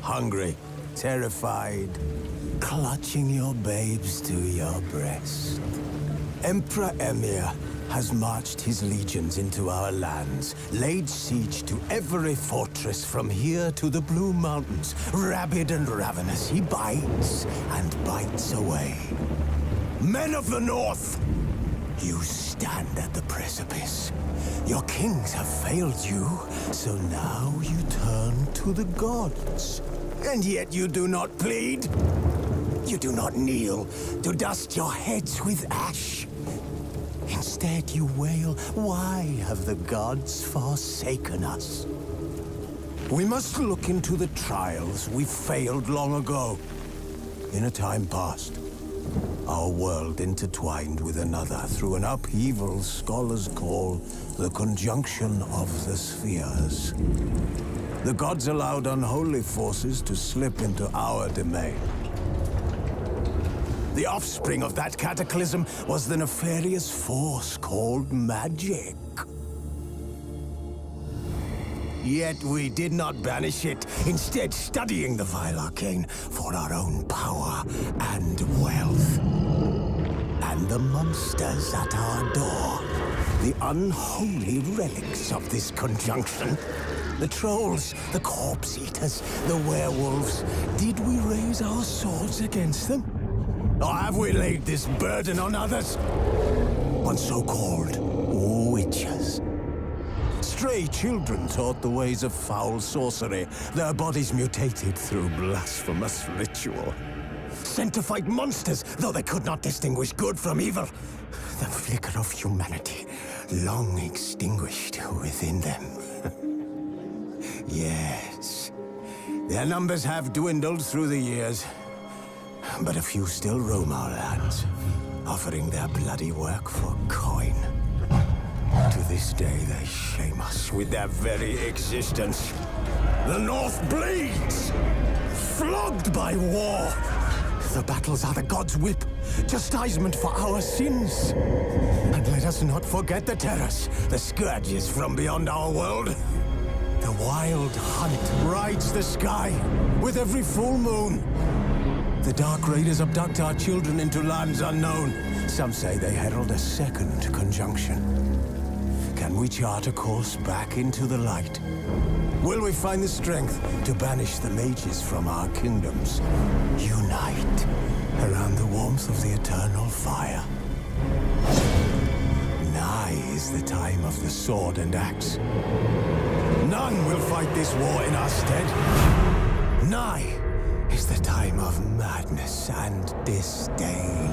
hungry, terrified, clutching your babes to your breast. Emperor Emir has marched his legions into our lands, laid siege to every fortress from here to the Blue Mountains. Rabid and ravenous, he bites and bites away. Men of the North, you stand at the precipice. Your kings have failed you, so now you turn to the gods. And yet you do not plead. You do not kneel to dust your heads with ash. Instead you wail, why have the gods forsaken us? We must look into the trials we failed long ago. In a time past, our world intertwined with another through an upheaval scholars call the conjunction of the spheres. The gods allowed unholy forces to slip into our domain. The offspring of that cataclysm was the nefarious force called magic. Yet we did not banish it, instead studying the vile arcane for our own power and wealth. And the monsters at our door, the unholy relics of this conjunction. The trolls, the corpse-eaters, the werewolves. Did we raise our swords against them? Or have we laid this burden on others? On so-called witches. Stray children taught the ways of foul sorcery, their bodies mutated through blasphemous ritual. Sent to fight monsters, though they could not distinguish good from evil. The flicker of humanity, long extinguished within them. Yes, their numbers have dwindled through the years. But a few still roam our lands, offering their bloody work for coin. To this day, they shame us with their very existence. The North bleeds, flogged by war. The battles are the gods' whip, chastisement for our sins. And let us not forget the terrors, the scourges from beyond our world. The wild hunt rides the sky with every full moon. The Dark Raiders abduct our children into lands unknown. Some say they herald a second conjunction. Can we chart a course back into the light? Will we find the strength to banish the mages from our kingdoms? Unite around the warmth of the eternal fire. Nigh is the time of the sword and axe. None will fight this war in our stead. Nigh is the time of madness and disdain.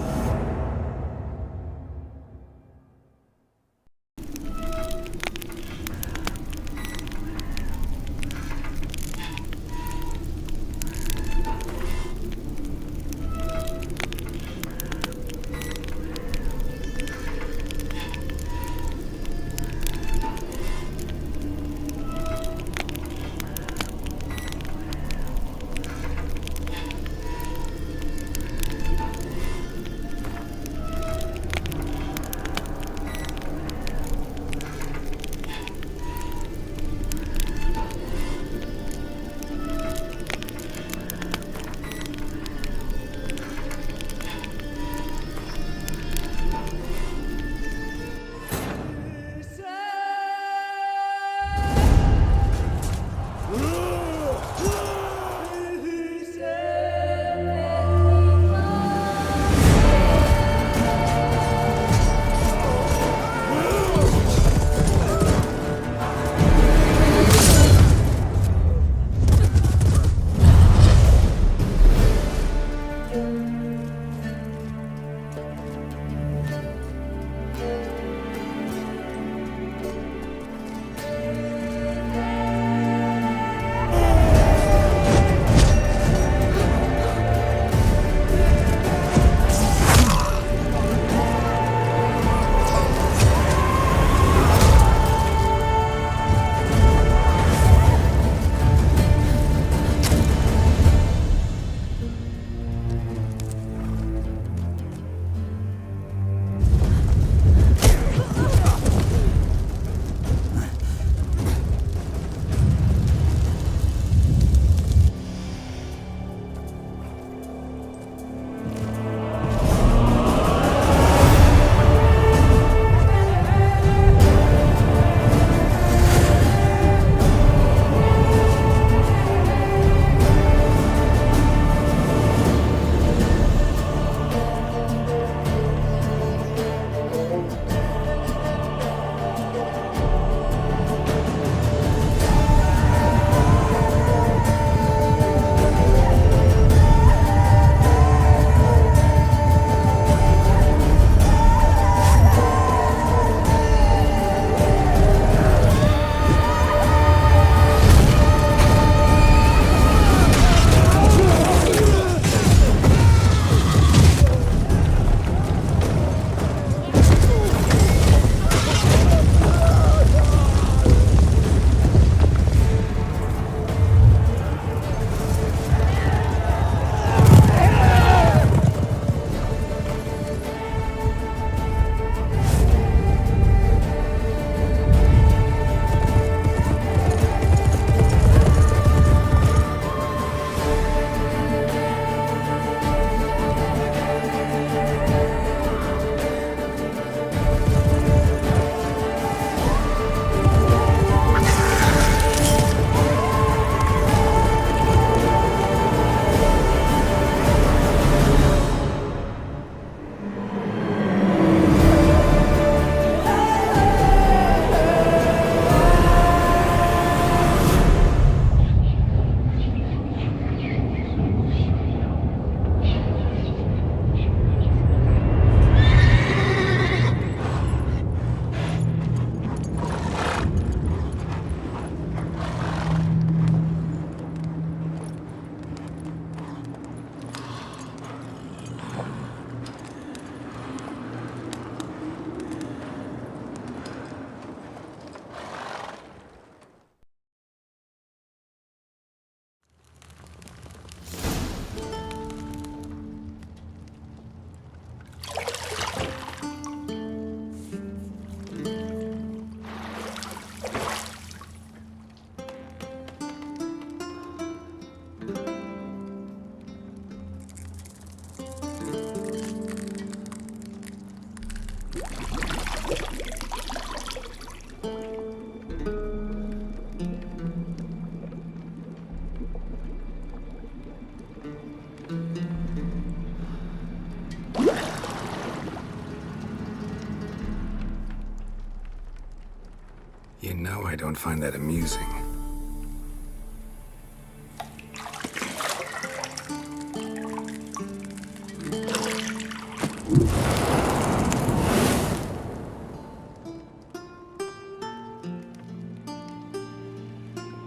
know I don't find that amusing.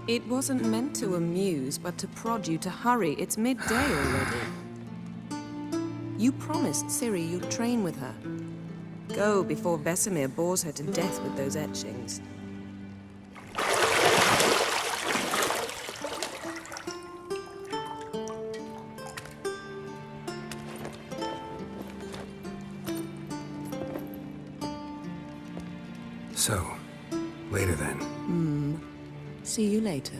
It wasn't meant to amuse, but to prod you to hurry. It's midday already. You promised Ciri you'd train with her. Go before Vesemir bores her to death with those etchings. So, later then. See you later.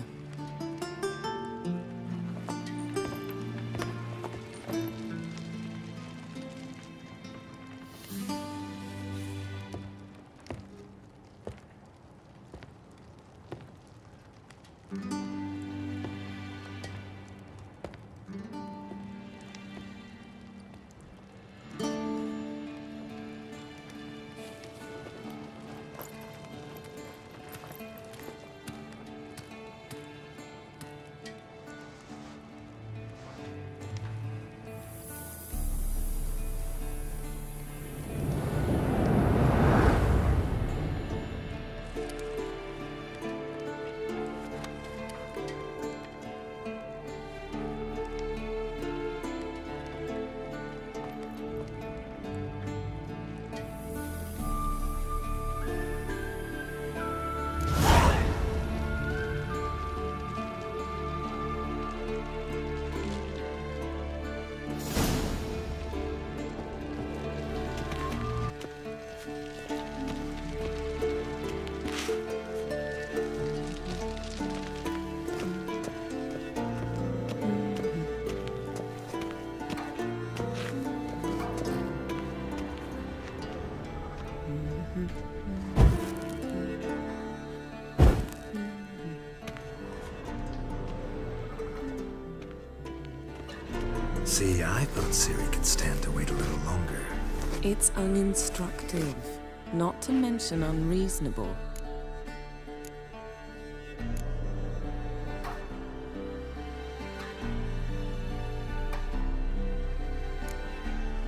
See, I thought Ciri could stand to wait a little longer. It's uninstructive, not to mention unreasonable.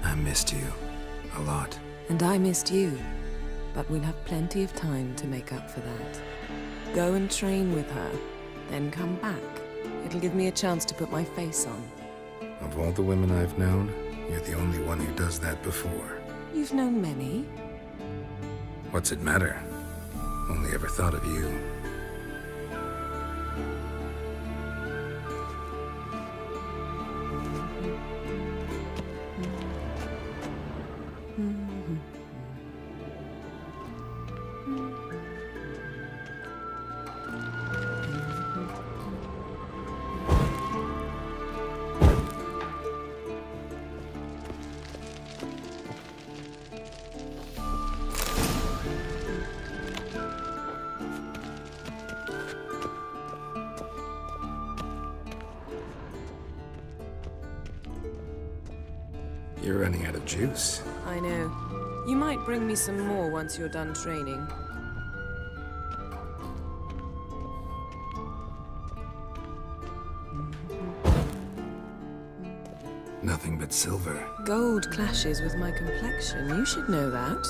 I missed you. A lot. And I missed you. But we'll have plenty of time to make up for that. Go and train with her, then come back. It'll give me a chance to put my face on. Of all the women I've known, you're the only one who does that before. You've known many. What's it matter? Only ever thought of you. You're running out of juice. I know. You might bring me some more once you're done training. Nothing but silver. Gold clashes with my complexion. You should know that.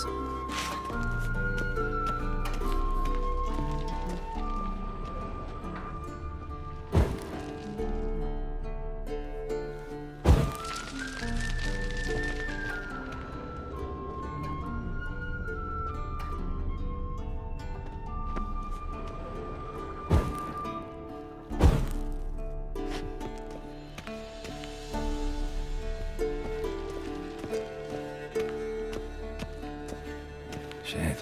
Shit.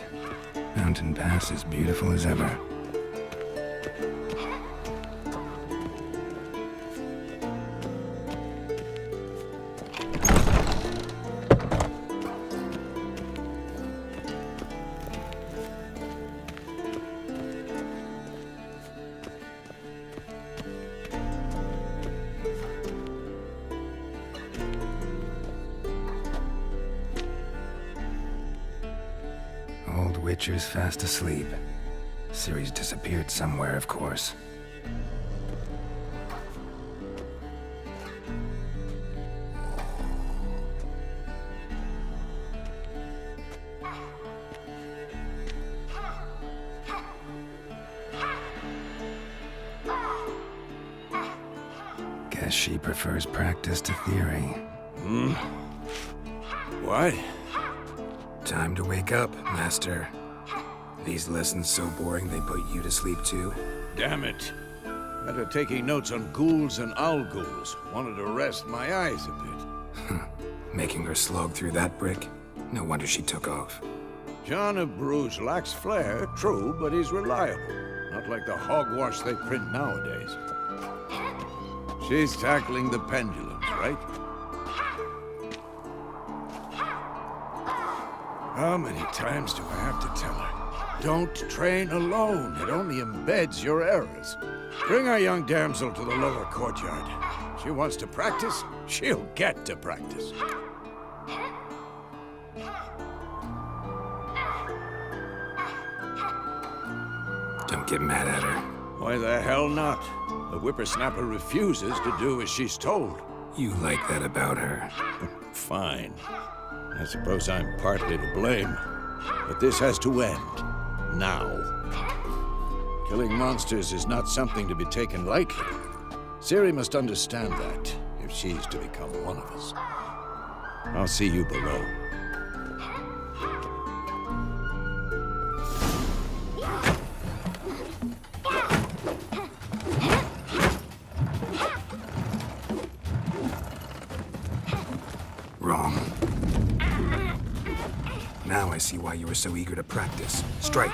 Mountain Pass is beautiful as ever. Old Witcher's fast asleep. Ciri's disappeared somewhere, of course. Guess she prefers practice to theory. What? Time to wake up, Master. These lessons so boring they put you to sleep too? Damn it. After taking notes on ghouls and owl-ghouls, wanted to rest my eyes a bit. Making her slog through that brick? No wonder she took off. John of Bruges lacks flair, true, but he's reliable. Not like the hogwash they print nowadays. She's tackling the pendulums, right? How many times do I have to tell her? Don't train alone. It only embeds your errors. Bring our young damsel to the lower courtyard. She wants to practice, she'll get to practice. Don't get mad at her. Why the hell not? The whippersnapper refuses to do as she's told. You like that about her. Fine. I suppose I'm partly to blame. But this has to end. Now. Killing monsters is not something to be taken lightly. Ciri must understand that, if she's to become one of us. I'll see you below. Wrong. Now I see why you were so eager to practice. Strike.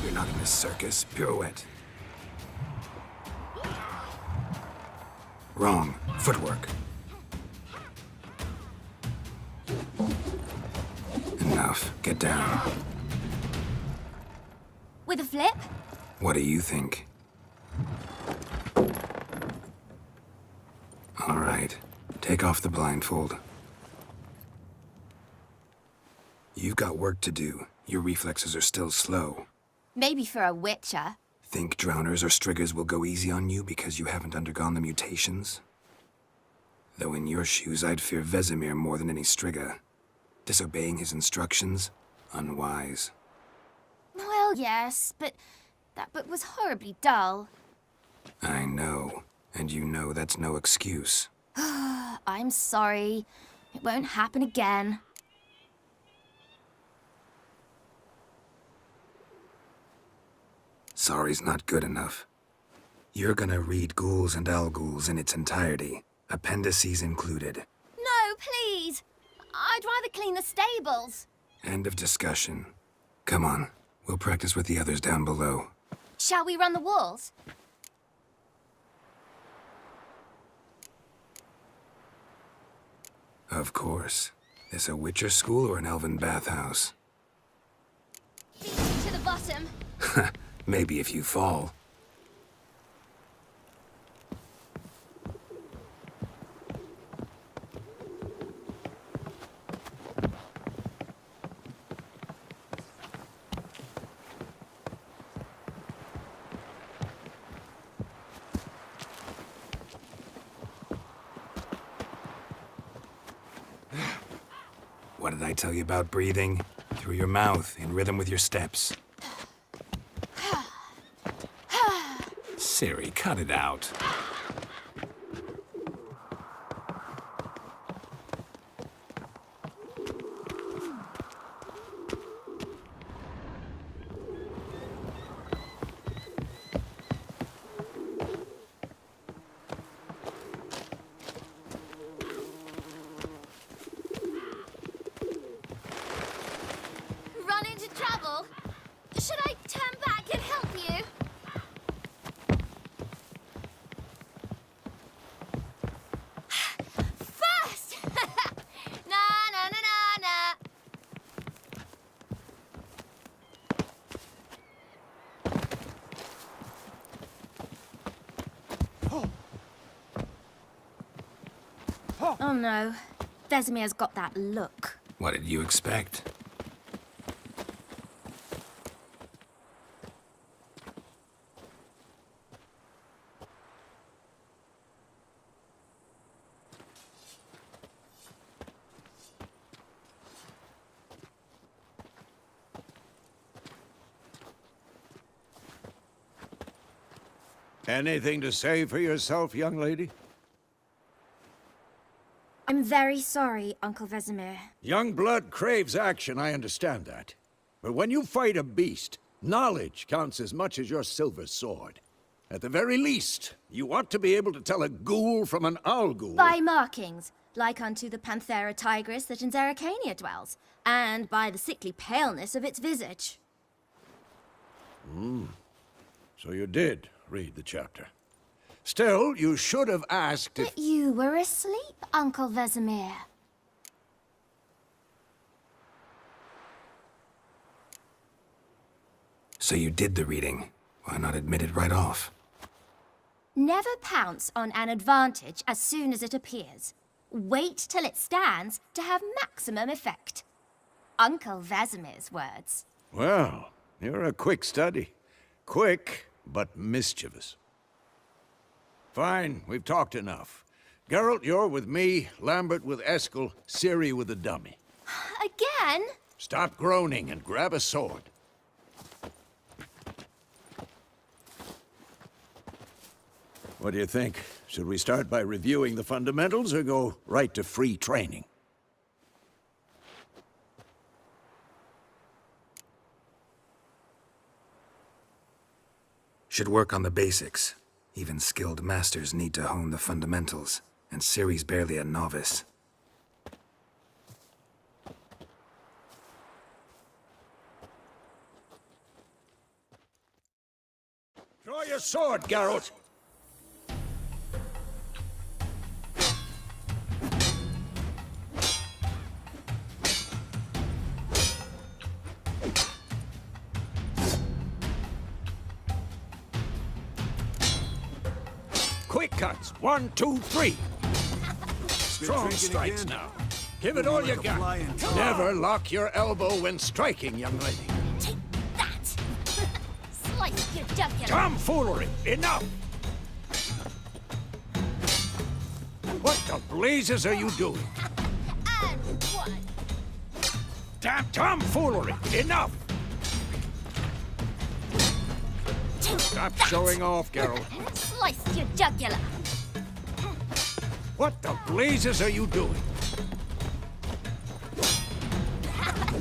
You're not in a circus. Pirouette. Wrong. Footwork. Enough. Get down. With a flip? What do you think? All right. Take off the blindfold. You've got work to do. Your reflexes are still slow. Maybe for a witcher. Think drowners or striggers will go easy on you because you haven't undergone the mutations? Though in your shoes, I'd fear Vesemir more than any strigger. Disobeying his instructions? Unwise. Well, yes, but that book was horribly dull. I know. And you know that's no excuse. I'm sorry. It won't happen again. Sorry's not good enough. You're gonna read Ghouls and Owl-Ghouls in its entirety, appendices included. No, please! I'd rather clean the stables. End of discussion. Come on, we'll practice with the others down below. Shall we run the walls? Of course. This a Witcher school or an elven bathhouse? To the bottom. Maybe if you fall. What did I tell you about breathing? Through your mouth, in rhythm with your steps. Ciri, cut it out. Run into trouble? Should I turn back and help you? Oh no. Vesemir's got that look. What did you expect? Anything to say for yourself, young lady? I'm very sorry, Uncle Vesemir. Young blood craves action, I understand that. But when you fight a beast, knowledge counts as much as your silver sword. At the very least, you ought to be able to tell a ghoul from an owl ghoul. By markings, like unto the Panthera tigris that in Zeracania dwells, and by the sickly paleness of its visage. So you did read the chapter. Still, you should have asked if... But you were asleep, Uncle Vesemir. So you did the reading. Why not admit it right off? Never pounce on an advantage as soon as it appears. Wait till it stands to have maximum effect. Uncle Vesemir's words. Well, you're a quick study. Quick, but mischievous. Fine, we've talked enough. Geralt, you're with me, Lambert with Eskel, Ciri with the dummy. Again? Stop groaning and grab a sword. What do you think? Should we start by reviewing the fundamentals or go right to free training? Should work on the basics. Even skilled masters need to hone the fundamentals, and Ciri's barely a novice. Draw your sword, Geralt! Quick cuts. 1, 2, 3. Strong strikes now. Give it all you got. Never lock your elbow when striking, young lady. Take that! Slice your jugular! Tomfoolery! Enough! What the blazes are you doing? And one! Damn tomfoolery! Enough! Take Stop that. showing off, Geralt. Slice your jugular! What the blazes are you doing?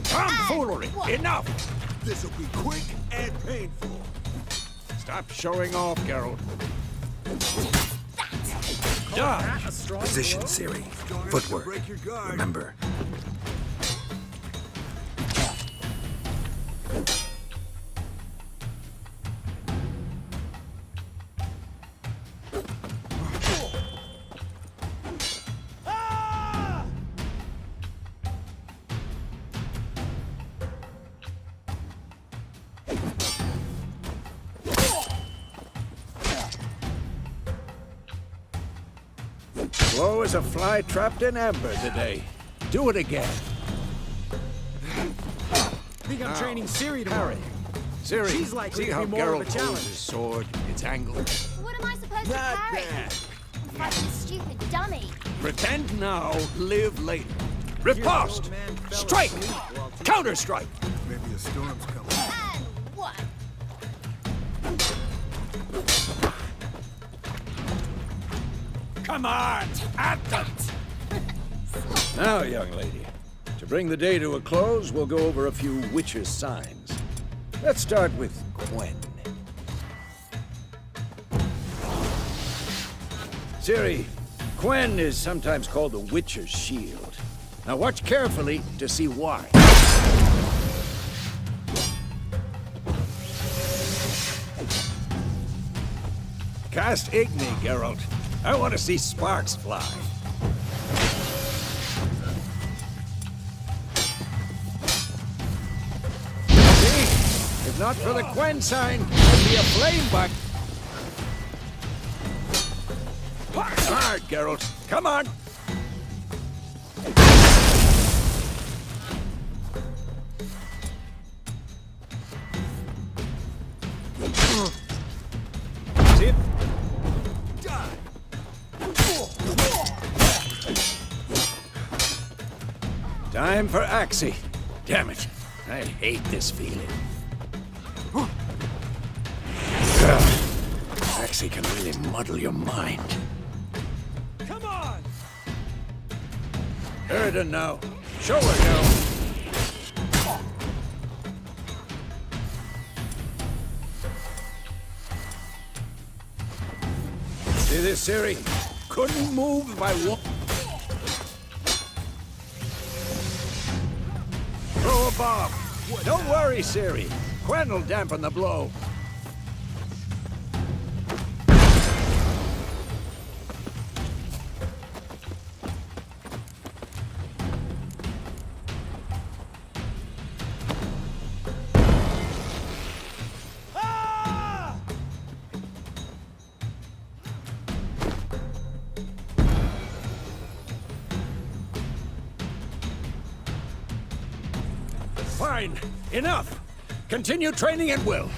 Tomfoolery! Enough! This'll be quick and painful. Stop showing off, Geralt. Dodge! Position, Ciri. Footwork. Remember. Slow as a fly trapped in amber today. Do it again. Think I'm training Ciri tomorrow. Ciri, She's likely see to be how more of a Geralt holds challenge. his sword? It's angled. What am I supposed to Not carry? bad. Fight this stupid dummy. Pretend now, live later. Riposte! Strike! Counter-strike! Maybe a storm's coming. And one! Come on! At them! Now, young lady, to bring the day to a close, we'll go over a few Witcher's signs. Let's start with Quen. Ciri, Quen is sometimes called the Witcher's shield. Now watch carefully to see why. Cast Igni, Geralt. I want to see sparks fly. See? If not for the Quen sign, it'd be a flame buck. Hard, Geralt. Come on. Tip. Time for Axie. Damn it. I hate this feeling. Axie can really muddle your mind. Come on! Erden now. Show her now. See this, Siri? Couldn't move if I wa- Throw a bomb. Don't worry, Siri. Quen will dampen the blow. Fine. Enough. Continue training at will.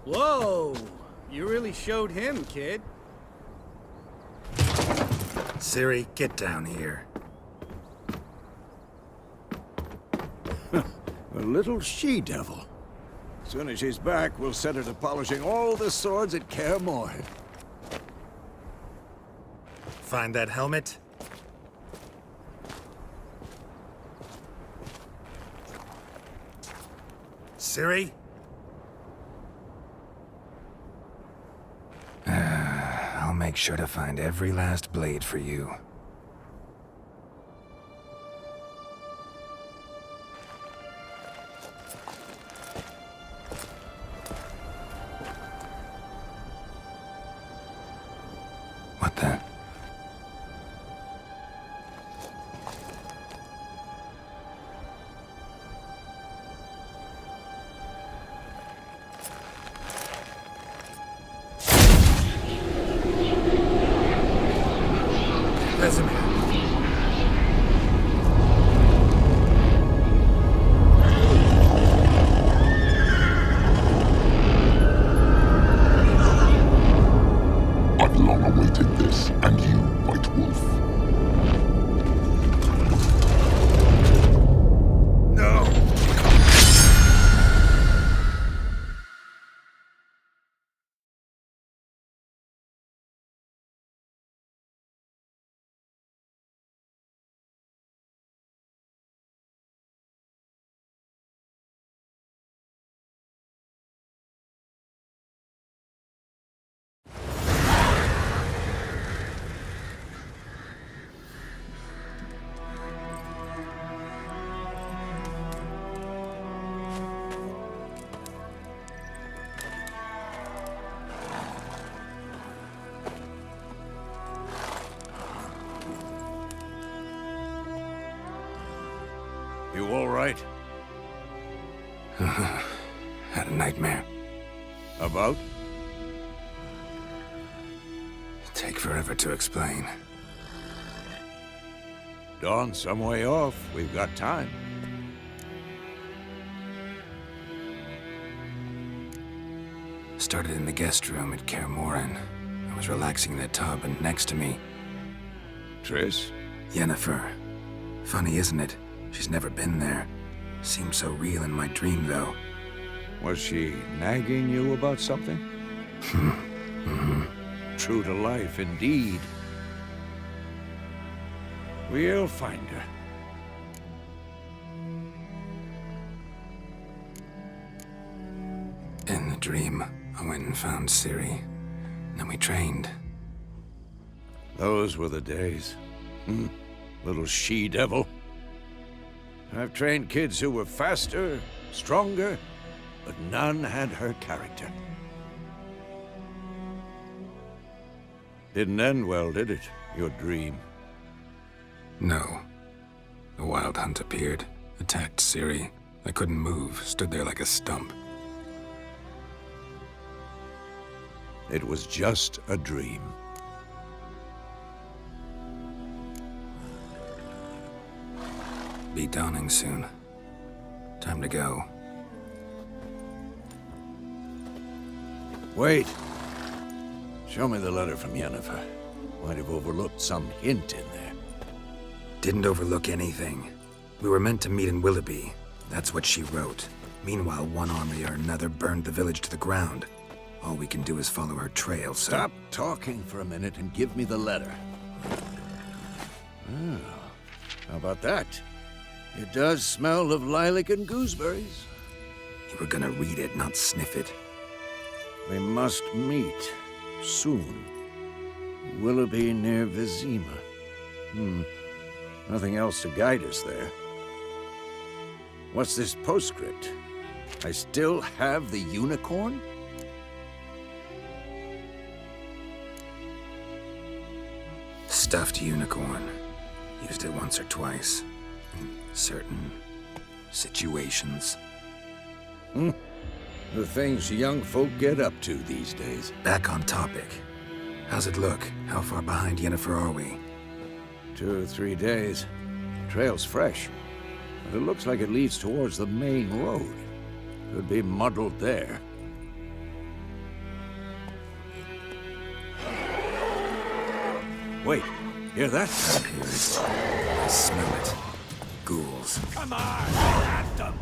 Whoa! You really showed him, kid. Siri, get down here. A little she-devil. As soon as she's back, we'll set her to polishing all the swords at Kaer Morhen. Find that helmet? Siri? I'll make sure to find every last blade for you. What the? Vesemir. I've long awaited this, and you, White Wolf. No! You all right? Had a nightmare. About? Take forever to explain. Dawn's some way off. We've got time. Started in the guest room at Kaer Morhen. I was relaxing in the tub, and next to me, Triss? Yennefer. Funny, isn't it? She's never been there. Seemed so real in my dream, though. Was she nagging you about something? True to life, indeed. We'll find her. In the dream, I went and found Ciri. Then we trained. Those were the days. Little she-devil. I've trained kids who were faster, stronger, but none had her character. Didn't end well, did it? Your dream. No. The Wild Hunt appeared, attacked Ciri. I couldn't move, stood there like a stump. It was just a dream. Be dawning soon. Time to go. Wait. Show me the letter from Yennefer. Might have overlooked some hint in there. Didn't overlook anything. We were meant to meet in Willoughby. That's what she wrote. Meanwhile, one army or another burned the village to the ground. All we can do is follow her trail, so... Stop talking for a minute and give me the letter. Oh, how about that? It does smell of lilac and gooseberries. You were gonna read it, not sniff it. We must meet soon. Willoughby near Vizima. Nothing else to guide us there. What's this postscript? I still have the unicorn? Stuffed unicorn. Used it once or twice. In certain situations. The things young folk get up to these days. Back on topic. How's it look? How far behind Yennefer are we? 2 or 3 days. Trail's fresh, but it looks like it leads towards the main road. Could be muddled there. Wait, hear that? I hear it. I smell it. Ghouls. Come on, at them!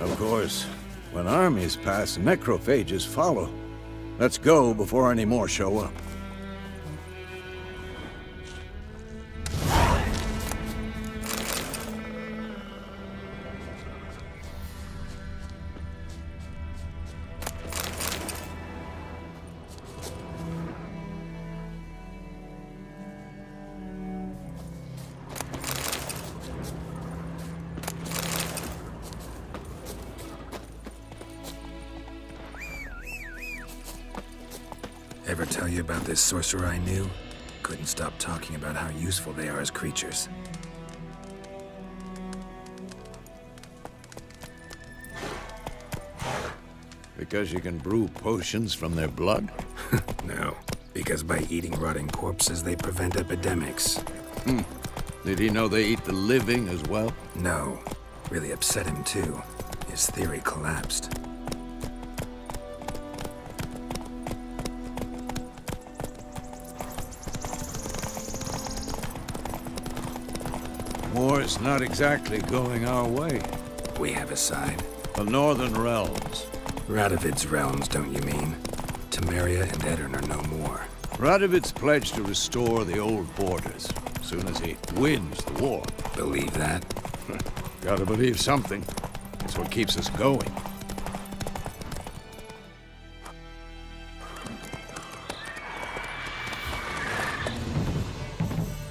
Of course, when armies pass, necrophages follow. Let's go before any more show up. Ever tell you about this sorcerer I knew? Couldn't stop talking about how useful they are as creatures. Because you can brew potions from their blood? No, because by eating rotting corpses, they prevent epidemics. Did he know they eat the living as well? No, really upset him too. His theory collapsed. War's not exactly going our way. We have a side. The Northern Realms. Radovid's realms, don't you mean? Temeria and Edirn are no more. Radovid's pledged to restore the old borders, as soon as he wins the war. Believe that? Gotta believe something. It's what keeps us going.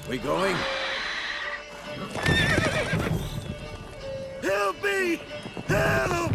We going? Help me! Help!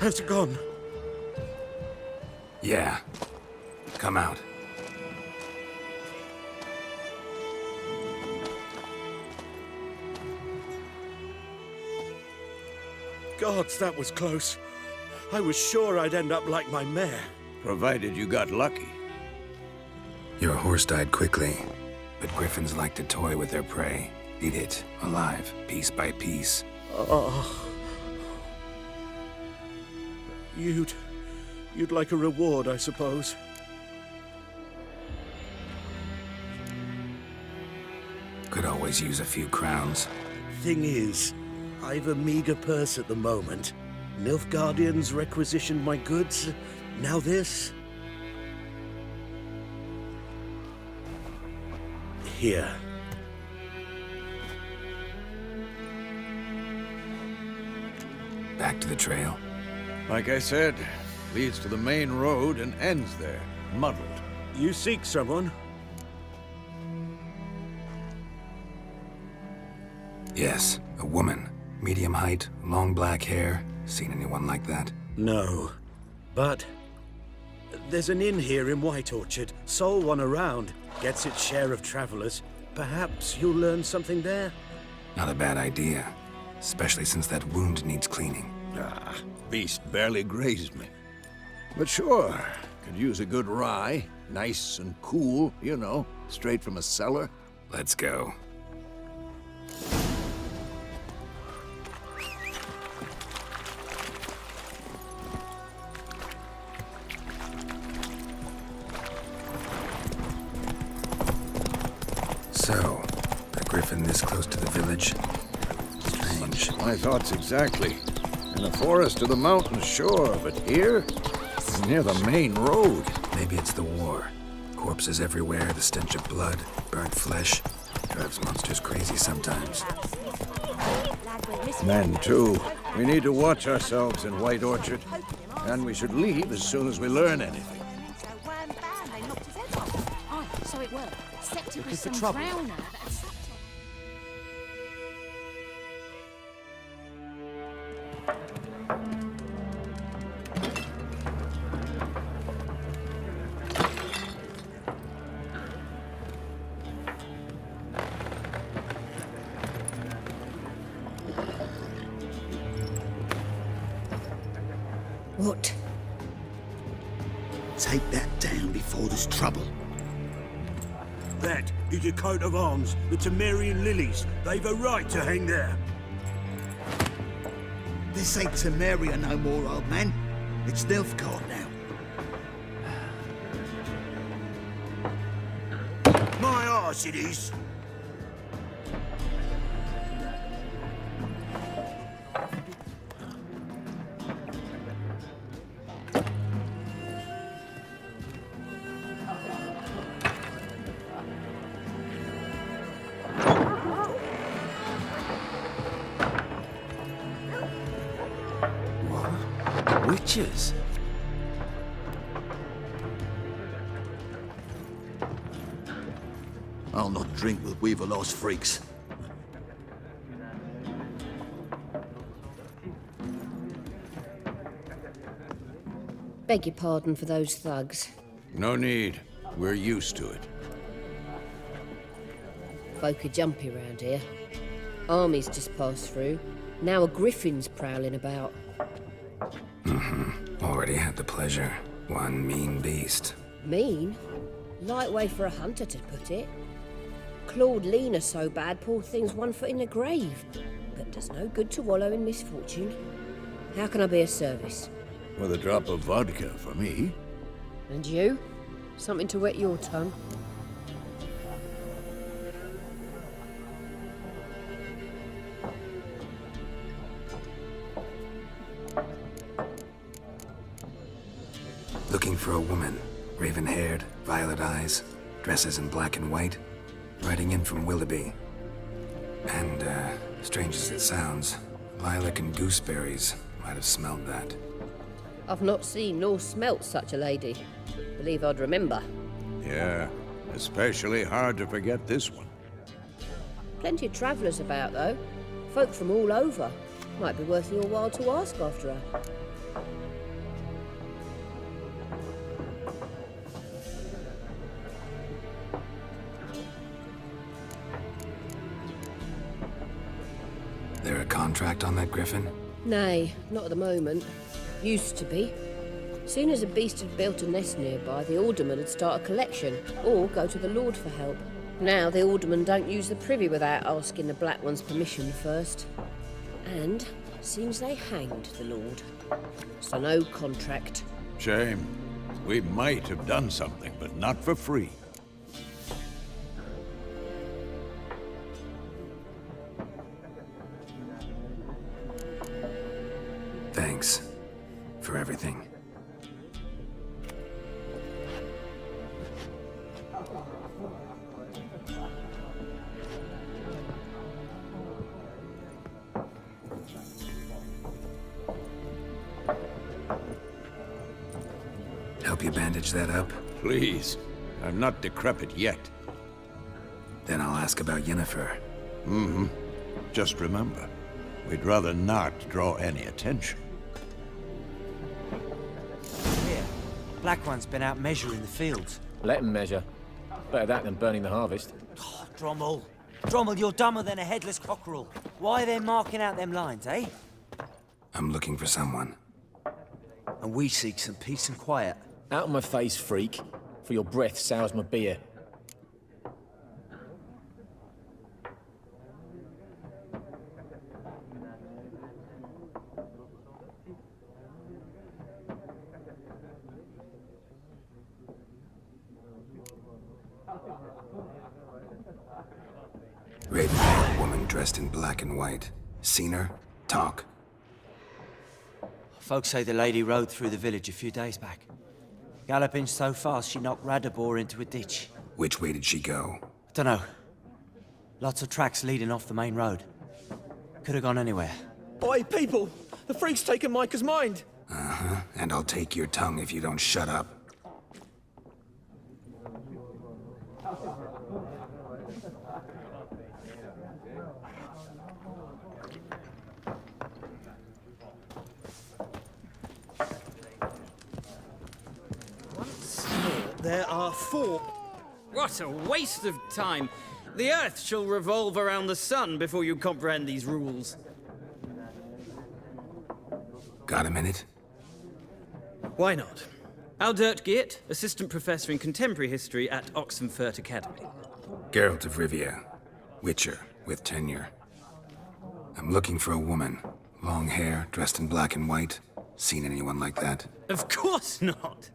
Has it gone? Yeah. Come out. Gods, that was close. I was sure I'd end up like my mare. Provided you got lucky. Your horse died quickly, but griffins like to toy with their prey. Eat it, alive, piece by piece. Oh. You'd like a reward, I suppose. Could always use a few crowns. Thing is, I've a meager purse at the moment. Nilfgaardians requisitioned my goods. Now this. Here. Back to the trail. Like I said, leads to the main road and ends there, muddled. You seek someone? Yes, a woman. Medium height, long black hair. Seen anyone like that? No. But there's an inn here in White Orchard. Sole one around. Gets its share of travelers. Perhaps you'll learn something there? Not a bad idea. Especially since that wound needs cleaning. Ah, beast barely grazed me. But sure, could use a good rye. Nice and cool, you know, straight from a cellar. Let's go. So, a griffin this close to the village? Strange. My thoughts exactly. In the forest or the mountains, sure, but here? Near the main road. Maybe it's the war. Corpses everywhere, the stench of blood, burnt flesh. Drives monsters crazy sometimes. Men, too. We need to watch ourselves in White Orchard. And we should leave as soon as we learn anything. Oh, so it worked. Except it was some trouble. drowner. What? Take that down before there's trouble. That is a coat of arms, the Temerian lilies. They've a right to hang there. This ain't Temeria no more, old man. It's Nilfgaard now. My arse it is. Witches? I'll not drink with Weaverlost freaks. Beg your pardon for those thugs. No need. We're used to it. Folk are jumpy round here. Armies just passed through. Now a griffin's prowling about. Already had the pleasure. One mean beast. Mean? Light way for a hunter to put it. Clawed Lena so bad, poor thing's 1 foot in the grave. But does no good to wallow in misfortune. How can I be of service? With a drop of vodka for me. And you? Something to wet your tongue? Looking for a woman. Raven-haired, violet eyes, dresses in black and white. Riding in from Willoughby. And, strange as it sounds, lilac and gooseberries might have smelled that. I've not seen nor smelt such a lady. Believe I'd remember. Yeah, especially hard to forget this one. Plenty of travellers about, though. Folk from all over. Might be worth your while to ask after her. contract on that griffin? Nay, not at the moment. Used to be. Soon as a beast had built a nest nearby, the alderman would start a collection, or go to the Lord for help. Now the aldermen don't use the privy without asking the Black One's permission first. And seems they hanged the Lord. So no contract. Shame. We might have done something, but not for free. Thanks for everything. Help you bandage that up? Please. I'm not decrepit yet. Then I'll ask about Yennefer. Mm-hmm. Just remember, we'd rather not draw any attention. Here, Black One's been out measuring the fields. Let him measure. Better that than burning the harvest. Oh, Drommel. Drommel, you're dumber than a headless cockerel. Why are they marking out them lines, eh? I'm looking for someone. And we seek some peace and quiet. Out of my face, freak. For your breath sours my beer. Raven-haired woman dressed in black and white. Seen her? Talk. Folks say the lady rode through the village a few days back. Galloping so fast she knocked Radabor into a ditch. Which way did she go? Dunno. Lots of tracks leading off the main road. Could have gone anywhere. Oi, people! The freak's taken Micah's mind! Uh-huh. And I'll take your tongue if you don't shut up. There are 4. What a waste of time! The Earth shall revolve around the sun before you comprehend these rules. Got a minute? Why not? Aldert Geert, Assistant Professor in Contemporary History at Oxenfurt Academy. Geralt of Rivia. Witcher, with tenure. I'm looking for a woman. Long hair, dressed in black and white. Seen anyone like that? Of course not!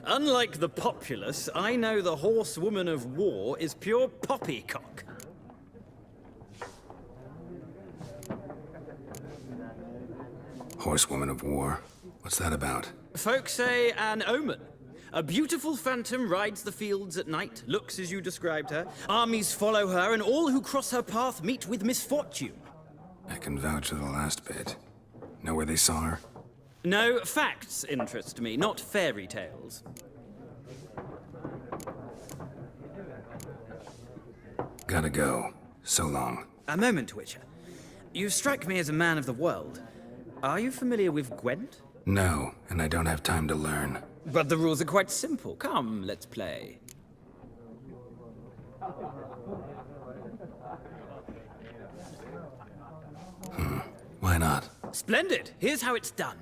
Unlike the populace, I know the horsewoman of war is pure poppycock. Horsewoman of war? What's that about? Folk say an omen. A beautiful phantom rides the fields at night, looks as you described her. Armies follow her, and all who cross her path meet with misfortune. I can vouch for the last bit. Know where they saw her? No, facts interest me, not fairy tales. Gotta go. So long. A moment, Witcher. You strike me as a man of the world. Are you familiar with Gwent? No, and I don't have time to learn. But the rules are quite simple. Come, let's play. Why not? Splendid! Here's how it's done.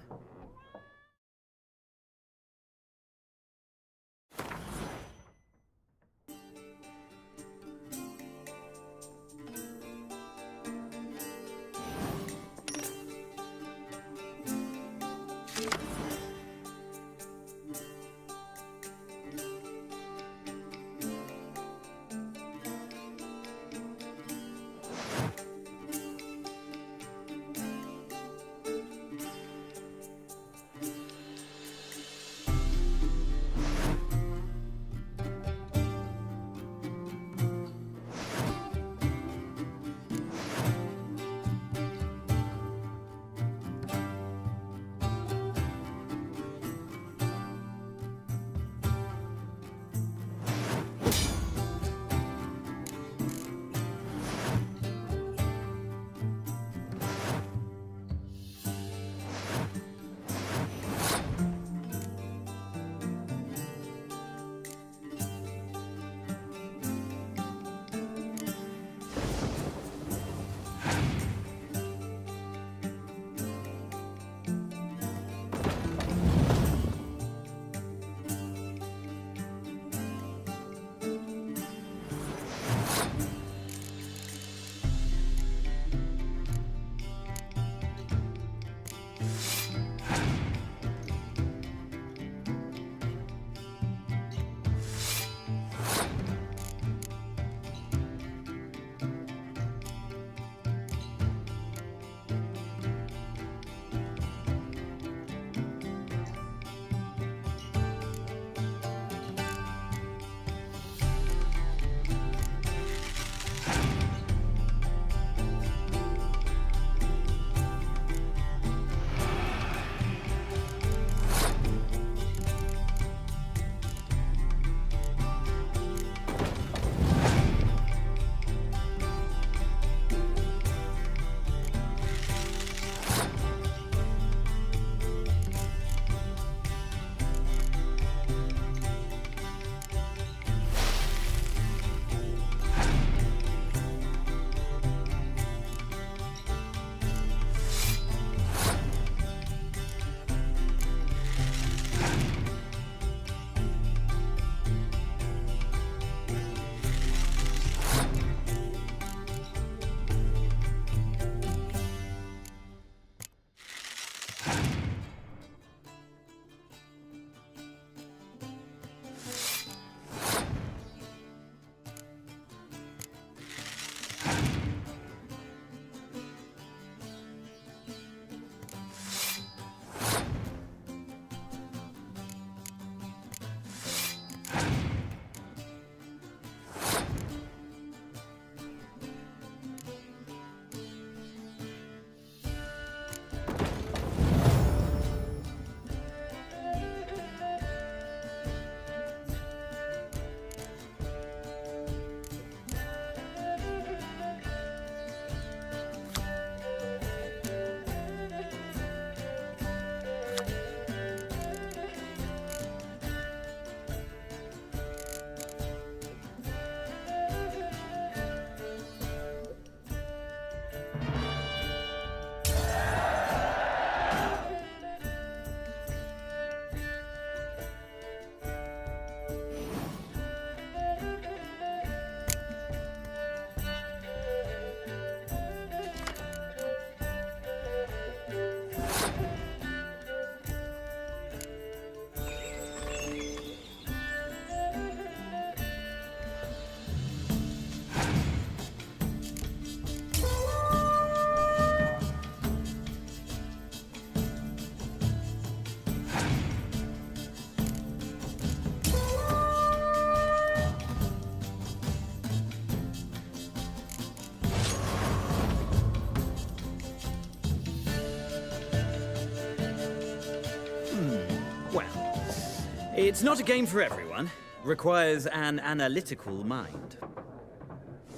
It's not a game for everyone. Requires an analytical mind.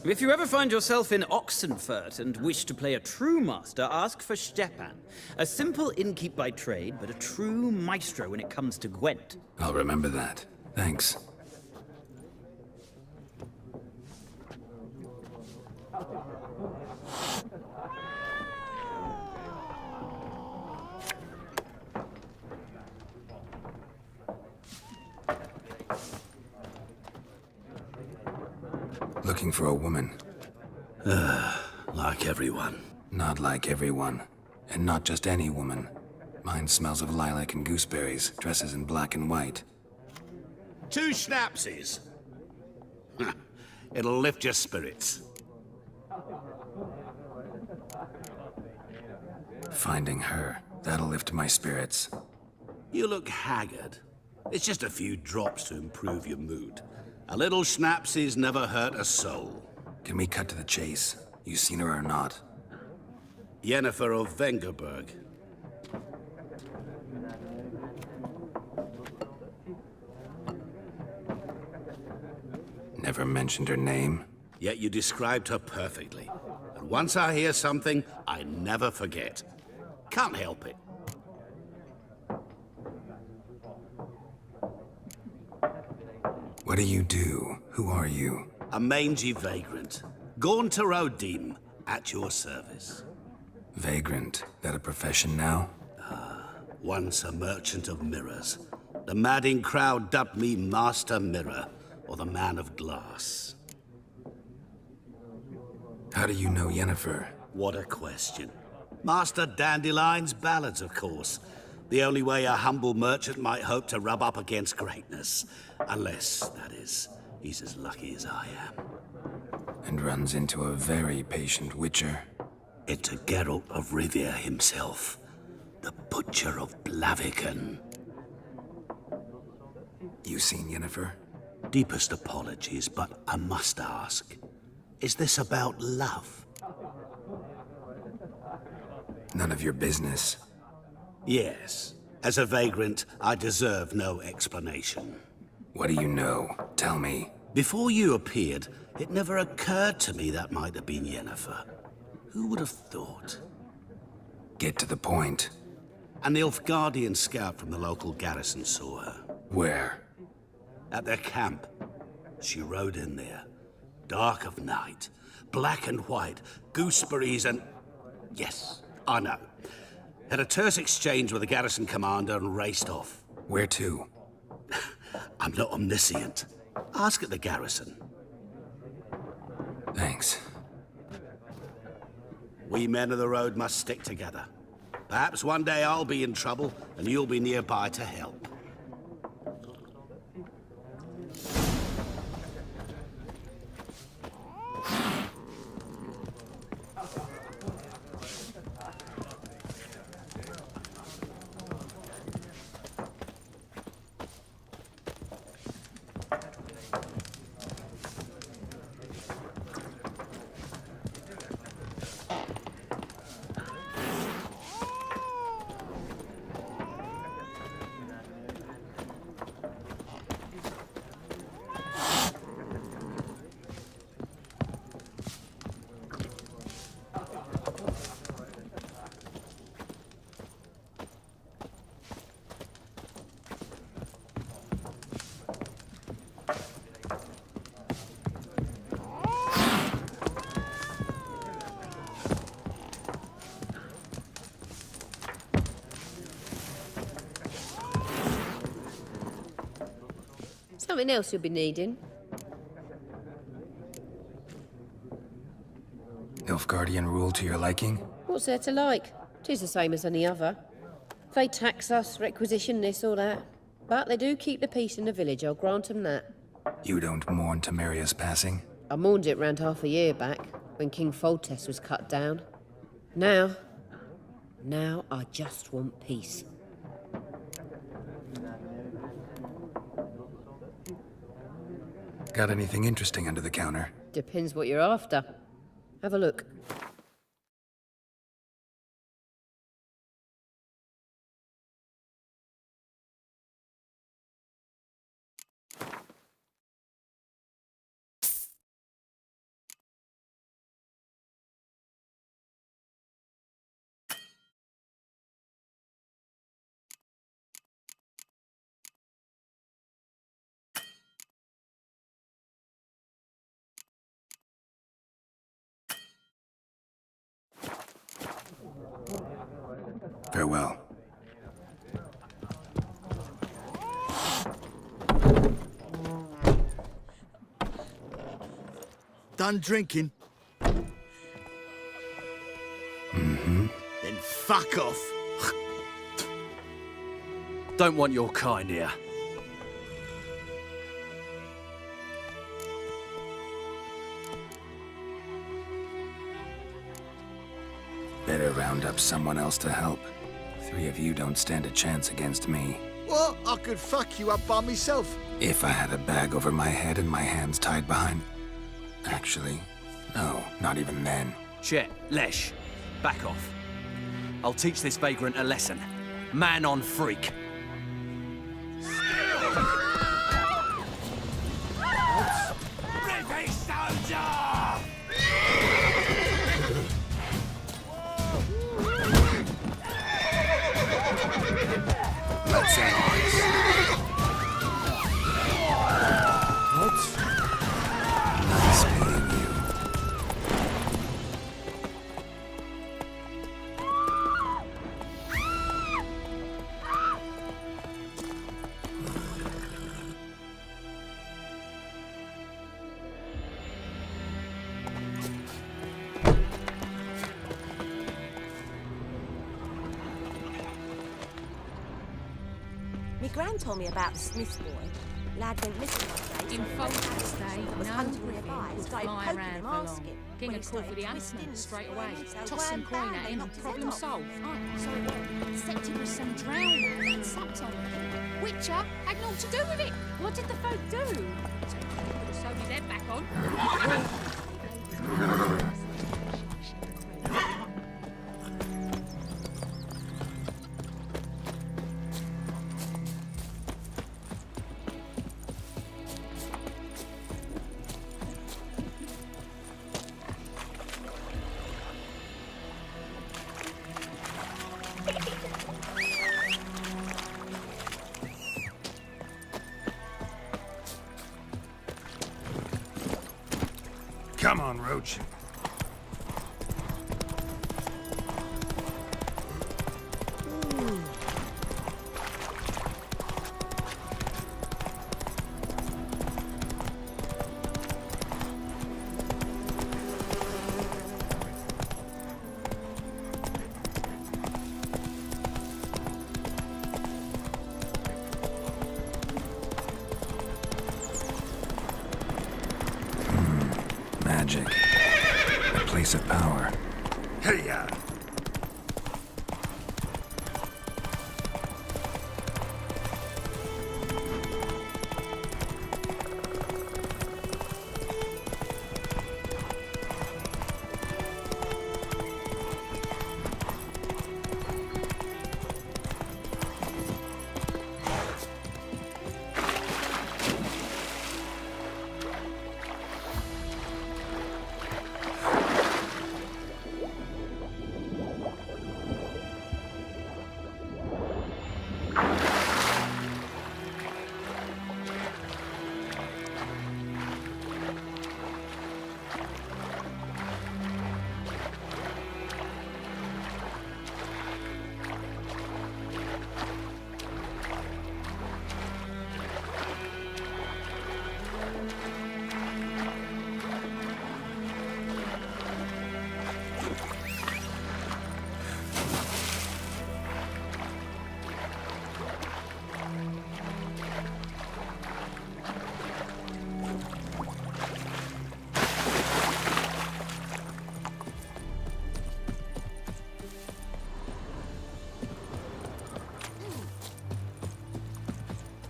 If you ever find yourself in Oxenfurt and wish to play a true master, ask for Stepan. A simple innkeep by trade, but a true maestro when it comes to Gwent. I'll remember that. Thanks. Looking for a woman. Like everyone. Not like everyone. And not just any woman. Mine smells of lilac and gooseberries, dresses in black and white. 2 schnapsies. It'll lift your spirits. Finding her, that'll lift my spirits. You look haggard. It's just a few drops to improve your mood. A little schnapsies never hurt a soul. Can we cut to the chase? You seen her or not? Yennefer of Vengerberg. Never mentioned her name. Yet you described her perfectly. And once I hear something, I never forget. Can't help it. What do you do? Who are you? A mangy vagrant. Gaunt to Odim, at your service. Vagrant. That a profession now? Once a merchant of mirrors. The madding crowd dubbed me Master Mirror, or the Man of Glass. How do you know Yennefer? What a question. Master Dandelion's ballads, of course. The only way a humble merchant might hope to rub up against greatness. Unless, that is, he's as lucky as I am. And runs into a very patient witcher. Into Geralt of Rivia himself. The Butcher of Blaviken. You seen Yennefer? Deepest apologies, but I must ask. Is this about love? None of your business. Yes. As a vagrant, I deserve no explanation. What do you know? Tell me. Before you appeared, it never occurred to me that might have been Yennefer. Who would have thought? Get to the point. An Nilfgaardian scout from the local garrison saw her. Where? At their camp. She rode in there. Dark of night. Black and white. Gooseberries and... Yes, I know. Had a terse exchange with the garrison commander and raced off. Where to? I'm not omniscient. Ask at the garrison. Thanks. We men of the road must stick together. Perhaps one day I'll be in trouble and you'll be nearby to help. Something else you'll be needing. Nilfgaardian rule to your liking? What's there to like? 'Tis the same as any other. They tax us, requisition this or that. But they do keep the peace in the village, I'll grant 'em that. You don't mourn Temeria's passing? I mourned it round half a year back, when King Foltest was cut down. Now I just want peace. Got anything interesting under the counter? Depends what you're after. Have a look. Farewell. Done drinking? Mm-hmm. Then fuck off. Don't want your kind here. Better round up someone else to help. 3 of you don't stand a chance against me. Well, I could fuck you up by myself. If I had a bag over my head and my hands tied behind... Actually, no, not even then. Chet, Lesh, back off. I'll teach this vagrant a lesson. Man on freak. Rippy soldier! Let's analyze. What? Nice being you. My gran told me about the Smiths boy. Lad went missing one day. In Falkland's day, was no hunting griffin nearby. would Started fly poking around him, for long. asking. King When would he call for the started huntsman twisting straight his away. brains, so Toss some wham, coin bam, at they him, knocked his problem head off. solved. Oh, sorry, except it was some drowned man that supped on it. Witcher had naught to do with it. What did the folk do? So put a soldier's head back on. Come on, Roach. Magic. A place of power. Hey-ya!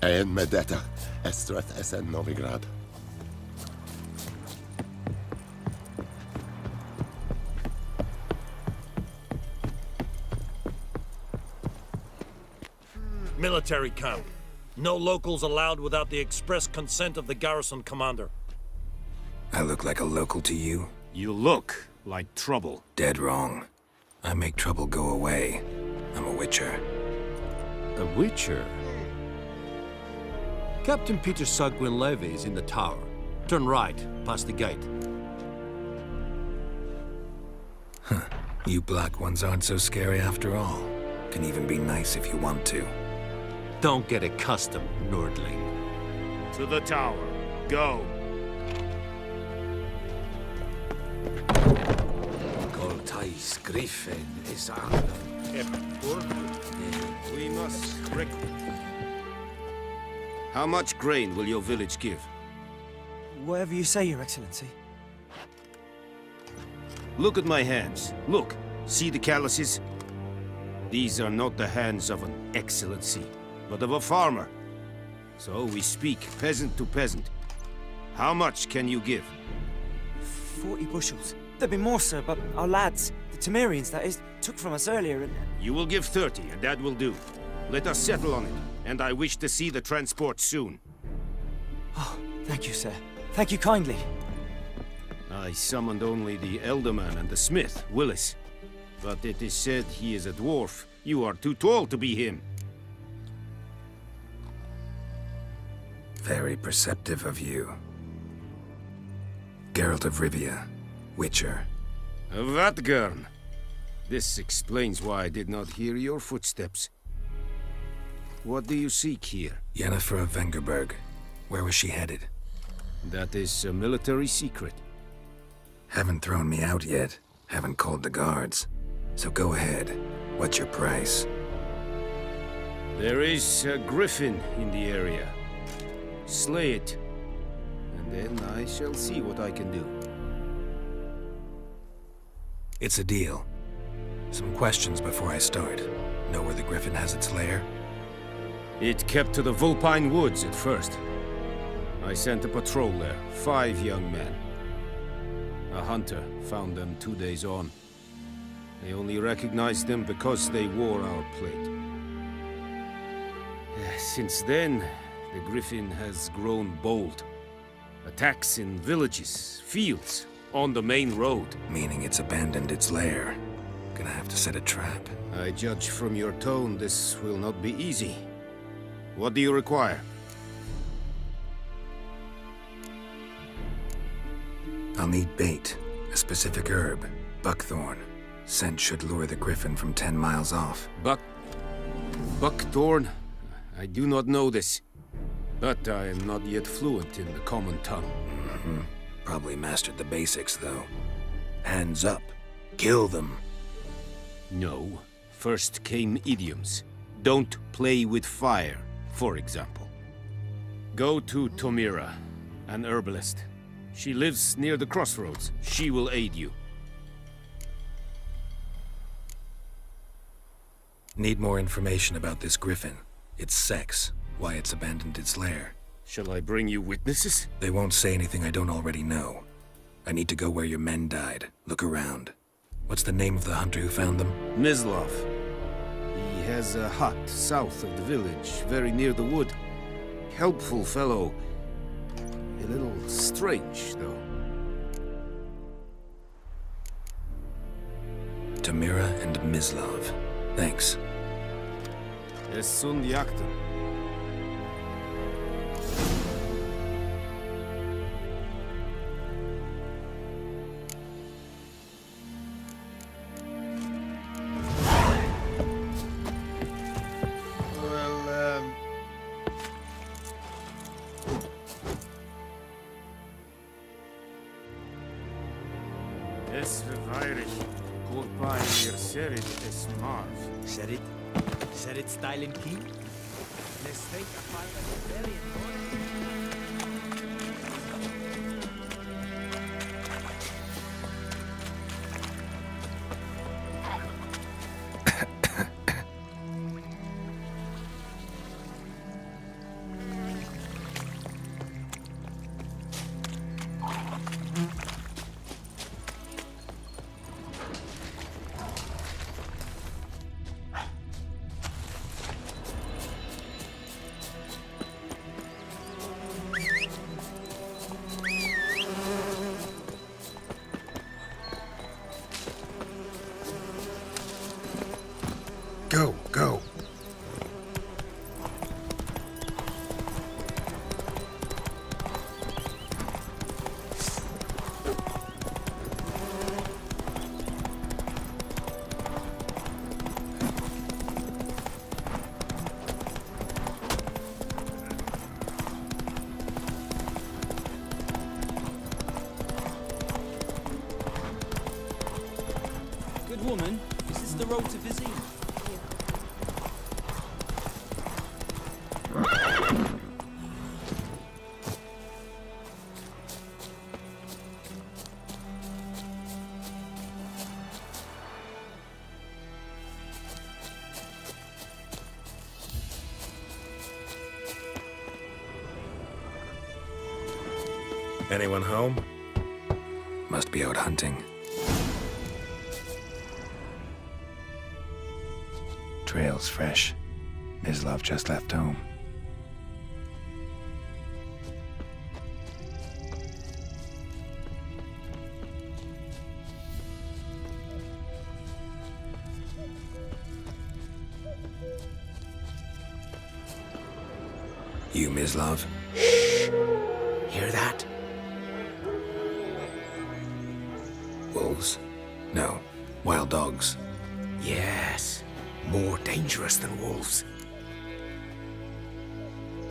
En med detta Estrat SN Novigrad. Military camp. No locals allowed without the express consent of the garrison commander. I look like a local to you? You look like trouble. Dead wrong. I make trouble go away. I'm a witcher. A witcher? Captain Peter Sugwin Levy is in the tower. Turn right, past the gate. Huh. You black ones aren't so scary after all. Can even be nice if you want to. Don't get accustomed, Nordling. To the tower. Go. Goltais Griffin is We must recruit. How much grain will your village give? Whatever you say, Your Excellency. Look at my hands. Look. See the calluses? These are not the hands of an excellency, but of a farmer. So we speak peasant to peasant. How much can you give? 40 bushels. There'd be more, sir, but our lads, the Temerians, that is, took from us earlier and... You will give 30, and that will do. Let us settle on it, and I wish to see the transport soon. Oh, thank you, sir. Thank you kindly. I summoned only the Elderman and the smith, Willis. But it is said he is a dwarf. You are too tall to be him. Very perceptive of you. Geralt of Rivia, Witcher. Vatgern! This explains why I did not hear your footsteps. What do you seek here? Yennefer of Vengerberg. Where was she headed? That is a military secret. Haven't thrown me out yet. Haven't called the guards. So go ahead. What's your price? There is a griffin in the area. Slay it. And then I shall see what I can do. It's a deal. Some questions before I start. Know where the griffin has its lair? It kept to the Vulpine Woods at first. I sent a patrol there, 5 young men. A hunter found them 2 days on. I only recognized them because they wore our plate. Since then, the griffin has grown bold. Attacks in villages, fields, on the main road. Meaning it's abandoned its lair. Gonna have to set a trap. I judge from your tone this will not be easy. What do you require? I'll need bait. A specific herb. Buckthorn. Scent should lure the griffin from 10 miles off. Buckthorn? I do not know this. But I am not yet fluent in the common tongue. Probably mastered the basics, though. Hands up. Kill them. No. First came idioms. Don't play with fire, for example. Go to Tomira, an herbalist. She lives near the crossroads. She will aid you. Need more information about this griffin. Its sex, why it's abandoned its lair. Shall I bring you witnesses? They won't say anything I don't already know. I need to go where your men died. Look around. What's the name of the hunter who found them? Mislav. He has a hut south of the village, very near the wood. Helpful fellow. A little strange, though. Tamira and Mislav. Thanks. Es sun jakten. Es verweirig. Goodbye, mir serit es marv. Serit style in key? Let's take a fire Go. Good woman, is this the road to Vizine? Anyone home? Must be out hunting. Trail's fresh. Mislav just left home. You, Mislav? Shh! Hear that? Wolves? No. Wild dogs. Yes. More dangerous than wolves.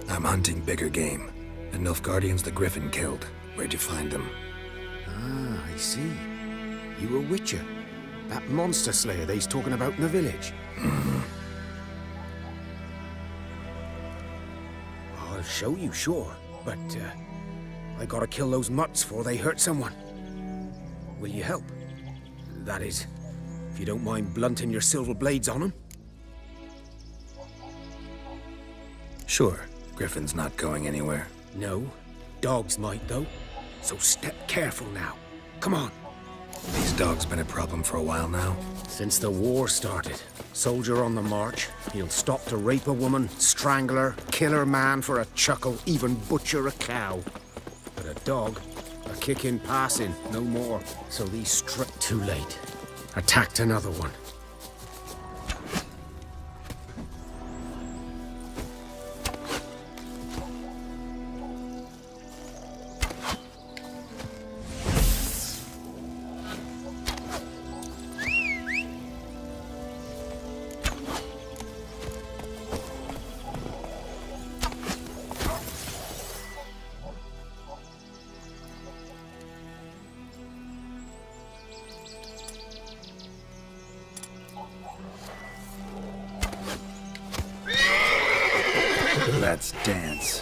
I'm hunting bigger game. The Nilfgaardians the Griffin killed. Where'd you find them? Ah, I see. You a witcher. That monster slayer they's talking about in the village. I'll show you, sure. But, I gotta kill those mutts before they hurt someone. Will you help? That is, if you don't mind blunting your silver blades on them. Sure. Griffin's not going anywhere. No. Dogs might, though. So step careful now. Come on. These dogs been a problem for a while now? Since the war started. Soldier on the march. He'll stop to rape a woman, strangle her, kill her man for a chuckle, even butcher a cow. But a dog, a kick in passing, no more. So these too late. Attacked another one. Let's dance.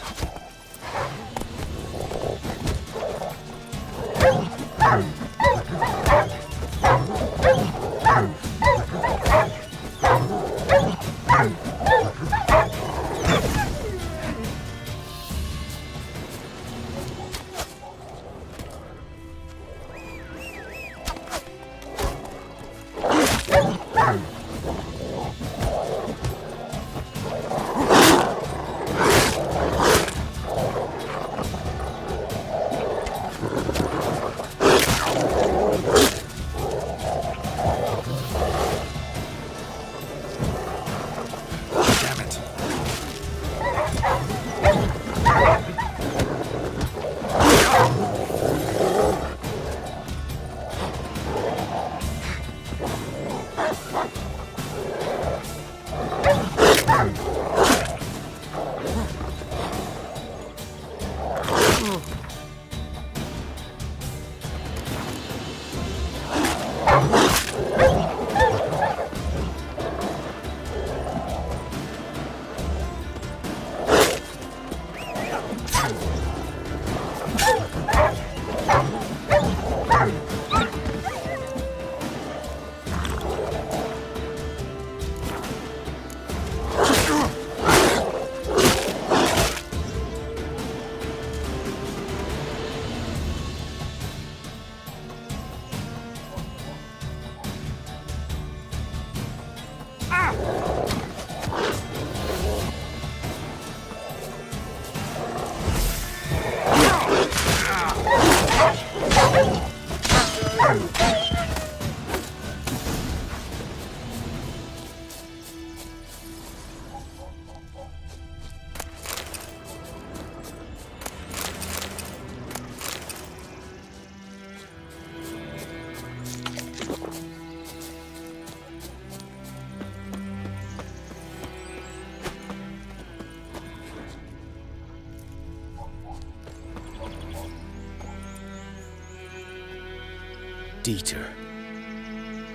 Dieter.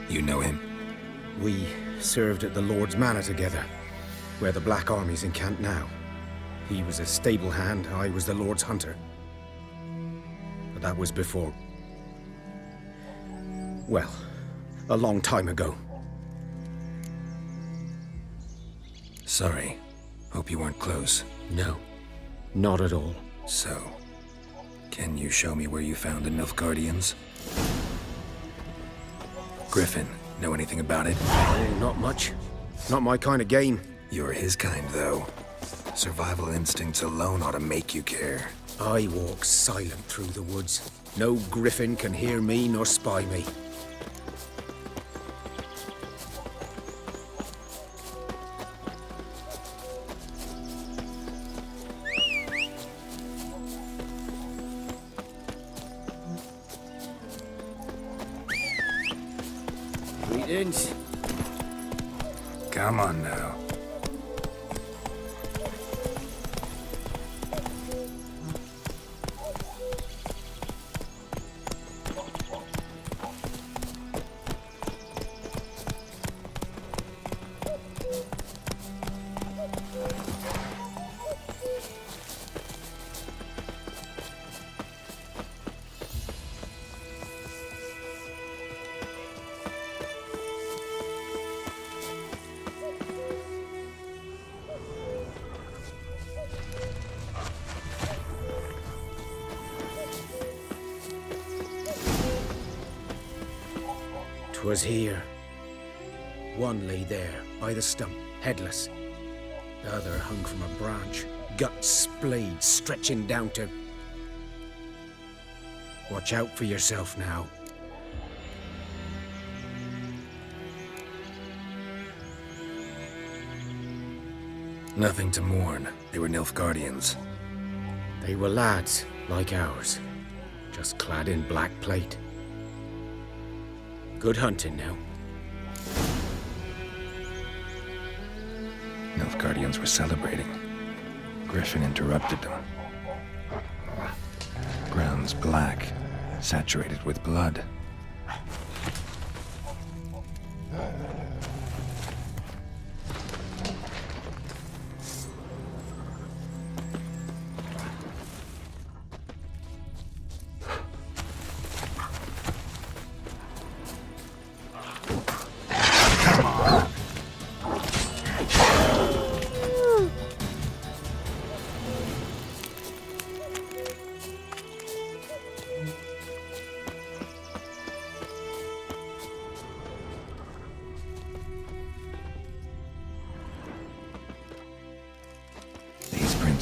You know him? We served at the Lord's Manor together, where the Black Army's encamped now. He was a stable hand, I was the Lord's hunter. But that was before... well, a long time ago. Sorry. Hope you weren't close. No, not at all. So, can you show me where you found the Nilfgaardians? Griffin, know anything about it? Oh, not much. Not my kind of game. You're his kind, though. Survival instincts alone ought to make you care. I walk silent through the woods. No griffin can hear me nor spy me. Greetings. Come on now. Was here. One lay there, by the stump, headless. The other hung from a branch, guts splayed, stretching down to... Watch out for yourself now. Nothing to mourn. They were Nilfgaardians. They were lads, like ours, just clad in black plate. Good hunting now. Nilfgaardians were celebrating. Griffin interrupted them. Ground's black, saturated with blood.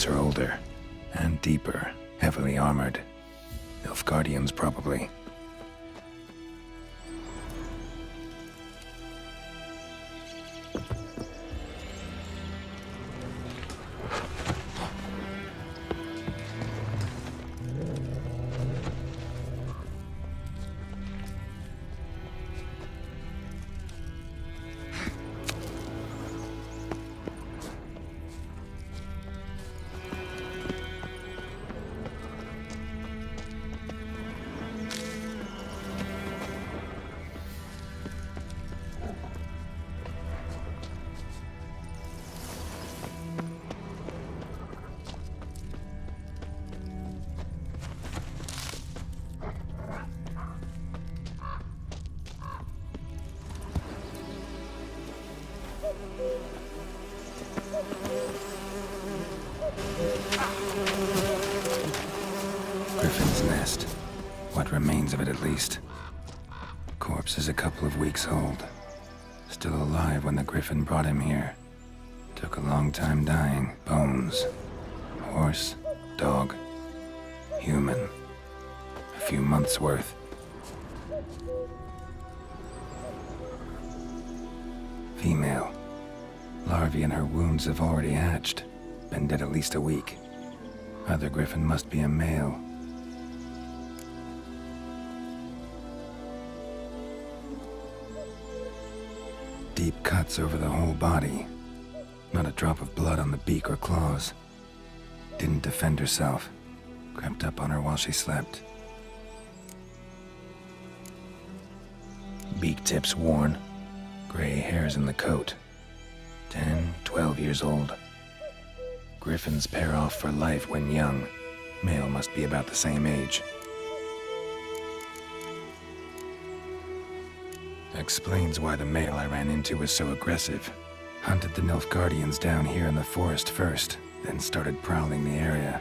Are older and deeper, heavily armored. Nilfgaardians, probably. Griffin's nest. What remains of it, at least. Corpse is a couple of weeks old. Still alive when the Griffin brought him here. Took a long time dying. Bones. Horse. Dog. Human. A few months' worth. Female. Larvae in her wounds have already hatched. Been dead at least a week. Other Griffin must be a male. Deep cuts over the whole body. Not a drop of blood on the beak or claws. Didn't defend herself. Crept up on her while she slept. Beak tips worn. Gray hairs in the coat. 10, 12 years old. Griffins pair off for life when young. Male must be about the same age. Explains why the male I ran into was so aggressive. Hunted the Nilfgaardians down here in the forest first, then started prowling the area.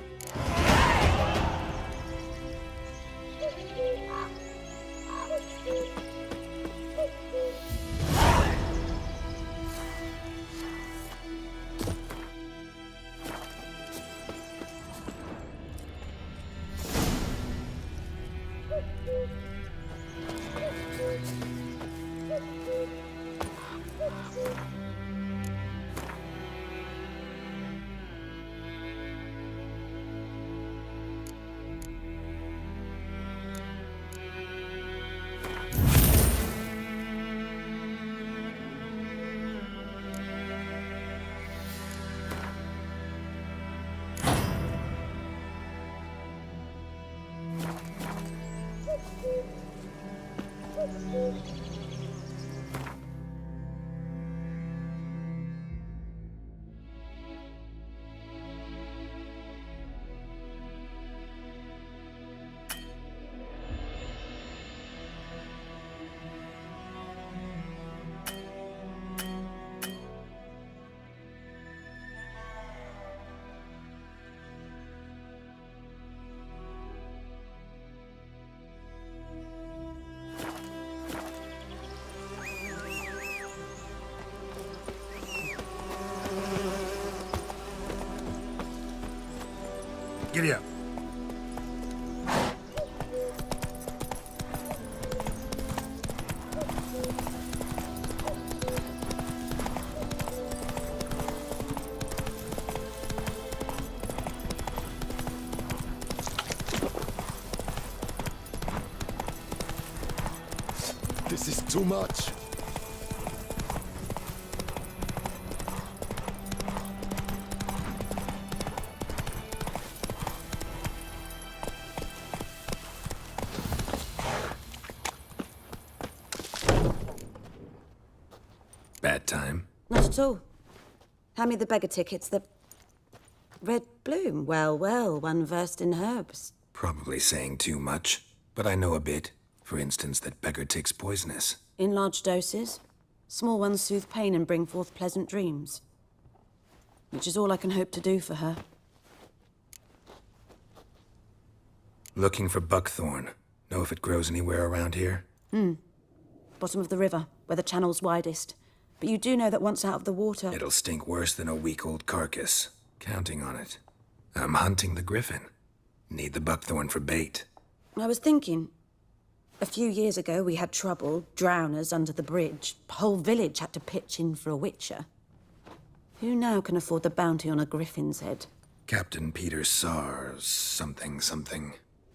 Giddy up. This is too much. Bad time? Not at all. Hand me the beggar tickets, the red bloom. Well, well, one versed in herbs. Probably saying too much, but I know a bit. For instance, that beggar tick's poisonous. In large doses. Small ones soothe pain and bring forth pleasant dreams. Which is all I can hope to do for her. Looking for buckthorn. Know if it grows anywhere around here? Bottom of the river, where the channel's widest. But you do know that once out of the water... It'll stink worse than a week-old carcass. Counting on it. I'm hunting the griffin. Need the buckthorn for bait. I was thinking... A few years ago, we had trouble, drowners under the bridge. The whole village had to pitch in for a witcher. Who now can afford the bounty on a griffin's head? Captain Peter Sars, something.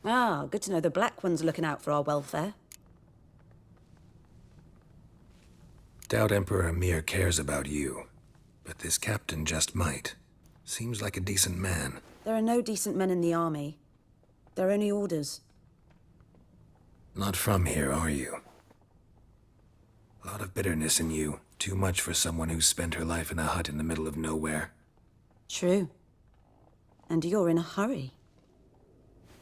Ah, good to know the Black One's looking out for our welfare. Doubt Emperor Emir cares about you. But this captain just might. Seems like a decent man. There are no decent men in the army. There are only orders. Not from here, are you? A lot of bitterness in you. Too much for someone who spent her life in a hut in the middle of nowhere. True. And you're in a hurry.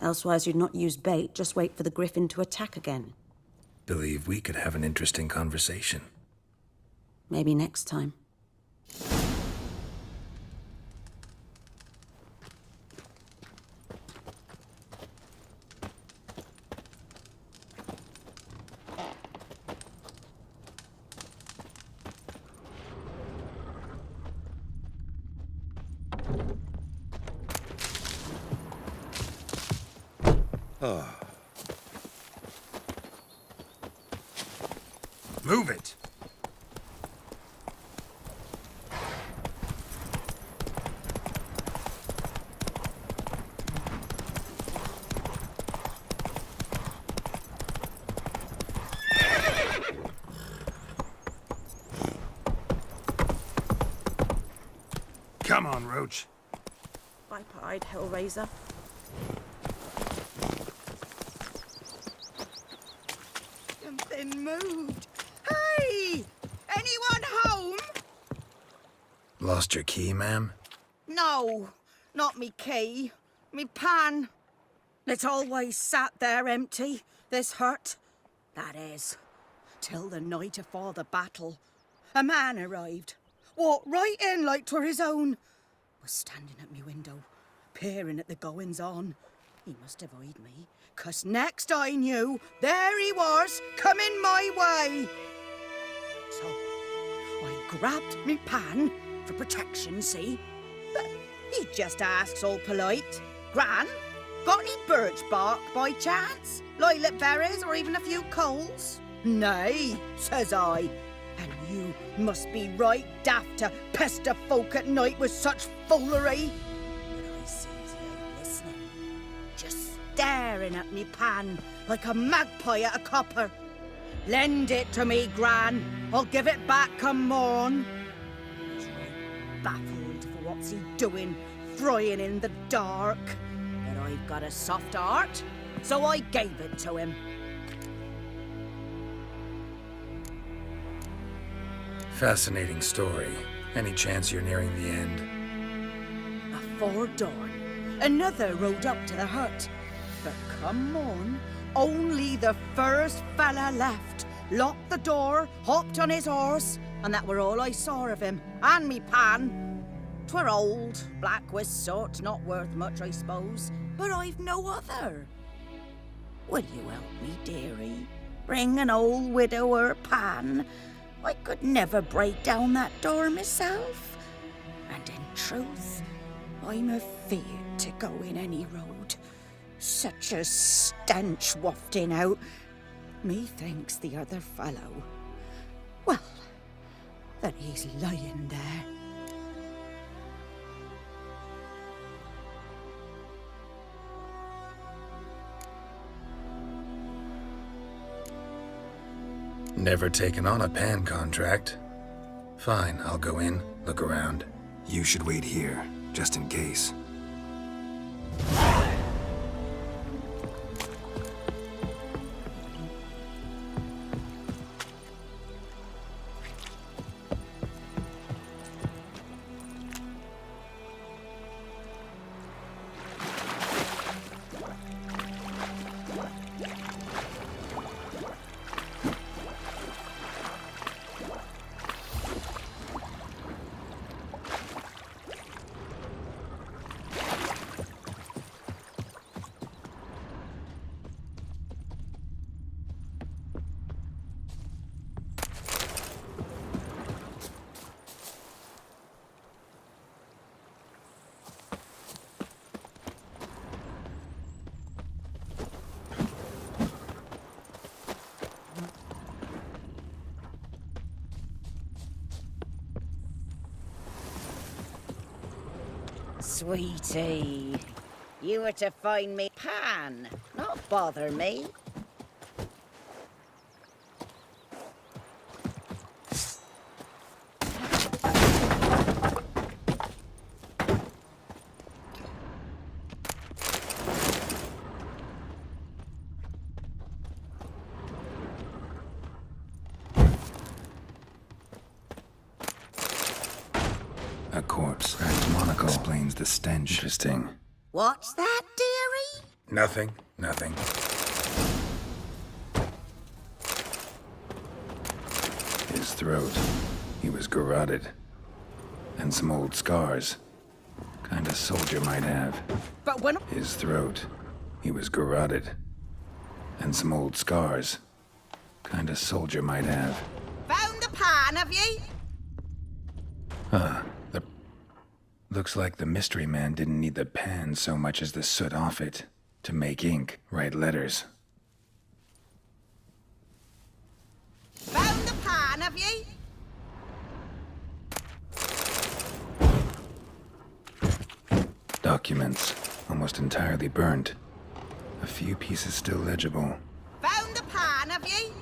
Elsewise you'd not use bait, just wait for the griffin to attack again. Believe we could have an interesting conversation. Maybe next time. Move it! Come on, Roach. Viper-eyed Hellraiser. And then moved. Lost your key, ma'am? No, not me key. Me pan. It's always sat there empty, this hut. That is, till the night afore the battle. A man arrived, walked right in like 'twere his own. Was standing at me window, peering at the goings-on. He must have eyed me, 'cause next I knew, there he was, coming my way. So, I grabbed me pan, for protection, see? But he just asks all polite, Gran, got any birch bark by chance? Lilac berries or even a few coals? Nay, says I. And you must be right daft to pester folk at night with such foolery. But I sees he ain't listening, just staring at me pan like a magpie at a copper. Lend it to me, Gran. I'll give it back come morn. He's right baffled for what's he doing, frying in the dark. But I've got a soft heart, so I gave it to him. Fascinating story. Any chance you're nearing the end? Afore dawn, another rode up to the hut. But come on, only the first fella left. Locked the door, hopped on his horse, and that were all I saw of him. And me pan. 'Twere old, black with soot, not worth much, I suppose. But I've no other. Will you help me, dearie? Bring an old widower pan. I could never break down that door myself. And in truth, I'm afeard to go in any road. Such a stench wafting out. Methinks the other fellow, well, that he's lying there. Never taken on a pan contract. Fine, I'll go in, look around. You should wait here, just in case. Sweetie, you were to find me pan, not bother me. A corpse. Cracked monocle explains the stench. Interesting. What's that, dearie? Nothing. His throat. He was garroted. And some old scars. Kinda soldier might have. But when... His throat. He was garroted. And some old scars. Kinda soldier might have. Found the pan, have ye? Looks like the mystery man didn't need the pan so much as the soot off it to make ink, write letters. Found the pan, have ye? Documents, almost entirely burnt. A few pieces still legible. Found the pan, have ye?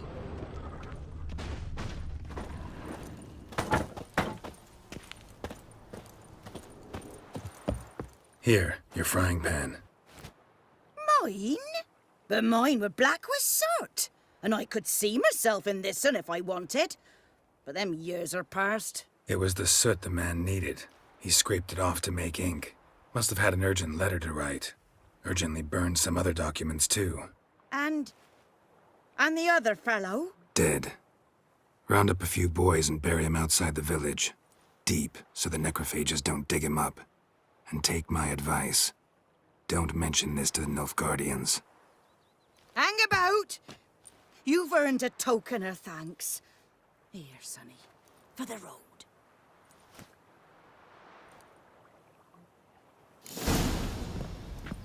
Here, your frying pan. Mine? But mine were black with soot, and I could see myself in this one if I wanted. But them years are past. It was the soot the man needed. He scraped it off to make ink. Must have had an urgent letter to write. Urgently burned some other documents too. And the other fellow? Dead. Round up a few boys and bury him outside the village. Deep, so the necrophages don't dig him up. And take my advice. Don't mention this to the Nilfgaardians. Hang about! You've earned a token of thanks. Here, sonny, for the road.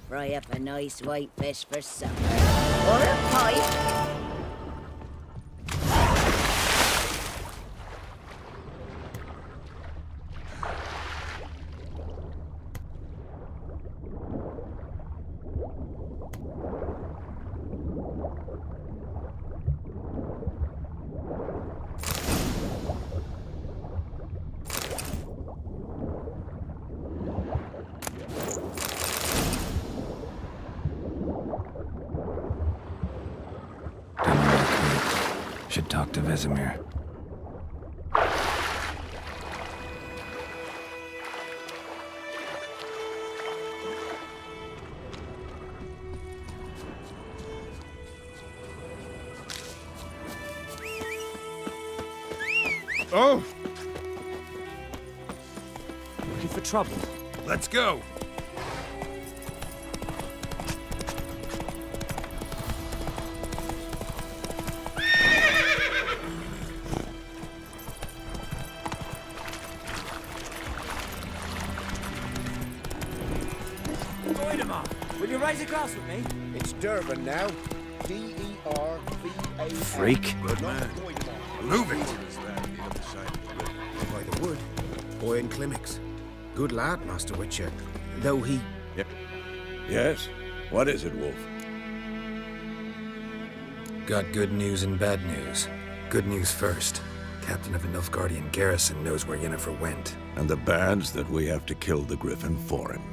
Fry up a nice white fish for supper. Or a pipe. Should talk to Vesemir. Oh! Looking for trouble. Let's go! Will you raise a glass with me? It's Durban now. D-E-R-V-A-N. Freak. Good man. Move it! By the wood. Boy in Climmix. Good lad, Master Witcher. Though he... Yep. Yes? What is it, Wolf? Got good news and bad news. Good news first. Captain of a Nilfgaardian garrison knows where Yennefer went. And the bad's that we have to kill the Griffin for him.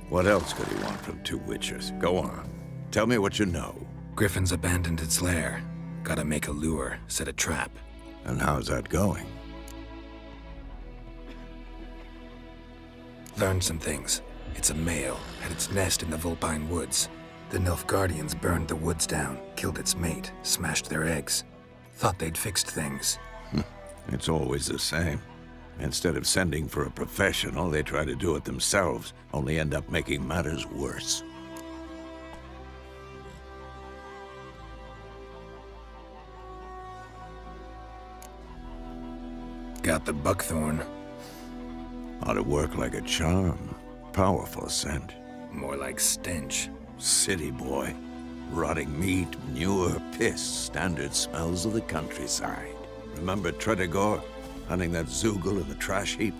What else could he want from two Witchers? Go on. Tell me what you know. Griffin's abandoned its lair. Gotta make a lure, set a trap. And how's that going? Learned some things. It's a male, had its nest in the Vulpine Woods. The Nilfgaardians burned the woods down, killed its mate, smashed their eggs. Thought they'd fixed things. It's always the same. Instead of sending for a professional, they try to do it themselves, only end up making matters worse. Got the buckthorn. Ought to work like a charm. Powerful scent. More like stench. City boy. Rotting meat, manure, piss, standard smells of the countryside. Remember Tredegor? Hunting that Zoogle in the trash heap?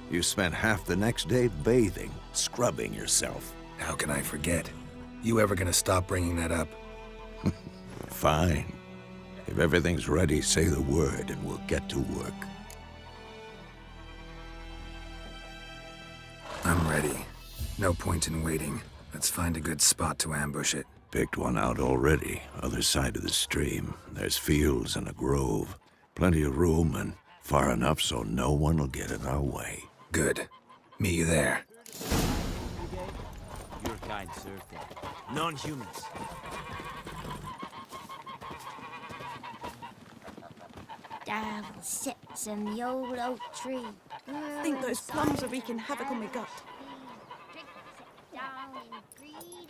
You spent half the next day bathing, scrubbing yourself. How can I forget? You ever gonna stop bringing that up? Fine. If everything's ready, say the word and we'll get to work. I'm ready. No point in waiting. Let's find a good spot to ambush it. Picked one out already, other side of the stream. There's fields and a grove. Plenty of room and far enough so no one will get in our way. Good. Meet you there. Your kind served them. Non-humans. Down sits in the old oak tree. I think those plums are wreaking havoc on my gut. Down in greedy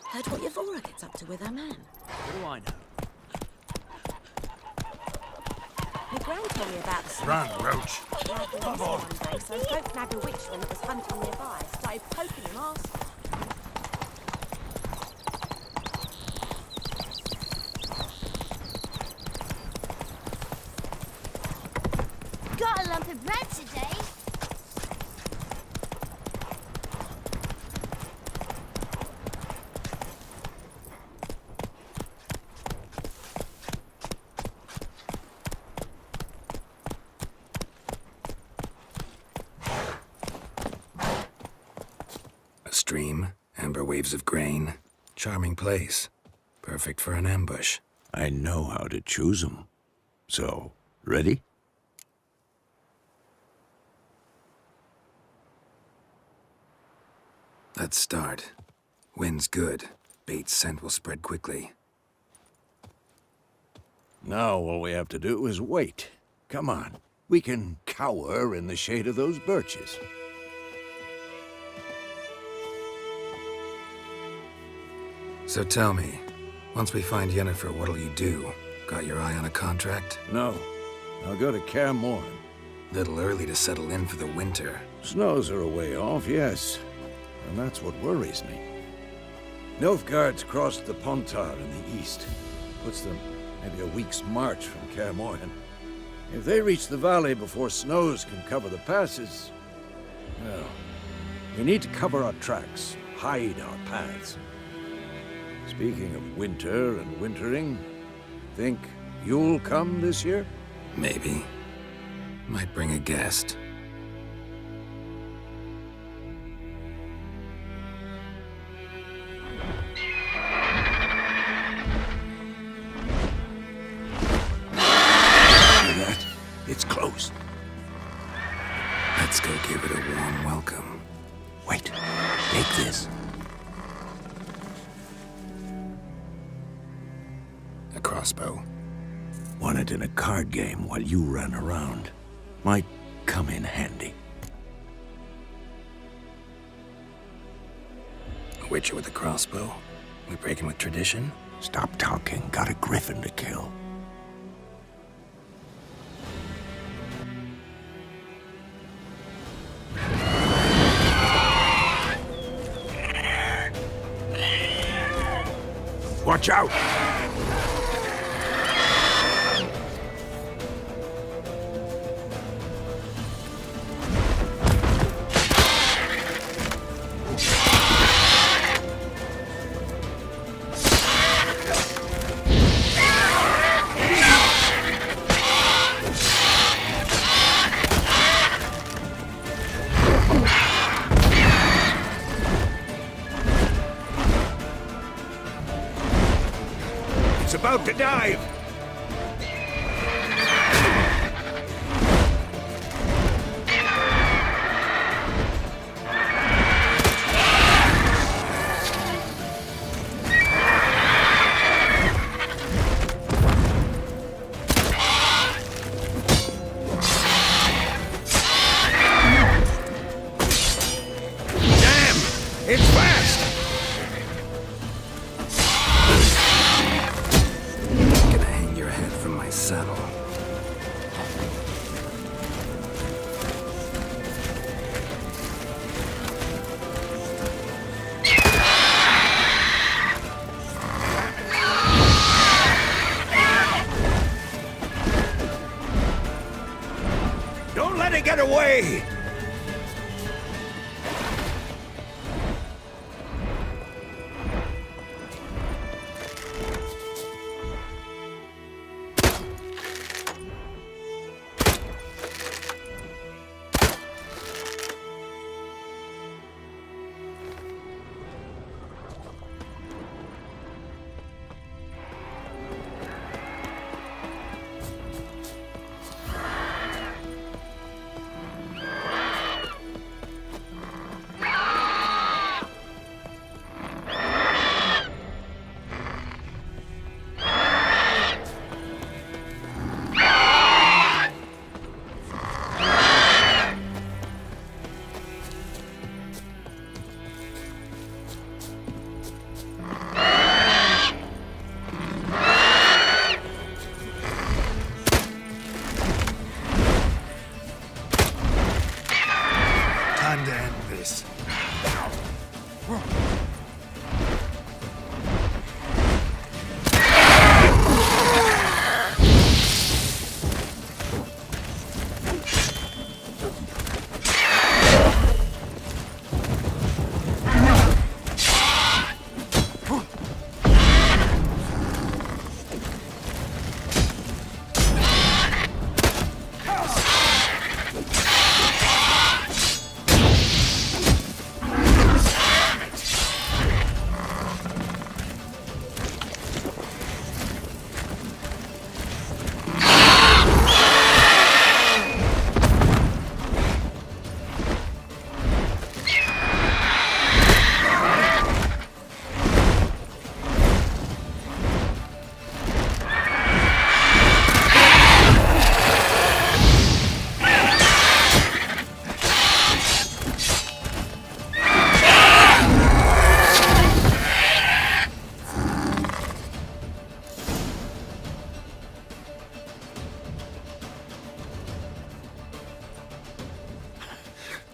Heard what Yvora gets up to with her man? What do I know? My gran told me about the Run, Roach. Lad went missing one day, so don't nab a witch when it was hunting nearby. Started poking him arse. Got a lump of bread today. A stream, amber waves of grain. Charming place. Perfect for an ambush. I know how to choose 'em. So, ready? Let's start. Wind's good. Bait's scent will spread quickly. Now all we have to do is wait. Come on. We can cower in the shade of those birches. So tell me, once we find Yennefer, what'll you do? Got your eye on a contract? No. I'll go to Kaer Morhen. Little early to settle in for the winter. Snows are a way off, yes. And that's what worries me. Nilfgaard's crossed the Pontar in the east. Puts them maybe a week's march from Kaer Morhen. If they reach the valley before snows can cover the passes, well, we need to cover our tracks, hide our paths. Speaking of winter and wintering, think you'll come this year? Maybe. Might bring a guest. It's close. Let's go give it a warm welcome. Wait, take this. A crossbow. Won it in a card game while you ran around. Might come in handy. A witcher with a crossbow? We breaking with tradition? Stop talking. Got a griffin to kill. Watch out! It's about to dive! Damn! It's fast! Gonna hang your head from my saddle. Don't let it get away!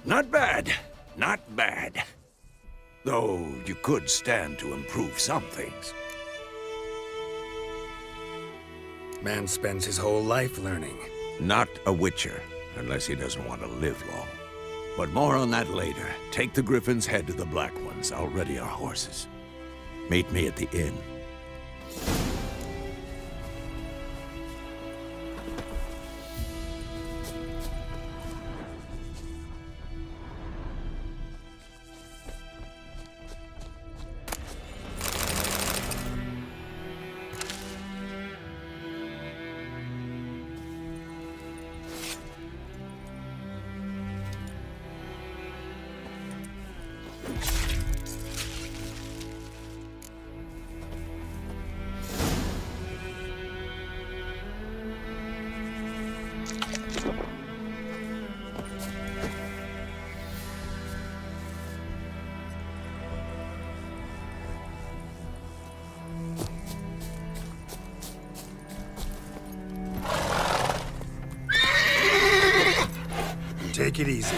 Not bad. Not bad. Though you could stand to improve some things. Man spends his whole life learning. Not a witcher, unless he doesn't want to live long. But more on that later. Take the Griffin's head to the Black Ones. I'll ready our horses. Meet me at the inn. Take it easy.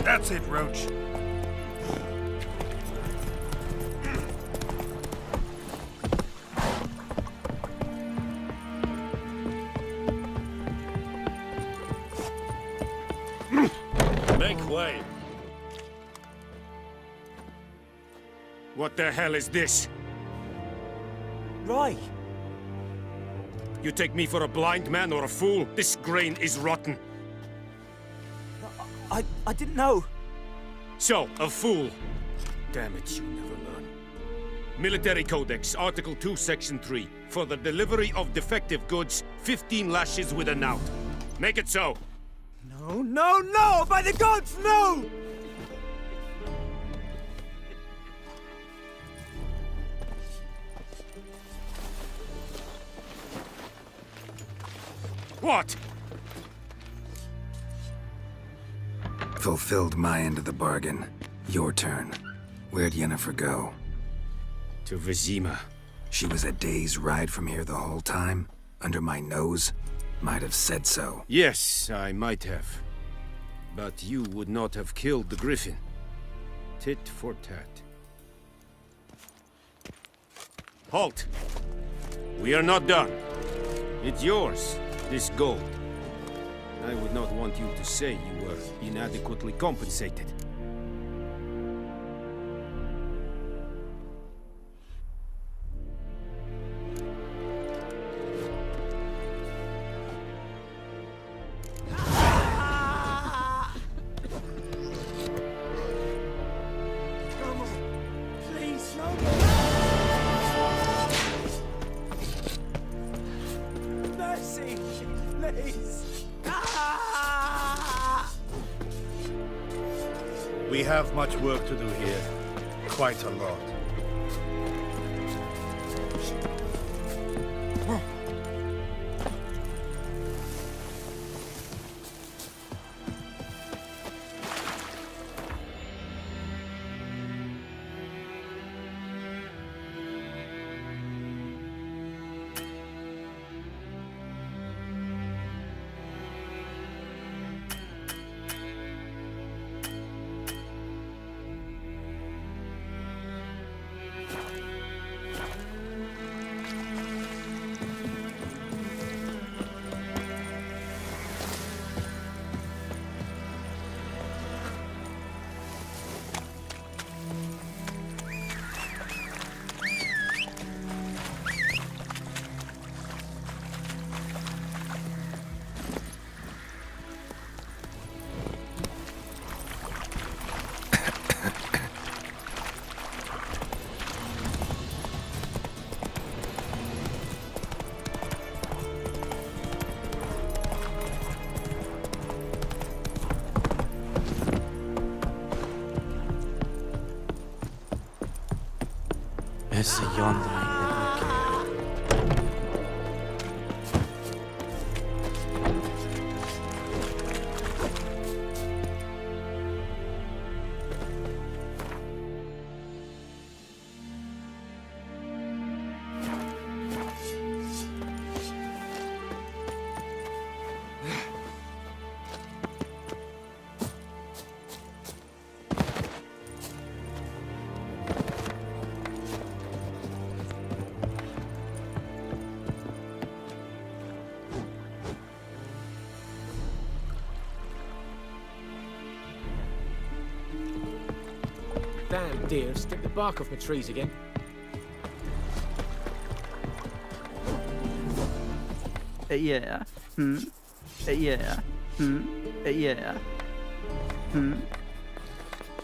That's it, Roach. Make way. What the hell is this? Rye! You take me for a blind man or a fool? This grain is rotten. I didn't know. So, a fool. Damn it, you never learn. Military Codex, Article 2, Section 3. For the delivery of defective goods, 15 lashes with a knout. Make it so. No, no, no! By the gods, no! What? Fulfilled my end of the bargain. Your turn. Where'd Yennefer go? To Vizima. She was a day's ride from here the whole time? Under my nose? Might have said so. Yes, I might have. But you would not have killed the Griffin. Tit for tat. Halt! We are not done. It's yours, this gold. I would not want you to say you were inadequately compensated. We have much work to do here. Quite a lot. so yon light Damn, dear, stick the bark off my trees again. Yeah. Yeah. Yeah.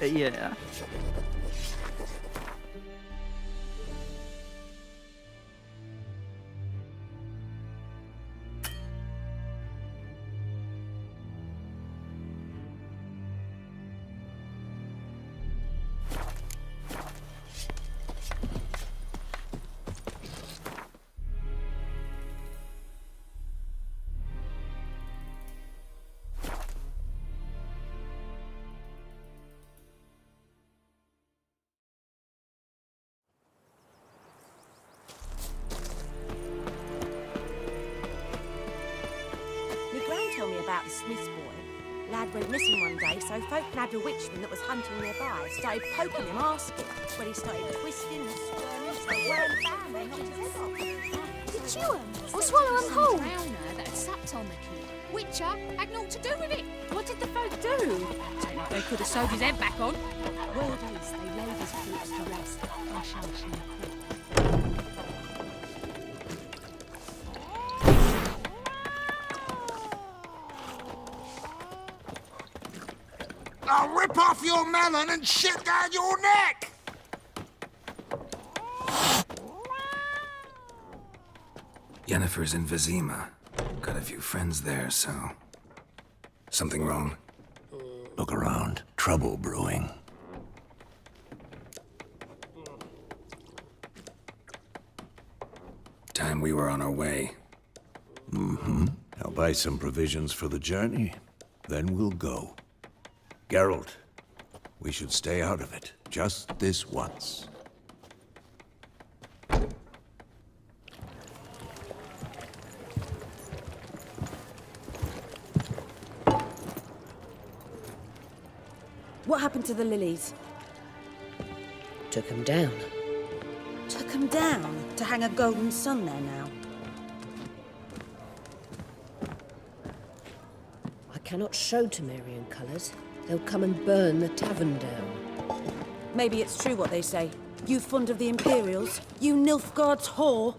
Yeah. Told me about the Smith's boy. Lad went missing one day, so folk nabbed a witchman that was hunting nearby. Started poking him, asking. When he started twisting and squirming, so well bam, they knocked his head off. Did you chew him? Or swallow him whole? Drowner that had supped on the kid. Witcher had naught to do with it. What did the folk do? Don't know if they could have sewed his head back on. Word is they laid his corpse to rest. I shall see quick. I'll rip off your melon and shit down your neck! Yennefer's in Vizima. Got a few friends there, so... Something wrong? Look around. Trouble brewing. Time we were on our way. Mm-hmm. I'll buy some provisions for the journey. Then we'll go. Geralt, we should stay out of it. Just this once. What happened to the lilies? Took them down. Took them down to hang a golden sun there now. I cannot show Temerian colours. They'll come and burn the tavern down. Maybe it's true what they say. You fond of the Imperials? You Nilfgaard's whore?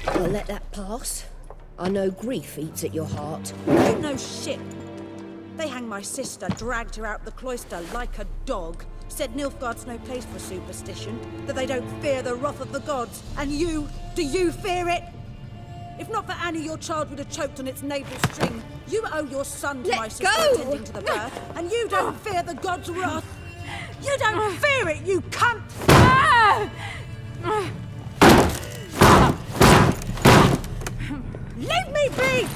I'll let that pass. I know grief eats at your heart. You know shit. They hanged my sister, dragged her out the cloister like a dog. Said Nilfgaard's no place for superstition, that they don't fear the wrath of the gods. And you, do you fear it? If not for Annie, your child would have choked on its navel string. You owe your son to my sister attending to the birth, and you don't fear the god's wrath. You don't fear it, you cunt! Leave me be!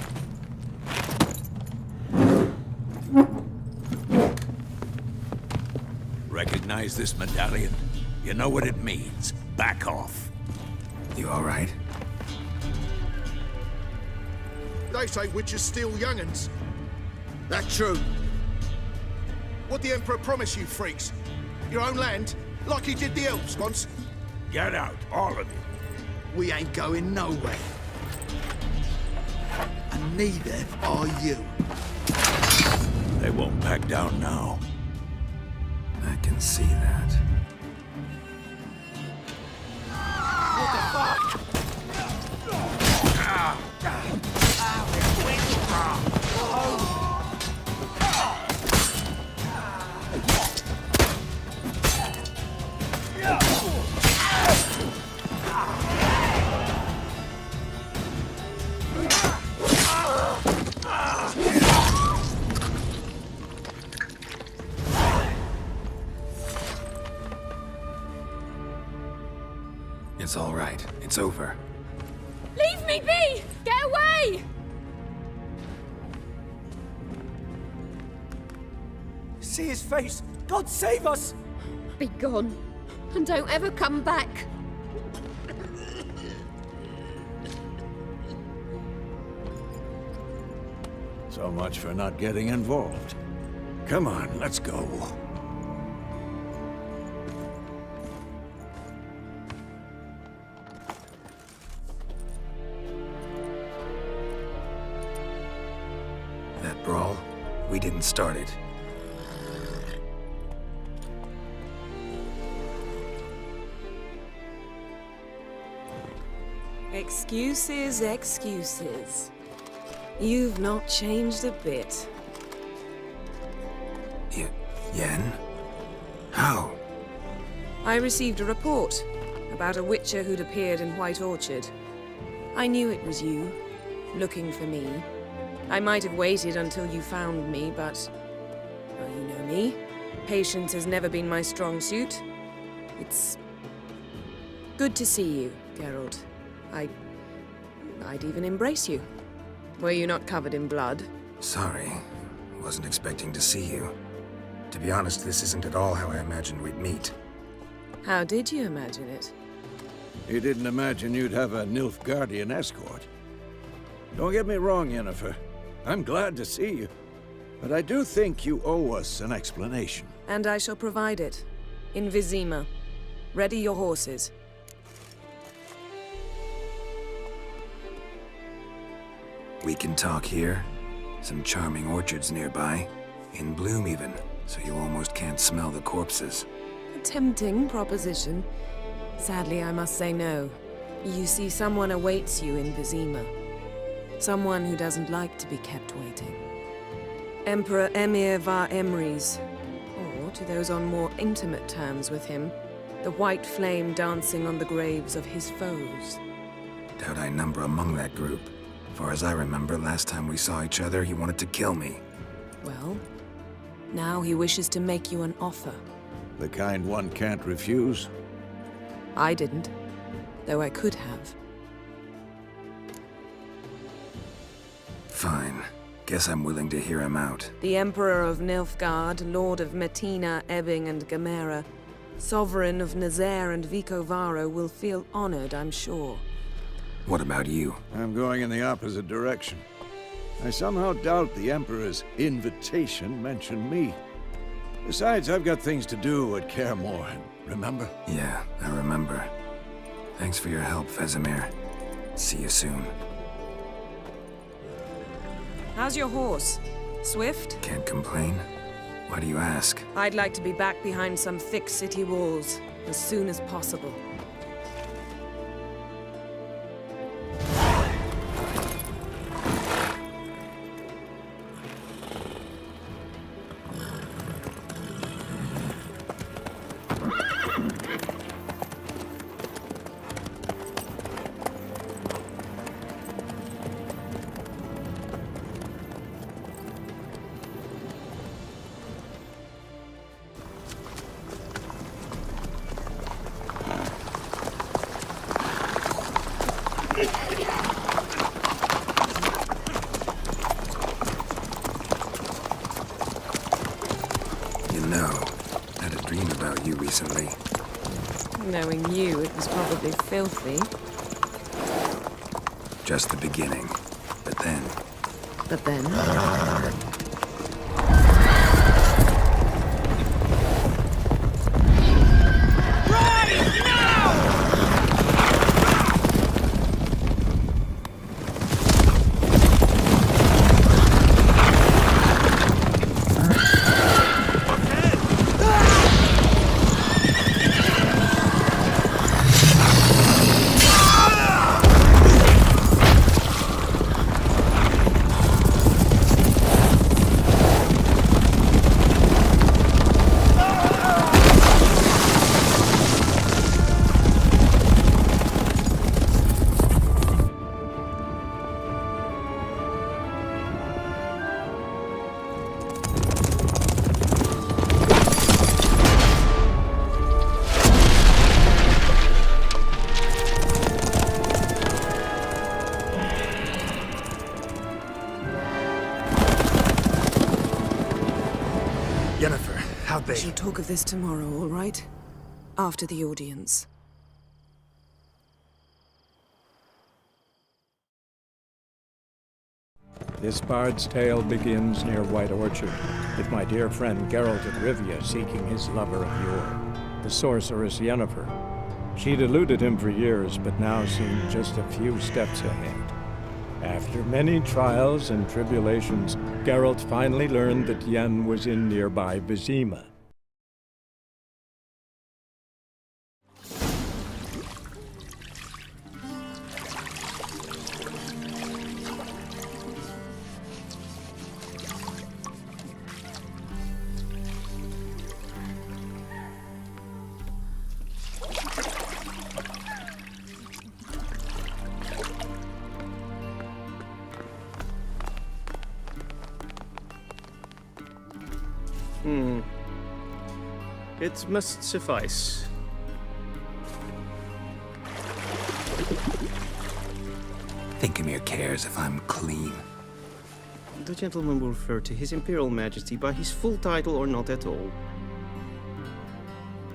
Recognize this medallion? You know what it means. Back off. You all right? They say witches steal young'uns. That true. What the Emperor promise you, freaks? Your own land? Like he did the elves once? Get out, all of you. We ain't going nowhere. And neither are you. They won't back down now. I can see that. What the fuck? It's all right. It's over. Leave me be! Get away! See his face! God save us! Be gone, and don't ever come back. So much for not getting involved. Come on, let's go. That brawl, we didn't start it. Excuses, excuses. You've not changed a bit. Yen? How? I received a report about a witcher who'd appeared in White Orchard. I knew it was you, looking for me. I might have waited until you found me, but... well, you know me. Patience has never been my strong suit. It's... good to see you, Geralt. I'd even embrace you. Were you not covered in blood? Sorry. Wasn't expecting to see you. To be honest, this isn't at all how I imagined we'd meet. How did you imagine it? You didn't imagine you'd have a Nilfgaardian escort. Don't get me wrong, Yennefer. I'm glad to see you. But I do think you owe us an explanation. And I shall provide it. In Vizima. Ready your horses. We can talk here. Some charming orchards nearby. In bloom even, so you almost can't smell the corpses. A tempting proposition. Sadly, I must say no. You see, someone awaits you in Vizima. Someone who doesn't like to be kept waiting. Emperor Emir var Emrys. Or, to those on more intimate terms with him, the white flame dancing on the graves of his foes. Doubt I number among that group. Far as I remember, last time we saw each other, he wanted to kill me. Well, now he wishes to make you an offer. The kind one can't refuse? I didn't, though I could have. Fine. Guess I'm willing to hear him out. The Emperor of Nilfgaard, Lord of Metina, Ebbing, and Gamera, Sovereign of Nazaire and Vicovaro, will feel honored, I'm sure. What about you? I'm going in the opposite direction. I somehow doubt the Emperor's invitation mentioned me. Besides, I've got things to do at Kaer Morhen, remember? Yeah, I remember. Thanks for your help, Vesemir. See you soon. How's your horse? Swift? Can't complain. Why do you ask? I'd like to be back behind some thick city walls as soon as possible. Recently. Knowing you, it was probably filthy. Just the beginning. But then... But then? How'd they? We'll talk of this tomorrow, all right? After the audience. This bard's tale begins near White Orchard, with my dear friend Geralt of Rivia seeking his lover of yore, the sorceress Yennefer. She'd eluded him for years, but now seemed just a few steps ahead. After many trials and tribulations, Geralt finally learned that Yen was in nearby Vizima. It must suffice. Thinkamere cares if I'm clean. The gentleman will refer to His Imperial Majesty by his full title or not at all.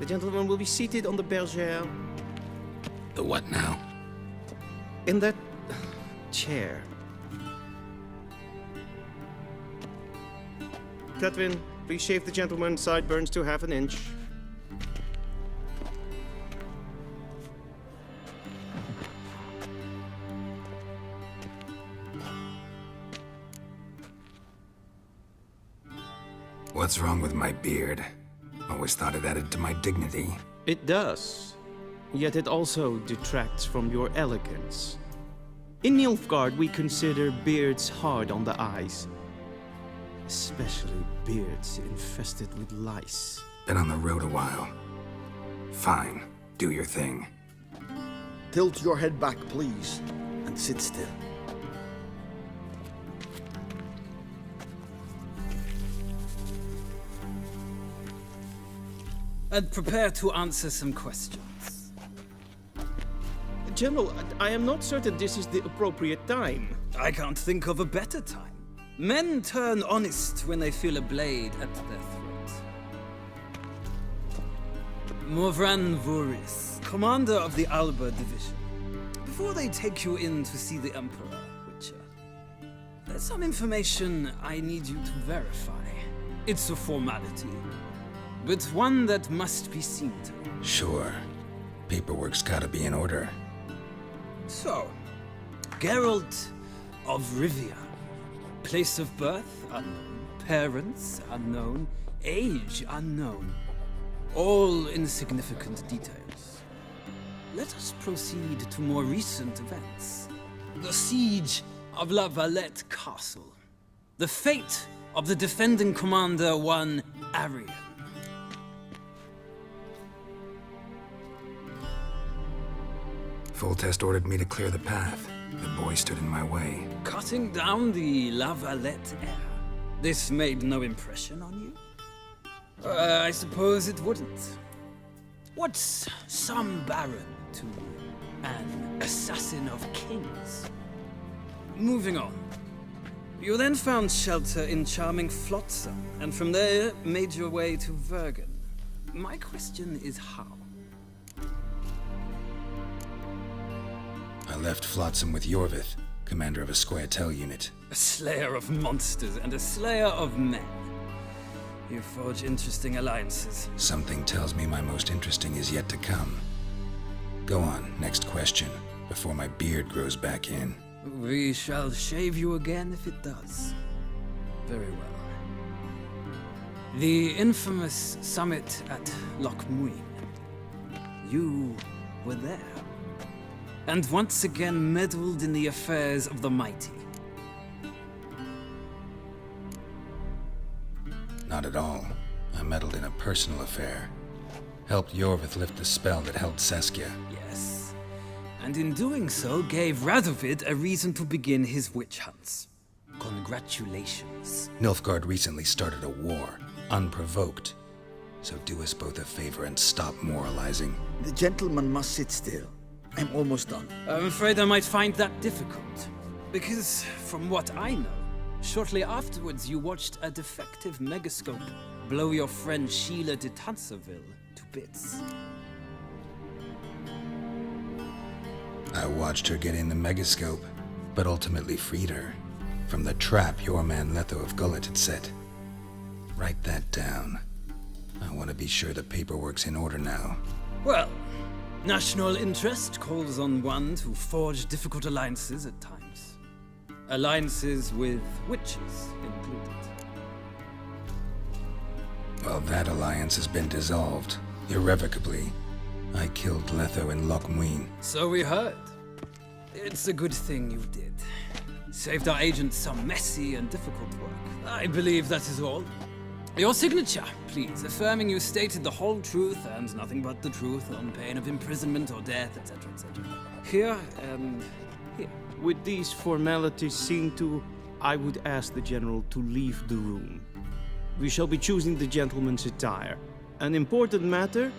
The gentleman will be seated on the bergère. The what now? In that chair. Catwin, please shave the gentleman's sideburns to half an inch. What's wrong with my beard? Always thought it added to my dignity. It does. Yet it also detracts from your elegance. In Nilfgaard, we consider beards hard on the eyes. Especially beards infested with lice. Been on the road a while. Fine. Do your thing. Tilt your head back, please, and sit still. And prepare to answer some questions. General, I am not certain this is the appropriate time. I can't think of a better time. Men turn honest when they feel a blade at their throat. Morvran Voris, commander of the Alba Division. Before they take you in to see the Emperor, Witcher, there's some information I need you to verify. It's a formality, but one that must be seen to. Sure. Paperwork's gotta be in order. So, Geralt of Rivia. Place of birth unknown, parents unknown, age unknown. All insignificant details. Let us proceed to more recent events. The siege of La Valette Castle. The fate of the defending commander, one Arian. Foltest ordered me to clear the path. The boy stood in my way. Cutting down the La Valette heir. This made no impression on you? I suppose it wouldn't. What's some baron to an assassin of kings? Moving on. You then found shelter in charming Flotsam, and from there made your way to Vergen. My question is how? I left Flotsam with Yorvith, commander of a Squaretel unit. A slayer of monsters and a slayer of men. You forge interesting alliances. Something tells me my most interesting is yet to come. Go on, next question, before my beard grows back in. We shall shave you again if it does. Very well. The infamous summit at Loch Muin. You were there. And once again meddled in the affairs of the mighty. Not at all. I meddled in a personal affair. Helped Yorvith lift the spell that held Saskia. Yes. And in doing so, gave Radovid a reason to begin his witch hunts. Congratulations. Nilfgaard recently started a war, unprovoked. So do us both a favor and stop moralizing. The gentleman must sit still. I'm almost done. I'm afraid I might find that difficult. Because, from what I know, shortly afterwards you watched a defective megascope blow your friend Sheila de Tancerville to bits. I watched her get in the megascope, but ultimately freed her from the trap your man Letho of Gullet had set. Write that down. I want to be sure the paperwork's in order now. Well, national interest calls on one to forge difficult alliances at times. Alliances with witches included. Well, that alliance has been dissolved, irrevocably. I killed Letho in Loch Muin. So we heard. It's a good thing you did. Saved our agents some messy and difficult work. I believe that is all. Your signature, please, affirming you stated the whole truth and nothing but the truth on pain of imprisonment or death, etc., etc. Here and here. With these formalities seen to, I would ask the General to leave the room. We shall be choosing the gentleman's attire. An important matter,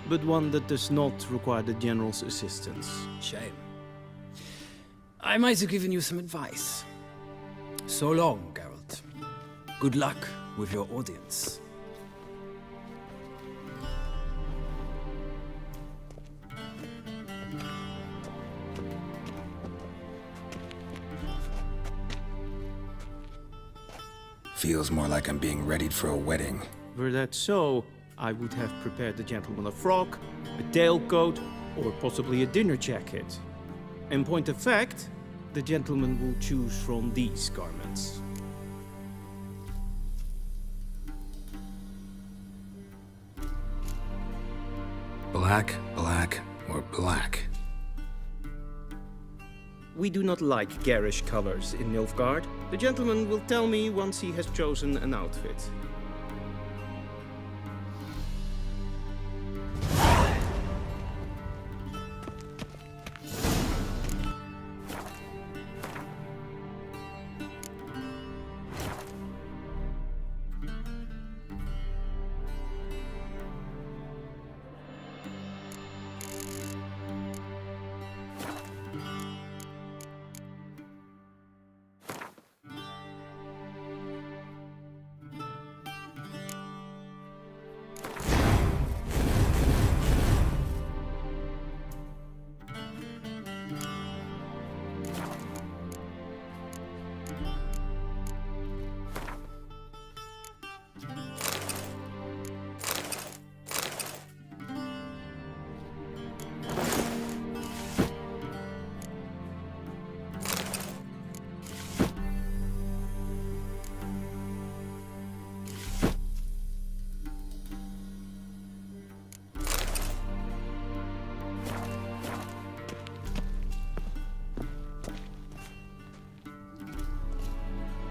but one that does not require the General's assistance. Shame. I might have given you some advice. So long, Geralt. Good luck with your audience. Feels more like I'm being readied for a wedding. Were that so, I would have prepared the gentleman a frock, a tailcoat, or possibly a dinner jacket. In point of fact, the gentleman will choose from these garments. Black, black, or black? We do not like garish colors in Nilfgaard. The gentleman will tell me once he has chosen an outfit.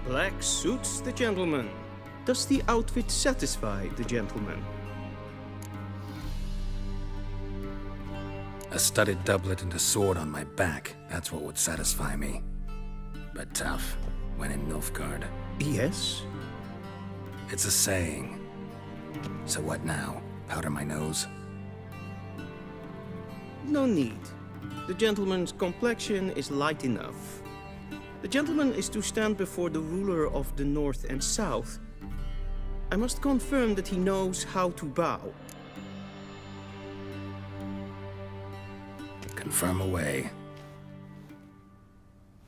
Black suits the gentleman. Does the outfit satisfy the gentleman? A studded doublet and a sword on my back, that's what would satisfy me. But tough, when in Nilfgaard. Yes? It's a saying. So what now? Powder my nose? No need. The gentleman's complexion is light enough. The gentleman is to stand before the ruler of the North and South. I must confirm that he knows how to bow. Confirm away.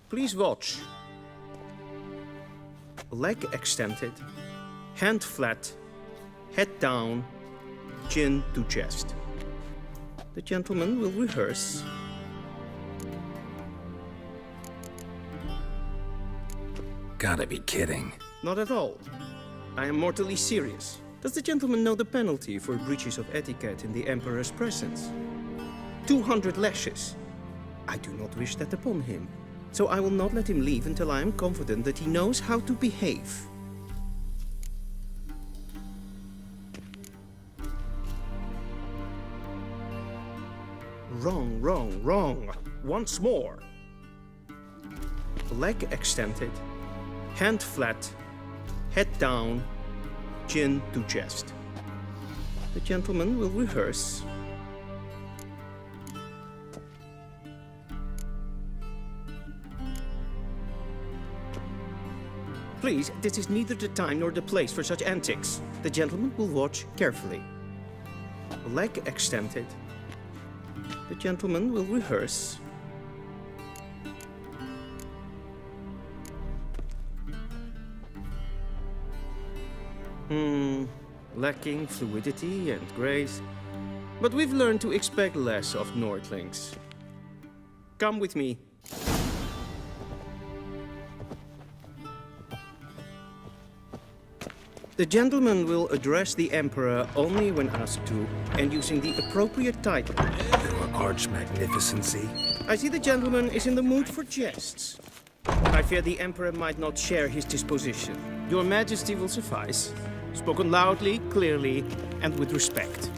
Please watch. Leg extended, hand flat, head down, chin to chest. The gentleman will rehearse. Gotta be kidding. Not at all. I am mortally serious. Does the gentleman know the penalty for breaches of etiquette in the Emperor's presence? 200 lashes. I do not wish that upon him, so I will not let him leave until I am confident that he knows how to behave. Wrong, wrong, wrong. Once more. Leg extended, hand flat, head down, chin to chest. The gentleman will rehearse. Please, this is neither the time nor the place for such antics. The gentleman will watch carefully. Leg extended. The gentleman will rehearse. Lacking fluidity and grace. But we've learned to expect less of Nordlings. Come with me. The gentleman will address the Emperor only when asked to, and using the appropriate title. Your Arch-Magnificency? I see the gentleman is in the mood for jests. I fear the Emperor might not share his disposition. Your Majesty will suffice. Spoken loudly, clearly, and with respect.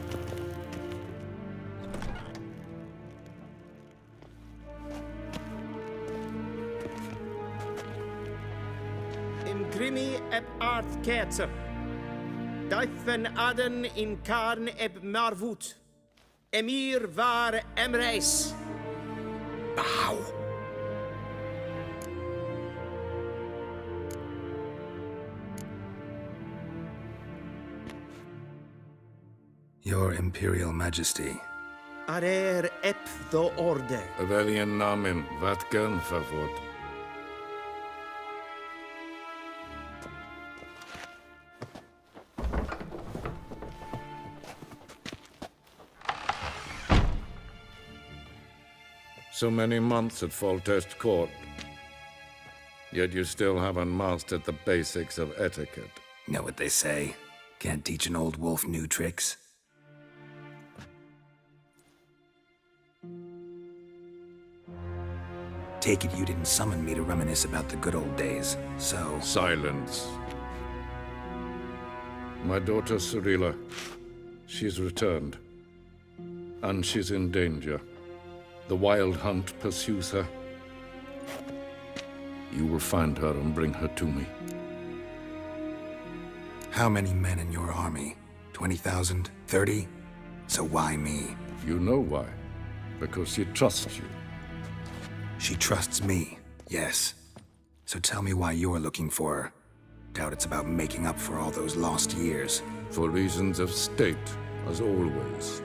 Imgrimi eb art ketzer. Daifen aden in karn eb marvut. Emir var emreis. Bow. Your Imperial Majesty. Arer ep the orde. Welchen Namen? Wat gern verwort? So many months at Foltest Court. Yet you still haven't mastered the basics of etiquette. Know what they say? Can't teach an old wolf new tricks. Take it you didn't summon me to reminisce about the good old days, so... Silence. My daughter Cyrilla, she's returned. And she's in danger. The Wild Hunt pursues her. You will find her and bring her to me. How many men in your army? 20,000? 30? So why me? You know why. Because she trusts you. She trusts me, yes. So tell me why you're looking for her. Doubt it's about making up for all those lost years. For reasons of state, as always.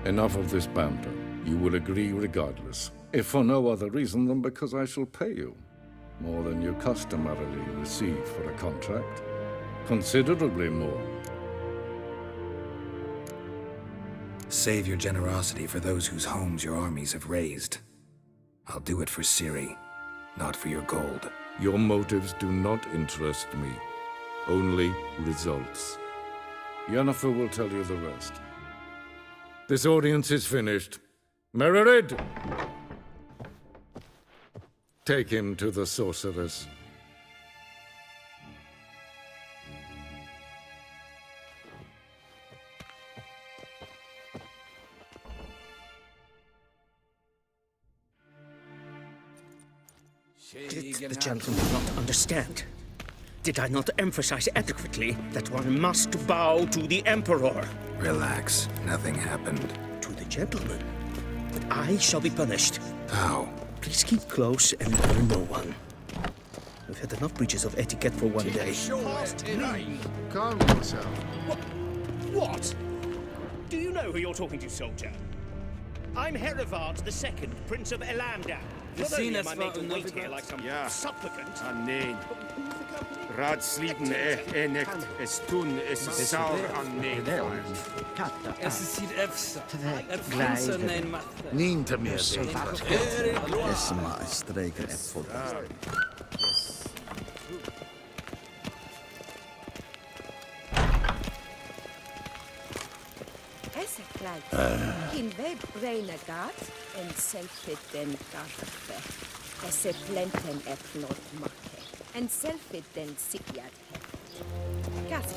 Enough of this banter. You will agree regardless. If for no other reason than because I shall pay you. More than you customarily receive for a contract. Considerably more. Save your generosity for those whose homes your armies have razed. I'll do it for Ciri, not for your gold. Your motives do not interest me. Only results. Yennefer will tell you the rest. This audience is finished. Mererid! Take him to the sorceress. Did the gentleman not understand? Did I not emphasize adequately that one must bow to the Emperor? Relax. Nothing happened. To the gentleman. But I shall be punished. How? Please keep close and tell no one. We've had enough breaches of etiquette for one day. Calm yourself. What? Do you know who you're talking to, soldier? I'm Herivard II, Prince of Elamdan. Not only am I made to wait here like some supplicant... nee. Raadsliden nicht, es tun, es saur an Es ist hier efsa. Niente meer es maar streken en voor. In web brainer gat en selfit den garfe. Esse plenten plot make. And selfit den sigyat.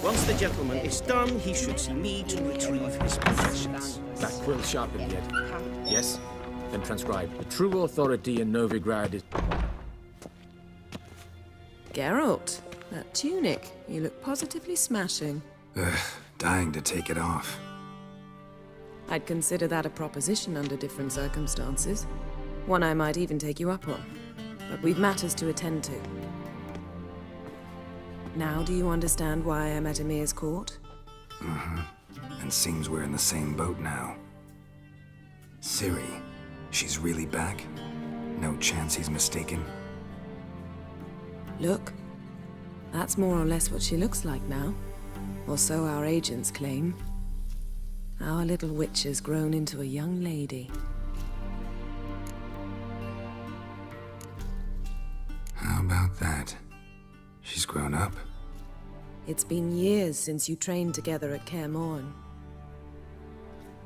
Once the gentleman is done, he should see me to retrieve his possessions. That quill sharpened yet? Yes? Then transcribe. The true authority in Novigrad is... Geralt, that tunic. You look positively smashing. Dying to take it off. I'd consider that a proposition under different circumstances. One I might even take you up on. But we've matters to attend to. Now do you understand why I'm at Emir's court? Mm-hmm. And seems we're in the same boat now. Ciri, she's really back? No chance he's mistaken? Look, that's more or less what she looks like now. Or so our agents claim. Our little witch has grown into a young lady. How about that? She's grown up? It's been years since you trained together at Kaer Morhen.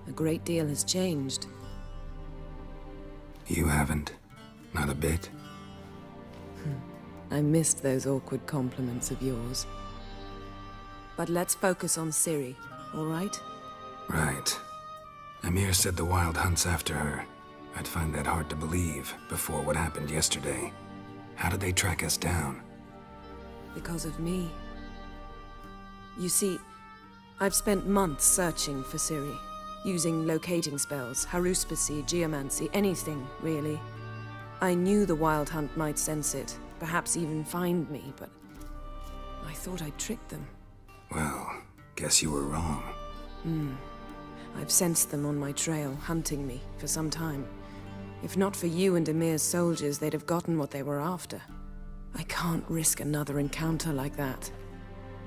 A great deal has changed. You haven't? Not a bit? I missed those awkward compliments of yours. But let's focus on Ciri, all right? Right. Emir said the Wild Hunt's after her. I'd find that hard to believe before what happened yesterday. How did they track us down? Because of me. You see, I've spent months searching for Ciri, using locating spells, haruspicy, geomancy, anything, really. I knew the Wild Hunt might sense it, perhaps even find me, but I thought I'd tricked them. Well, guess you were wrong. I've sensed them on my trail, hunting me, for some time. If not for you and Emir's soldiers, they'd have gotten what they were after. I can't risk another encounter like that.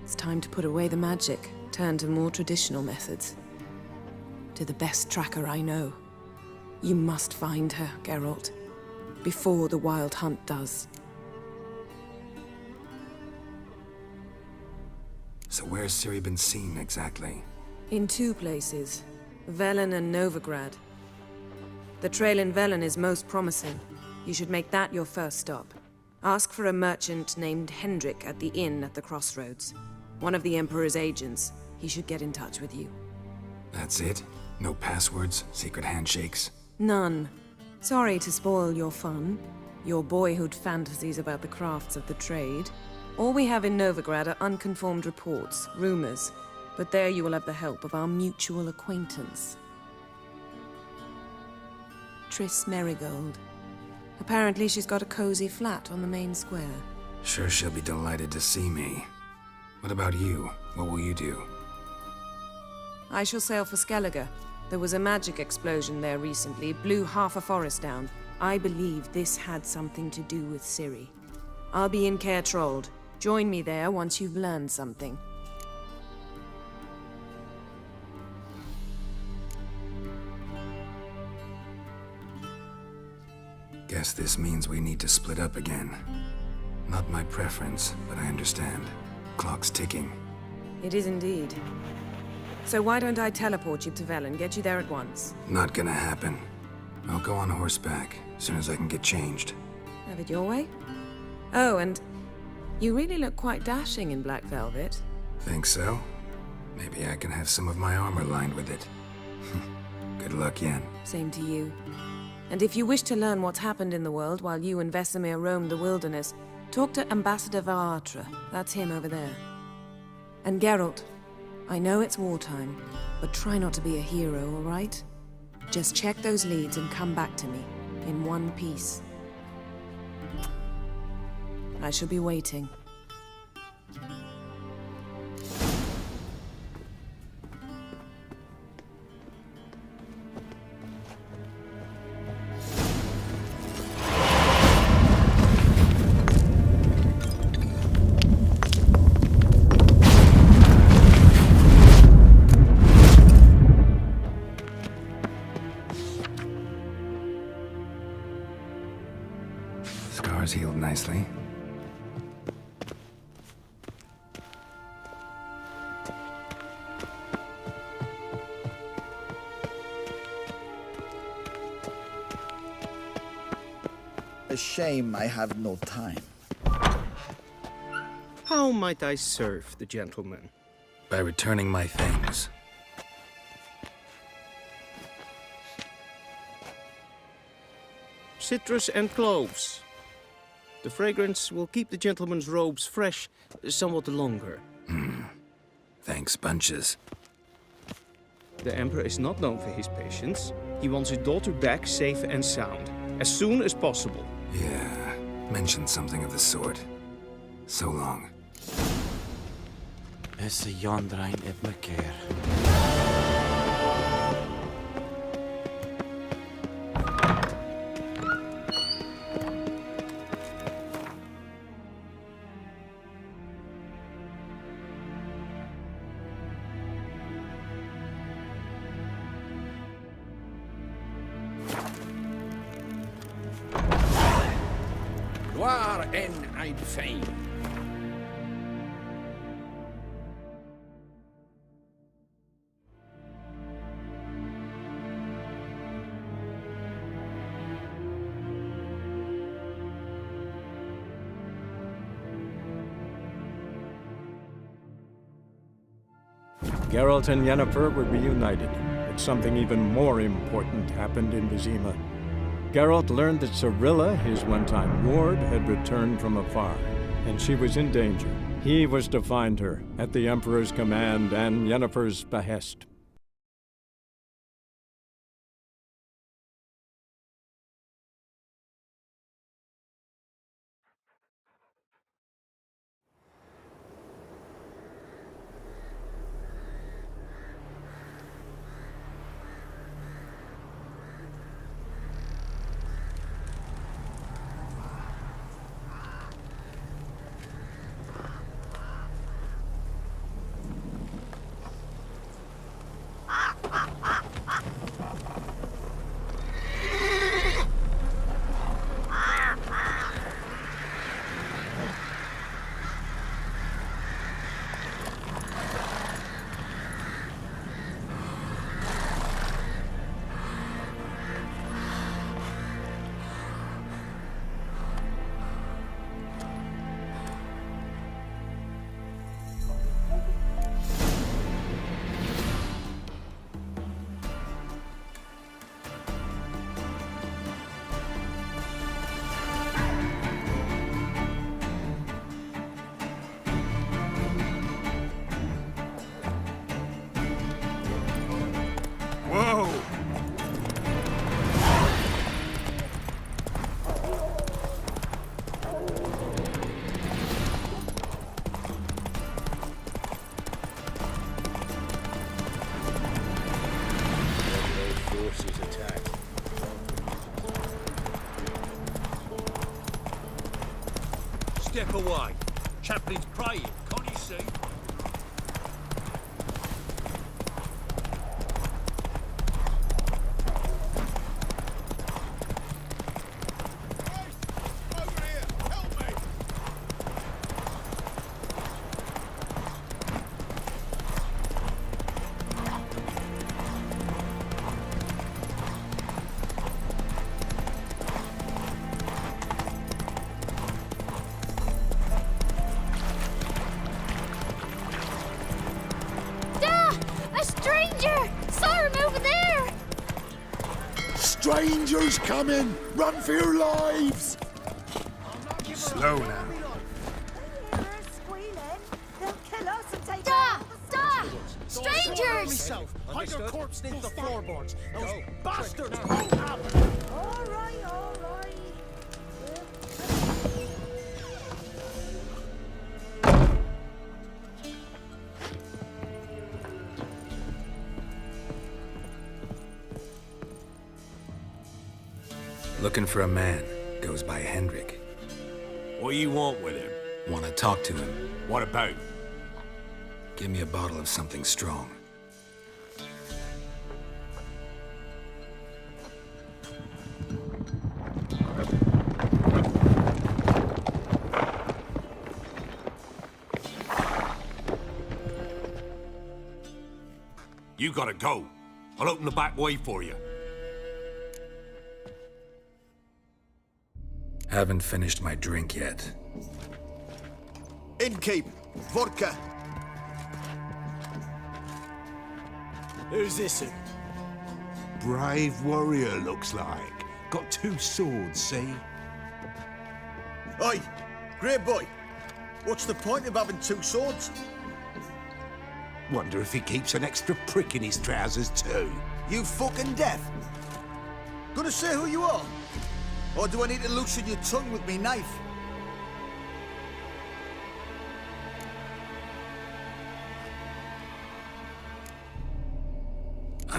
It's time to put away the magic, turn to more traditional methods. To the best tracker I know. You must find her, Geralt. Before the Wild Hunt does. So where's Ciri been seen, exactly? In two places. Velen and Novigrad. The trail in Velen is most promising. You should make that your first stop. Ask for a merchant named Hendrik at the inn at the crossroads. One of the Emperor's agents. He should get in touch with you. That's it? No passwords? Secret handshakes? None. Sorry to spoil your fun. Your boyhood fantasies about the crafts of the trade. All we have in Novigrad are unconfirmed reports, rumors. But there you will have the help of our mutual acquaintance. Triss Merigold. Apparently she's got a cozy flat on the main square. Sure she'll be delighted to see me. What about you? What will you do? I shall sail for Skellige. There was a magic explosion there recently, blew half a forest down. I believe this had something to do with Ciri. I'll be in Caer Trolde. Join me there once you've learned something. Guess this means we need to split up again. Not my preference, but I understand. Clock's ticking. It is indeed. So why don't I teleport you to Velen, get you there at once? Not gonna happen. I'll go on horseback, as soon as I can get changed. Have it your way? Oh, and you really look quite dashing in black velvet. Think so? Maybe I can have some of my armor lined with it. Good luck, Yen. Same to you. And if you wish to learn what's happened in the world while you and Vesemir roamed the wilderness, talk to Ambassador Varatra. That's him over there. And Geralt, I know it's wartime, but try not to be a hero, all right? Just check those leads and come back to me, in one piece. I shall be waiting. Scars healed nicely. A shame I have no time. How might I serve the gentleman? By returning my things. Citrus and cloves. The fragrance will keep the gentleman's robes fresh somewhat longer. Thanks, bunches. The Emperor is not known for his patience. He wants his daughter back safe and sound, as soon as possible. Yeah, mentioned something of the sort. So long. Esse Jondrain et Meker. Waar en ein Fein. Geralt and Yennefer were reunited, but something even more important happened in Vizima. Geralt learned that Cirilla, his one-time ward, had returned from afar, and she was in danger. He was to find her, at the Emperor's command and Yennefer's behest. Step away. Chaplain's praying, can't you see? Strangers coming! Run for your lives! Slow now. Strangers! Hide your corpse near the floorboards. Those bastards! All right, all right. Looking for a man. Goes by Hendrik. What do you want with him? Want to talk to him. What about? Give me a bottle of something strong. You gotta go. I'll open the back way for you. Haven't finished my drink yet. Innkeep, vodka. Who's this? Brave warrior, looks like. Got 2 swords, see? Oi, great boy. What's the point of having 2 swords? Wonder if he keeps an extra prick in his trousers too. You fucking deaf. Gonna say who you are? Or do I need to loosen your tongue with me knife?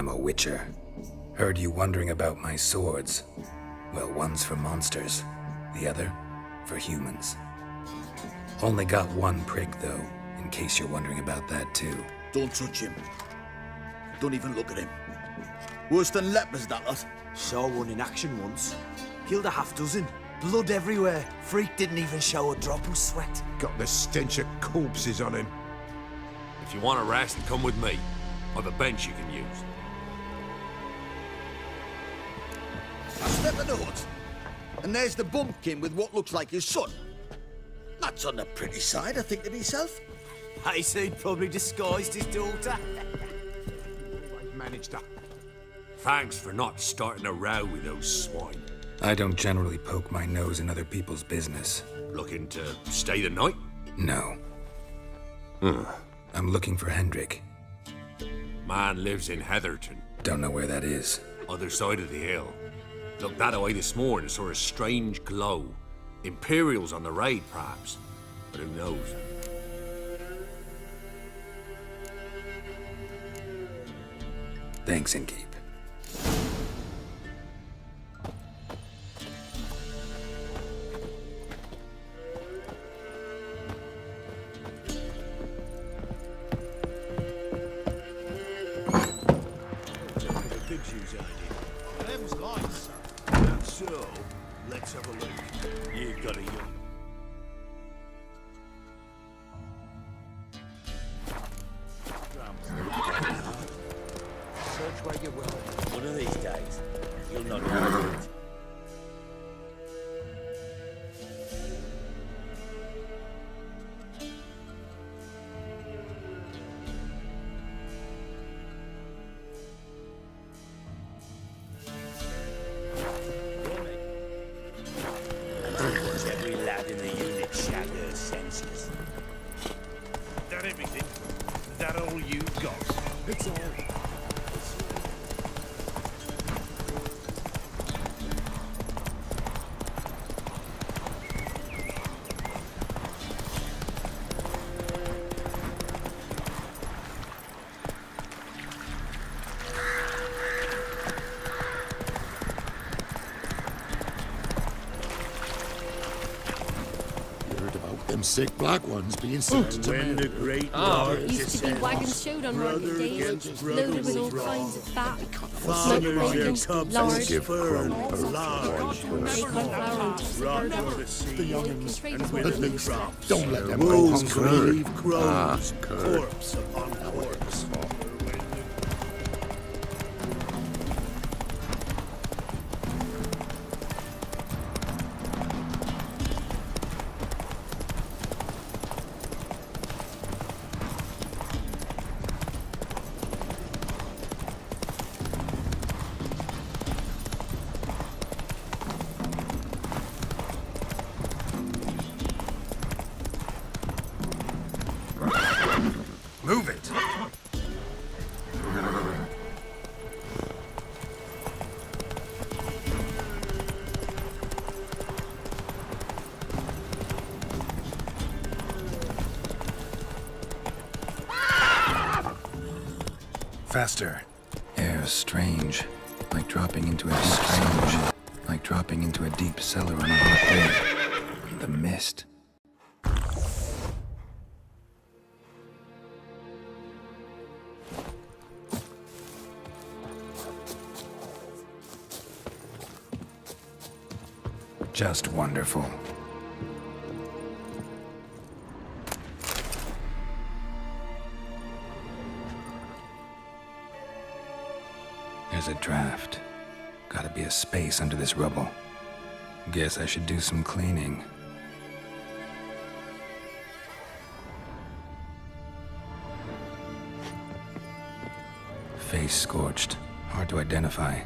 I'm a witcher. Heard you wondering about my swords. Well, one's for monsters, the other for humans. Only got one prick, though, in case you're wondering about that, too. Don't touch him. Don't even look at him. Worse than lepers, that lot. Saw one in action once. Killed a half-dozen. Blood everywhere. Freak didn't even show a drop of sweat. Got the stench of corpses on him. If you want a rest, come with me. I've a bench you can use. I step in the hut, and there's the bumpkin with what looks like his son. That's on the pretty side, I think to myself. I say he'd probably disguised his daughter. Managed to. Thanks for not starting a row with those swine. I don't generally poke my nose in other people's business. Looking to stay the night? No. I'm looking for Hendrik. Man lives in Heatherton. Don't know where that is. Other side of the hill. Looked that away this morning, saw a strange glow. Imperials on the raid, perhaps. But who knows? Thanks, Innkeep. Them's lights, sir. That's so. Let's have a look. You've got a young. Search where you will. One of these days, you'll not remember it. Every lad in the unit shag their senses. That everything? That all you've got? It's all. Them sick black ones being sent to When me. the great Used to be wagons showed on market days, loaded with all kinds of fat, smoked bacon, lard, Give fur, Crone large, bacon, flour, rock the sea, and with the crops. Don't let them go Wolves hungry. leave crows, curd. corpse upon corpse. Move it! Faster. Air's strange. Like dropping into a deep cellar on a hot day. The mist. Just wonderful. There's a draft. Gotta be a space under this rubble. Guess I should do some cleaning. Face scorched. Hard to identify.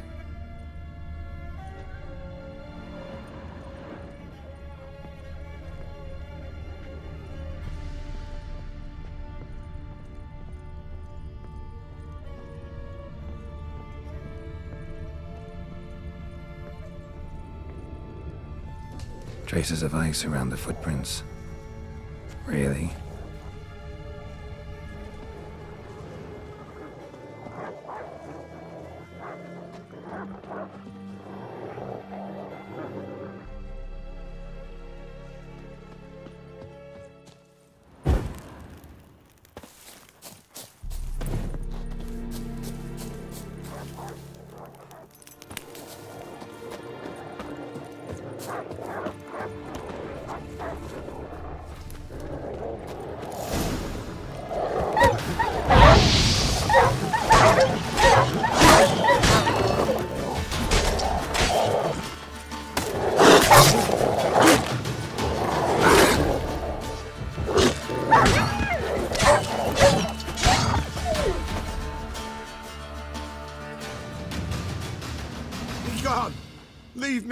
Traces of ice around the footprints. Really?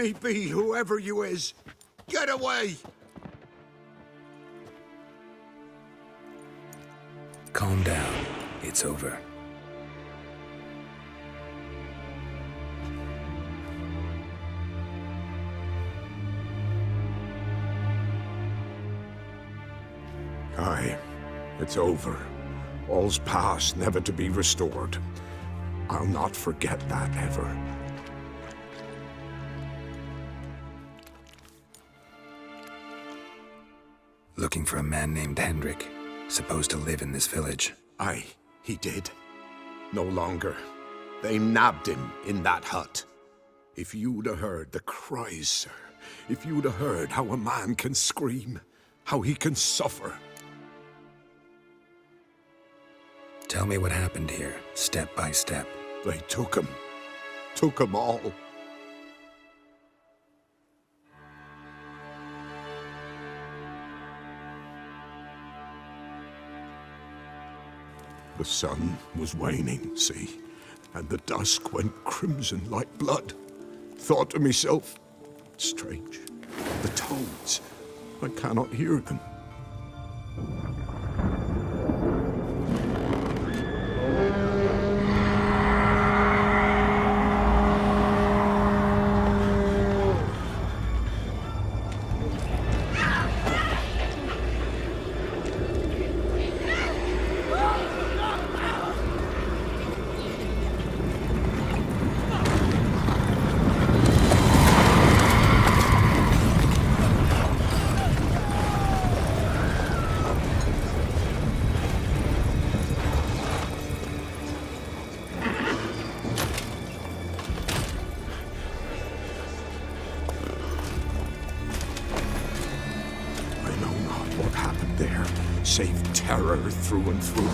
me be, whoever you is. Get away! Calm down. It's over. Aye, it's over. All's past, never to be restored. I'll not forget that ever. Looking for a man named Hendrik, supposed to live in this village. Aye, he did. No longer. They nabbed him in that hut. If you'd have heard the cries, sir, if you'd have heard how a man can scream, how he can suffer. Tell me what happened here, step by step. They took him all. The sun was waning, see, and the dusk went crimson like blood. Thought to myself, strange, the toads, I cannot hear them. Save terror through and through.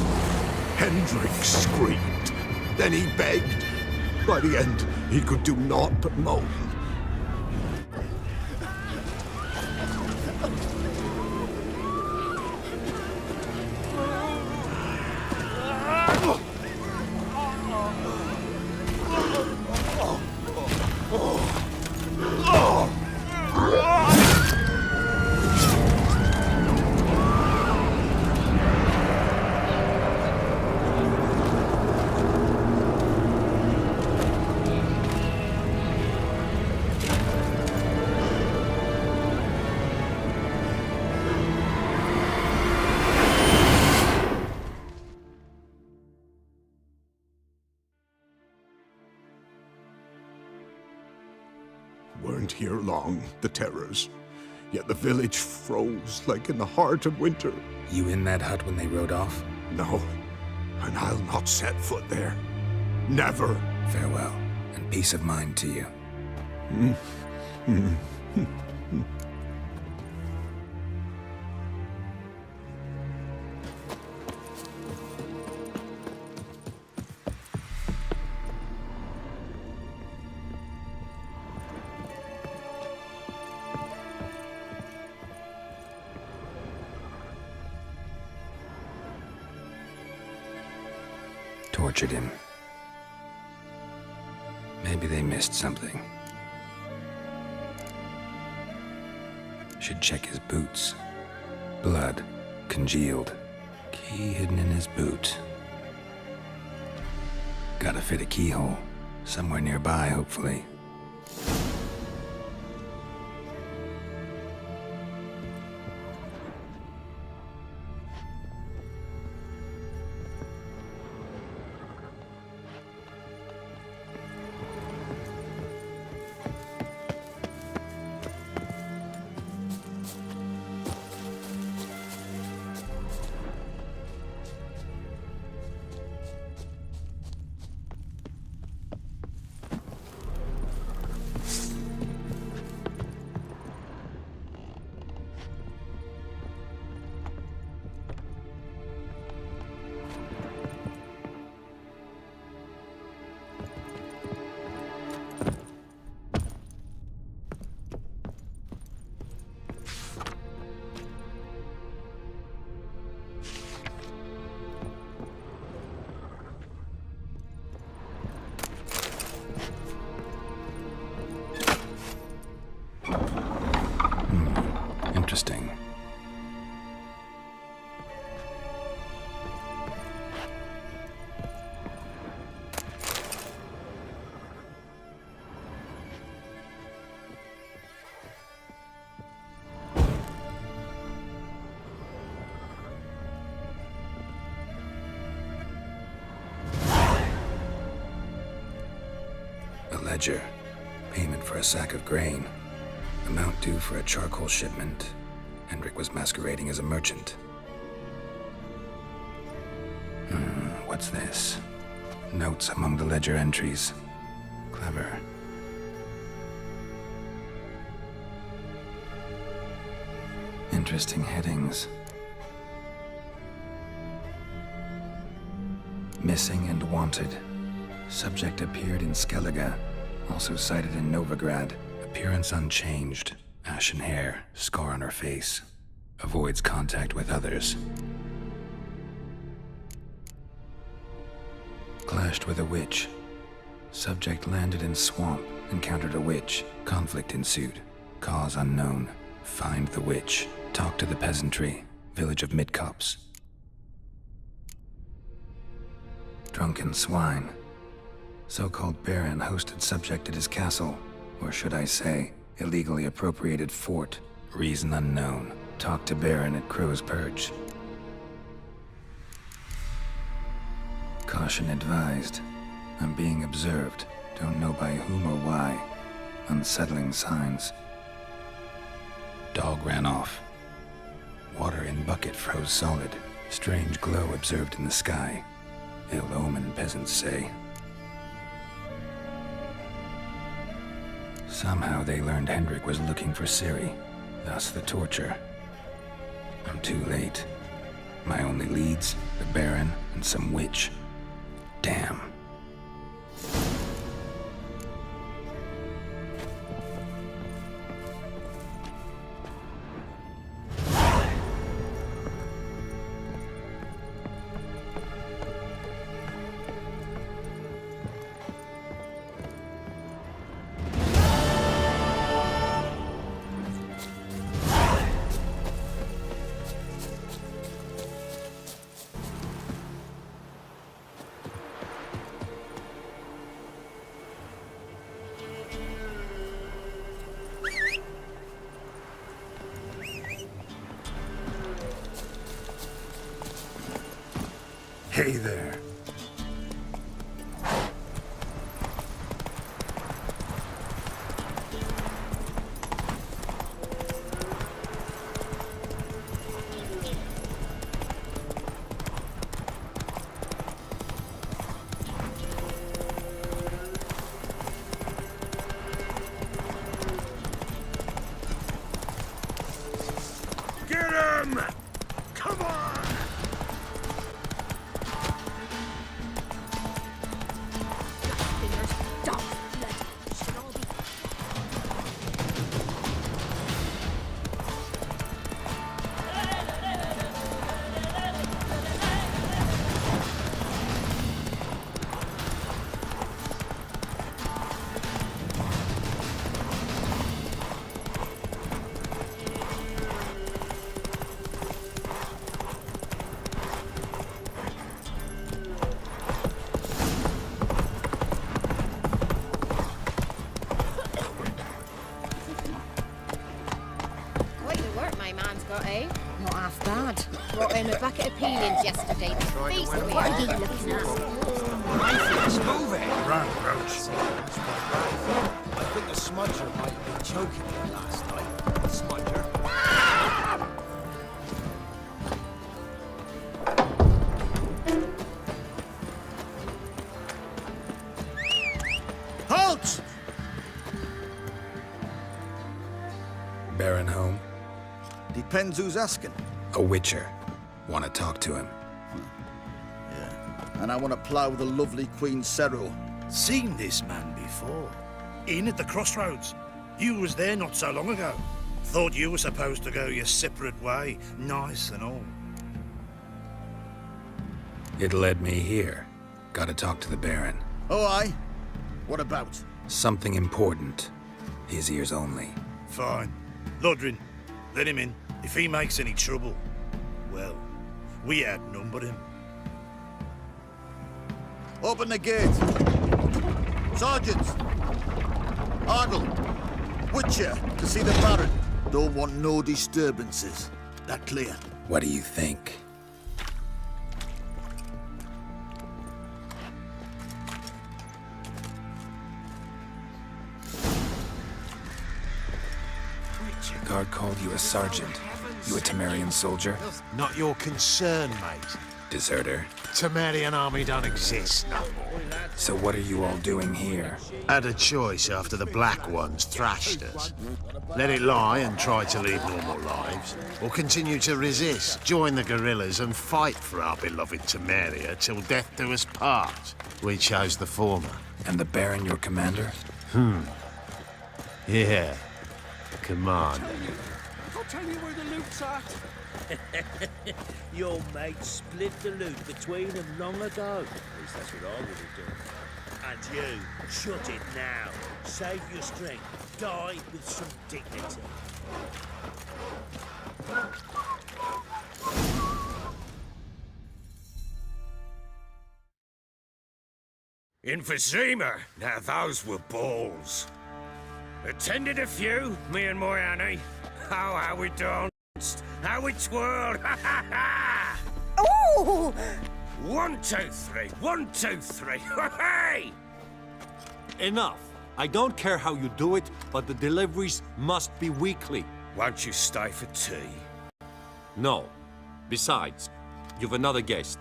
Hendrik screamed. Then he begged. By the end, he could do naught but moan. Weren't here long, the terrors. Yet the village froze like in the heart of winter. You in that hut when they rode off? No, and I'll not set foot there. Never. Farewell, and peace of mind to you. Tortured him. Maybe they missed something. Should check his boots. Blood, congealed. Key hidden in his boot. Gotta fit a keyhole. Somewhere nearby, hopefully. interesting. A ledger. Payment for a sack of grain. Amount due for a charcoal shipment. Hendrik was masquerading as a merchant. What's this? Notes among the ledger entries. Clever. Interesting headings. Missing and wanted. Subject appeared in Skellige, also cited in Novigrad. Appearance unchanged. Ashen hair, scar on her face. Avoids contact with others. Clashed with a witch. Subject landed in swamp, encountered a witch. Conflict ensued. Cause unknown. Find the witch. Talk to the peasantry. Village of Midcopse. Drunken swine. So-called Baron hosted subject at his castle. Or should I say, illegally appropriated fort. Reason unknown. Talk to Baron at Crow's Perch. Caution advised. I'm being observed. Don't know by whom or why. Unsettling signs. Dog ran off. Water in bucket froze solid. Strange glow observed in the sky. Ill omen, peasants say. Somehow they learned Hendrik was looking for Ciri, thus the torture. I'm too late. My only leads, the Baron and some witch. Damn. Hey there. Get him! Come on! Not half bad. Brought him a bucket of peelings yesterday. What are you looking at? Move it! Run, Roach. I think the smudger might have been choking me last night. Smudger. Halt! Baron home? Depends who's asking. A witcher. Want to talk to him. And I want to plough the lovely Queen Cero. Seen this man before. In at the crossroads. You was there not so long ago. Thought you were supposed to go your separate way, nice and all. It led me here. Gotta talk to the Baron. Oh, aye? What about? Something important. His ears only. Fine. Lodrin, Let him in. If he makes any trouble, well, we outnumber him. Open the gate. Sergeants! Arnold! Witcher, to see the Baron. Don't want no disturbances. That clear? What do you think? The guard called you a sergeant. You a Temerian soldier? Not your concern, mate. Deserter. Temerian army don't exist no more. So what are you all doing here? Had a choice after the Black Ones thrashed us. Let it lie and try to lead normal lives, or continue to resist, join the guerrillas and fight for our beloved Temeria till death do us part. We chose the former. And the Baron your commander? Yeah. Commander. I'll tell you where the loot's at. Your mates split the loot between them long ago. At least that's what I would have done. And you, shut it now. Save your strength. Die with some dignity. Emphysema. Now those were balls. Attended a few, me and my Annie. Oh, how we danced, how we twirled. Ooh! 1, 2, 3. 1, 2, 3. Hey! Enough. I don't care how you do it, but the deliveries must be weekly. Won't you stay for tea? No. Besides, you've another guest.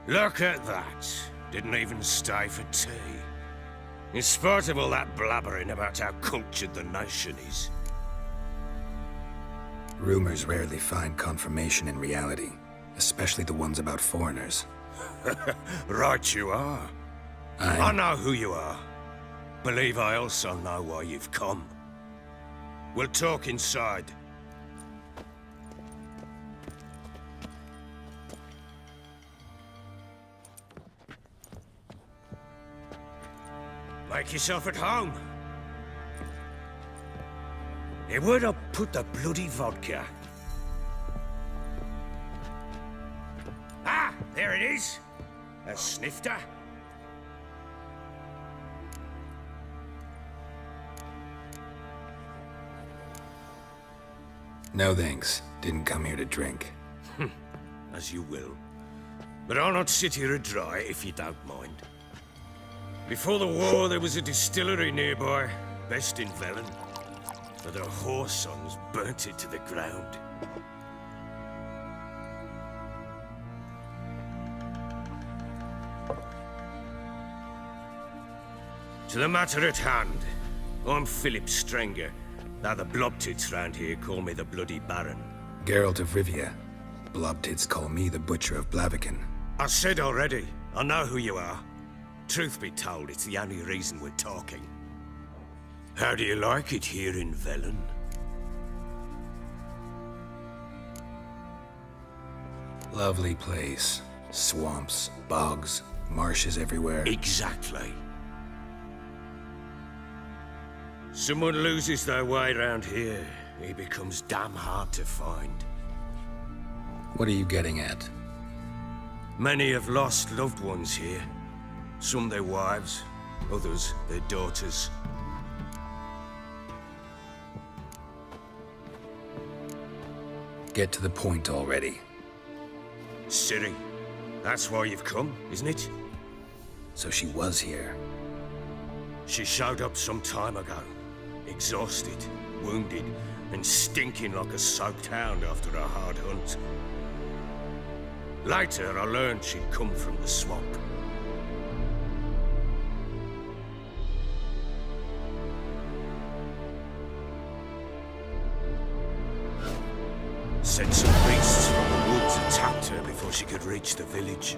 Look at that. Didn't even stay for tea. In spite of all that blabbering about how cultured the nation is. Rumors rarely find confirmation in reality, especially the ones about foreigners. Right you are. I know who you are. Believe I also know why you've come. We'll talk inside. Make yourself at home. Hey, where'd I put the bloody vodka? Ah, there it is. A snifter. No thanks. Didn't come here to drink. As you will. But I'll not sit here and dry if you don't mind. Before the war, there was a distillery nearby, best in Velen. But their whore sons burnt it to the ground. To the matter at hand, I'm Philip Strenger. Now the blobtits round here call me the Bloody Baron. Geralt of Rivia. Blobtits call me the Butcher of Blaviken. I said already, I know who you are. Truth be told, it's the only reason we're talking. How do you like it here in Velen? Lovely place. Swamps, bogs, marshes everywhere. Exactly. Someone loses their way round here, he becomes damn hard to find. What are you getting at? Many have lost loved ones here. Some their wives, others their daughters. Get to the point already. Ciri, that's why you've come, isn't it? So she was here. She showed up some time ago. Exhausted, wounded, and stinking like a soaked hound after a hard hunt. Later, I learned she'd come from the swamp. Said some beasts from the woods attacked her before she could reach the village.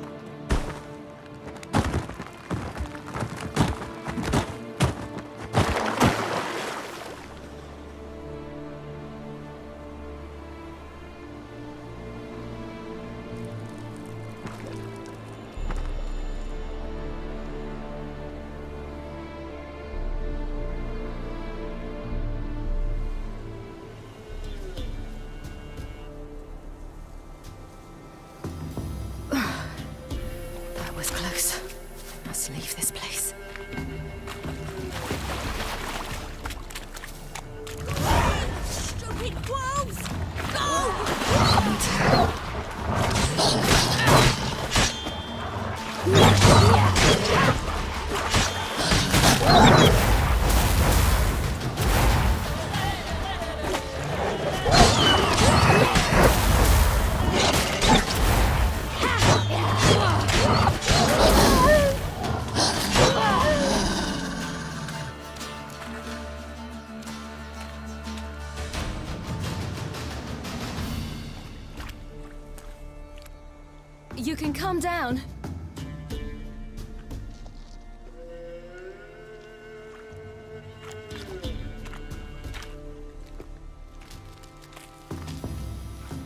You can calm down.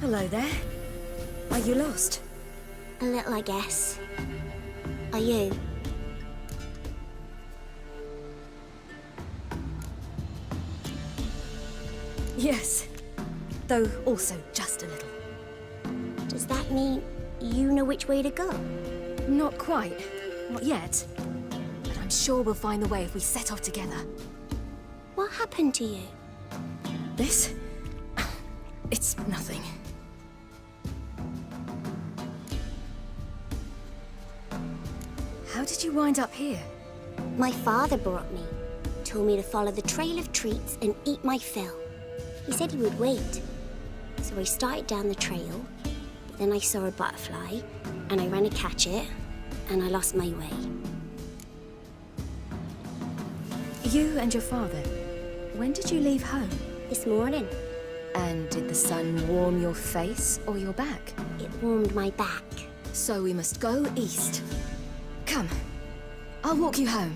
Hello there. Are you lost? A little, I guess. Are you? Yes. Though also just a little. Does that mean you know which way to go? Not quite. Not yet. But I'm sure we'll find the way if we set off together. What happened to you? This? It's nothing. How did you wind up here? My father brought me. Told me to follow the trail of treats and eat my fill. He said he would wait. So I started down the trail, but then I saw a butterfly, and I ran to catch it, and I lost my way. You and your father, when did you leave home? This morning. And did the sun warm your face or your back? It warmed my back. So we must go east. Come, I'll walk you home.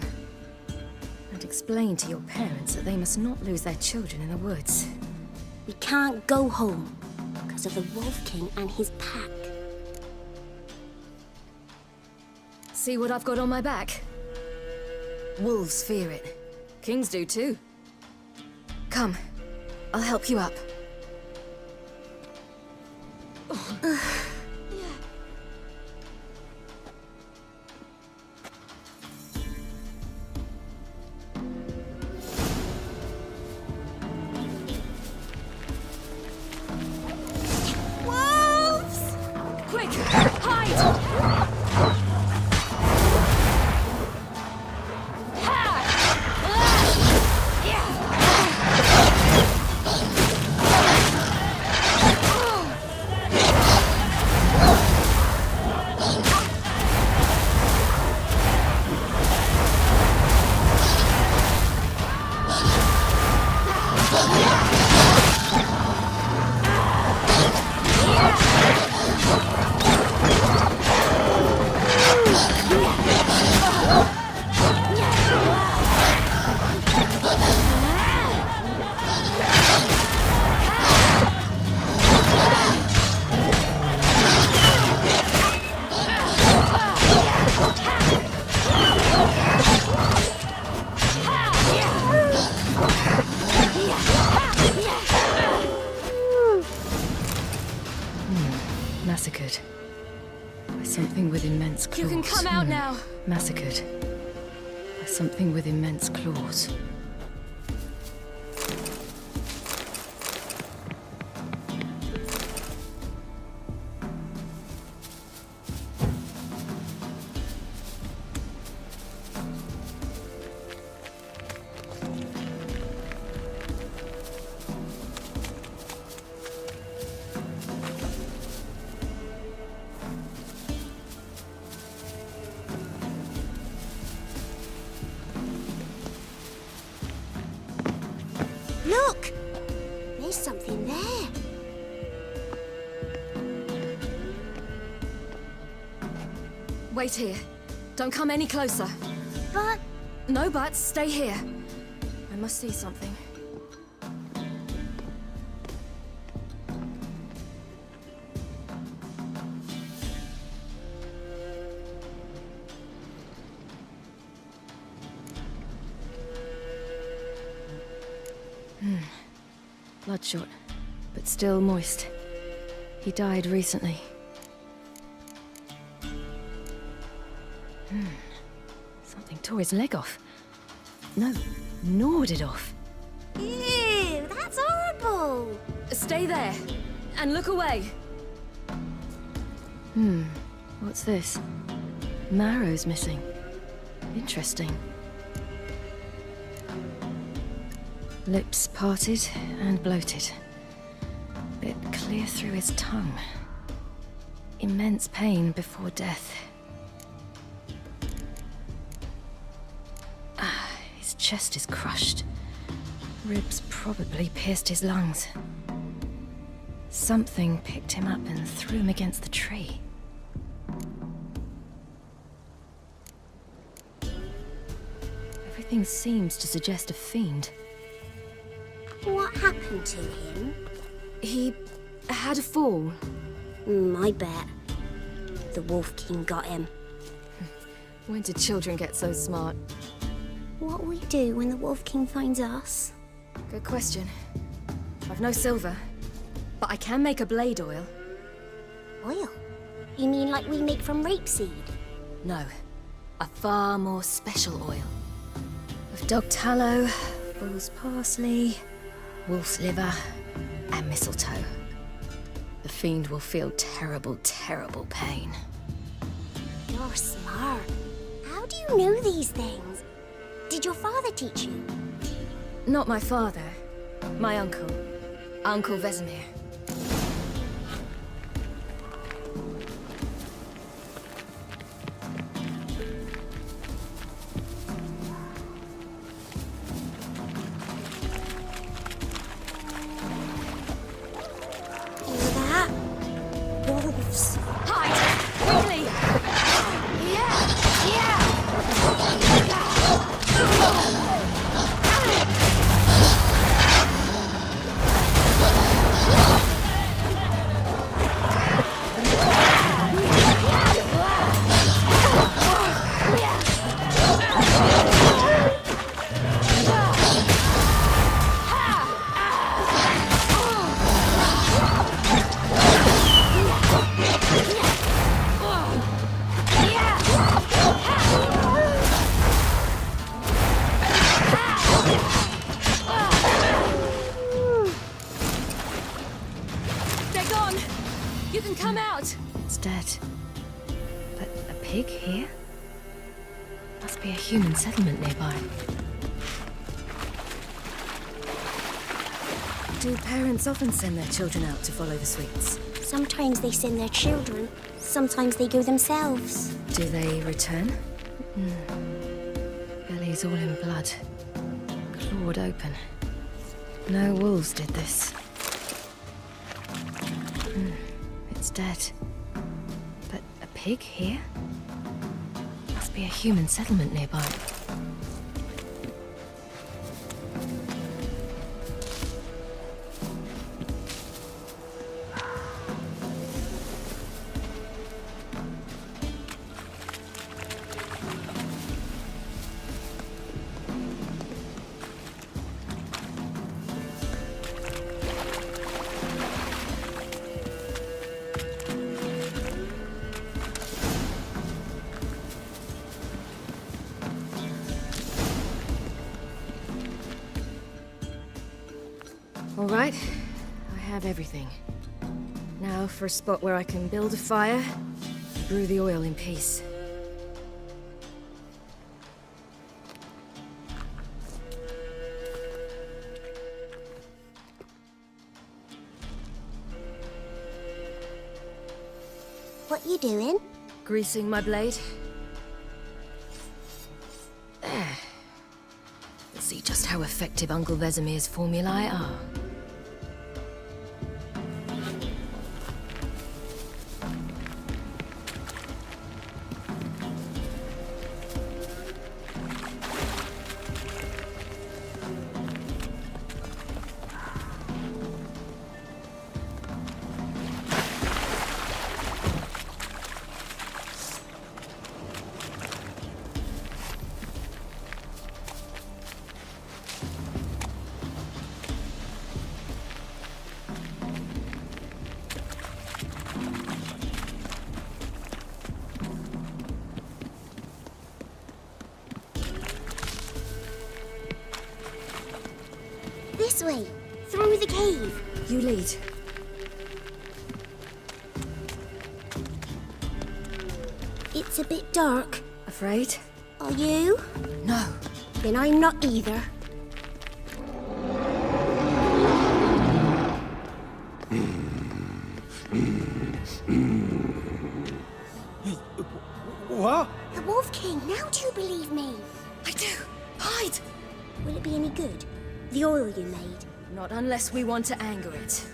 And explain to your parents that they must not lose their children in the woods. We can't go home because of the Wolf King and his pack. See what I've got on my back? Wolves fear it. Kings do too. Come, I'll help you up. Wolves! Quick, hide! Massacred. By something with immense claws. You can come out now. Massacred. By something with immense claws. Look! There's something there. Wait here. Don't come any closer. But... No buts. Stay here. I must see something. Bloodshot, but still moist. He died recently. Something tore his leg off. No, gnawed it off. Ew, that's horrible! Stay there, and look away. What's this? Marrow's missing. Interesting. Lips parted and bloated. Bit clear through his tongue. Immense pain before death. His chest is crushed. Ribs probably pierced his lungs. Something picked him up and threw him against the tree. Everything seems to suggest a fiend. What happened to him? He had a fall. I bet. The Wolf King got him. When did children get so smart? What'll we do when the Wolf King finds us? Good question. I've no silver, but I can make a blade oil. Oil? You mean like we make from rapeseed? No, a far more special oil. Of dog tallow, bull's parsley, wolf's liver, and mistletoe. The fiend will feel terrible, terrible pain. You're smart. How do you know these things? Did your father teach you? Not my father. My uncle. Uncle Vesemir. Hear that? Wolves. Hide! Quickly! They're gone! You can come out! It's dead. But a pig here? Must be a human settlement nearby. Do parents often send their children out to follow the sweets? Sometimes they send their children. Sometimes they go themselves. Do they return? Bellies all in blood. Clawed open. No wolves did this. It's dead. But a pig here? Must be a human settlement nearby. All right, I have everything. Now for a spot where I can build a fire, brew the oil in peace. What you doing? Greasing my blade. There. We'll see just how effective Uncle Vesemir's formulae are. This way, through the cave. You lead. It's a bit dark. Afraid? Are you? No. Then I'm not either. What? The Wolf King, now do you believe me? I do. Hide! Will it be any good? The oil you made? Not unless we want to anger it.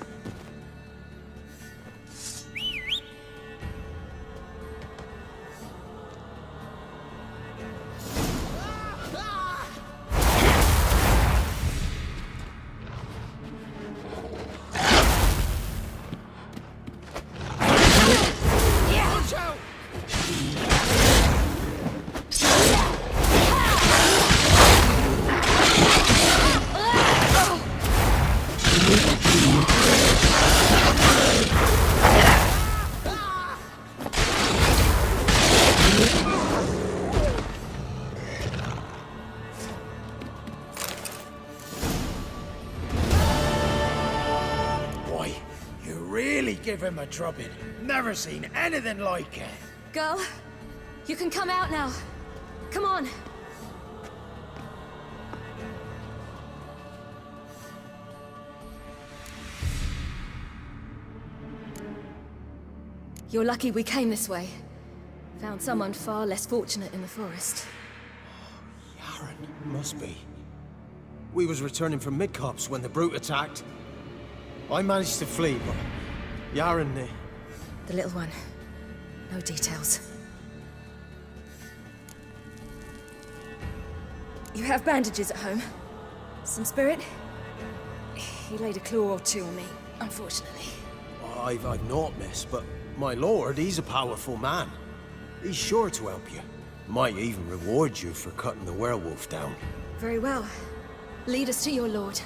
really give him a drubbing. Never seen anything like it. Girl, you can come out now. Come on. You're lucky we came this way. Found someone far less fortunate in the forest. Must be. We was returning from Midcops when the brute attacked. I managed to flee, but Yaren, The little one. No details. You have bandages at home? Some spirit? He laid a claw or two on me, unfortunately. I've naught, miss, but my lord, he's a powerful man. He's sure to help you. Might even reward you for cutting the werewolf down. Very well. Lead us to your lord.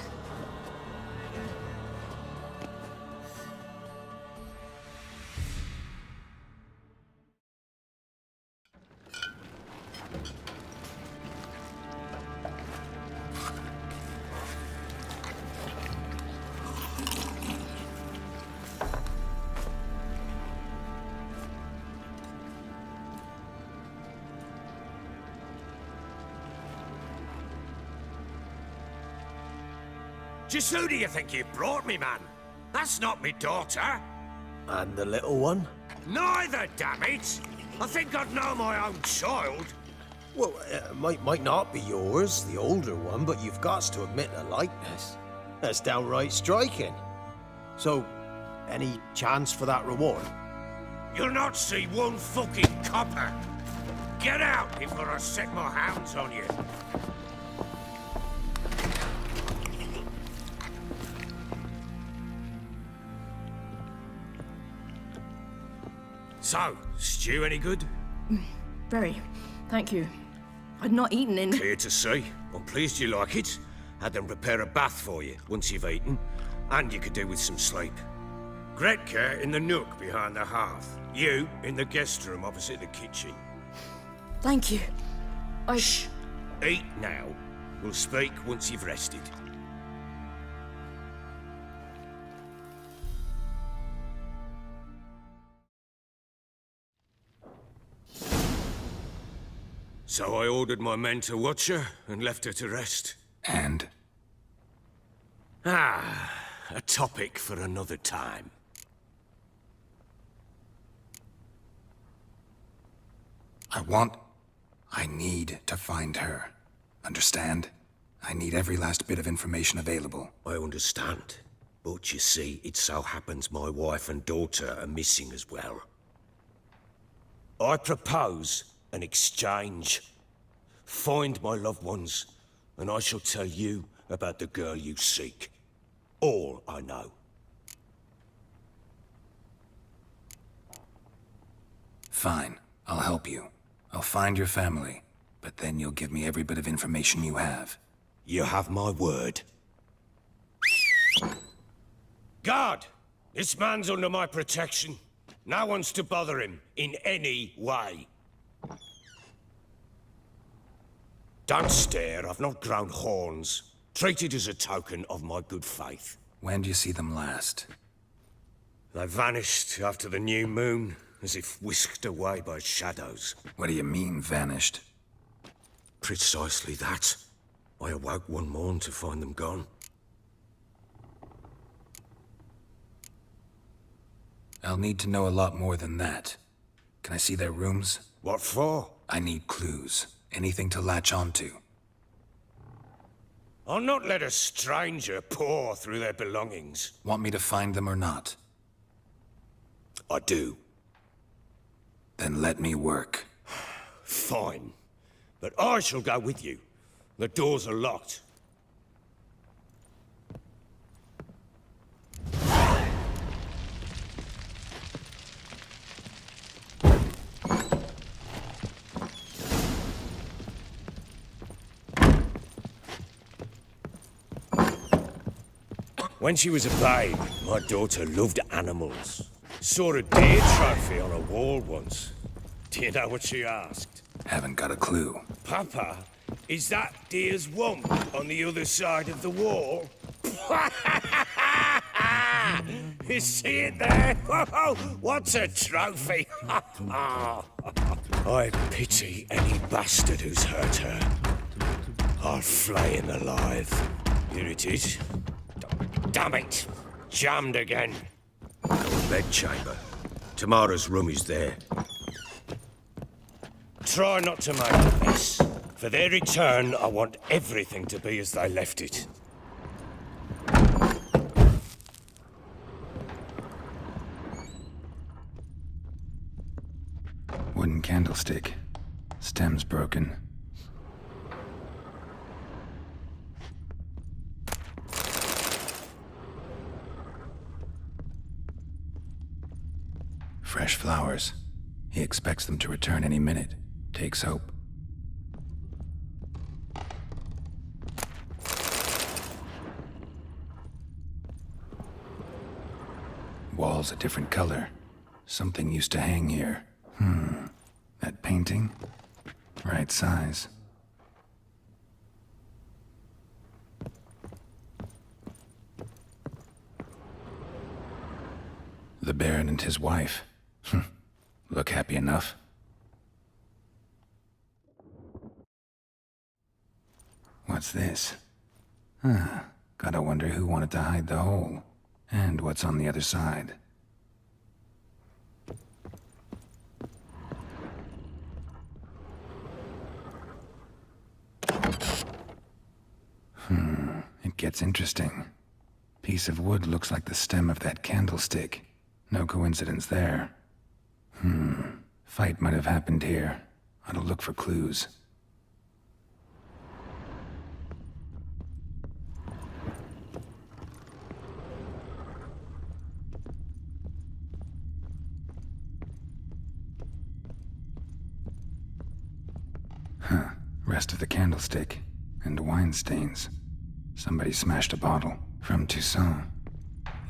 Just who do you think you brought me, man? That's not me daughter. And the little one? Neither, damn it! I think I'd know my own child. Well, might not be yours, the older one, but you've got to admit a likeness. That's downright striking. So, any chance for that reward? You'll not see one fucking copper. Get out before I set my hounds on you. So, stew any good? Very. Thank you. I'd not eaten in... Clear to see. I'm pleased you like it. Had them prepare a bath for you once you've eaten, and you could do with some sleep. Gretka in the nook behind the hearth. You in the guest room opposite the kitchen. Thank you. Shh! Eat now. We'll speak once you've rested. So I ordered my men to watch her and left her to rest. And? A topic for another time. I need to find her. Understand? I need every last bit of information available. I understand. But you see, it so happens my wife and daughter are missing as well. I propose an exchange. Find my loved ones, and I shall tell you about the girl you seek. All I know. Fine. I'll help you. I'll find your family, but then you'll give me every bit of information you have. You have my word. Guard! This man's under my protection. No one's to bother him in any way. Don't stare, I've not grown horns. Treat it as a token of my good faith. When do you see them last? They vanished after the new moon, as if whisked away by shadows. What do you mean, vanished? Precisely that. I awoke one morn to find them gone. I'll need to know a lot more than that. Can I see their rooms? What for? I need clues. Anything to latch onto. I'll not let a stranger pore through their belongings. Want me to find them or not? I do. Then let me work. Fine. But I shall go with you. The doors are locked. When she was a babe, my daughter loved animals. Saw a deer trophy on a wall once. Do you know what she asked? Haven't got a clue. Papa, is that deer's wump on the other side of the wall? You see it there? Whoa, what's a trophy? I pity any bastard who's hurt her. I'll flay him alive. Here it is. Damn it! Jammed again. Our bedchamber. Tamara's room is there. Try not to make a mess. For their return, I want everything to be as they left it. Wooden candlestick. Stem's broken. Fresh flowers. He expects them to return any minute. Takes hope. Walls a different color. Something used to hang here. That painting? Right size. The Baron and his wife. Look happy enough. What's this? Gotta wonder who wanted to hide the hole. And what's on the other side. It gets interesting. Piece of wood looks like the stem of that candlestick. No coincidence there. Fight might have happened here. Ought to look for clues. Rest of the candlestick. And wine stains. Somebody smashed a bottle. From Toussaint.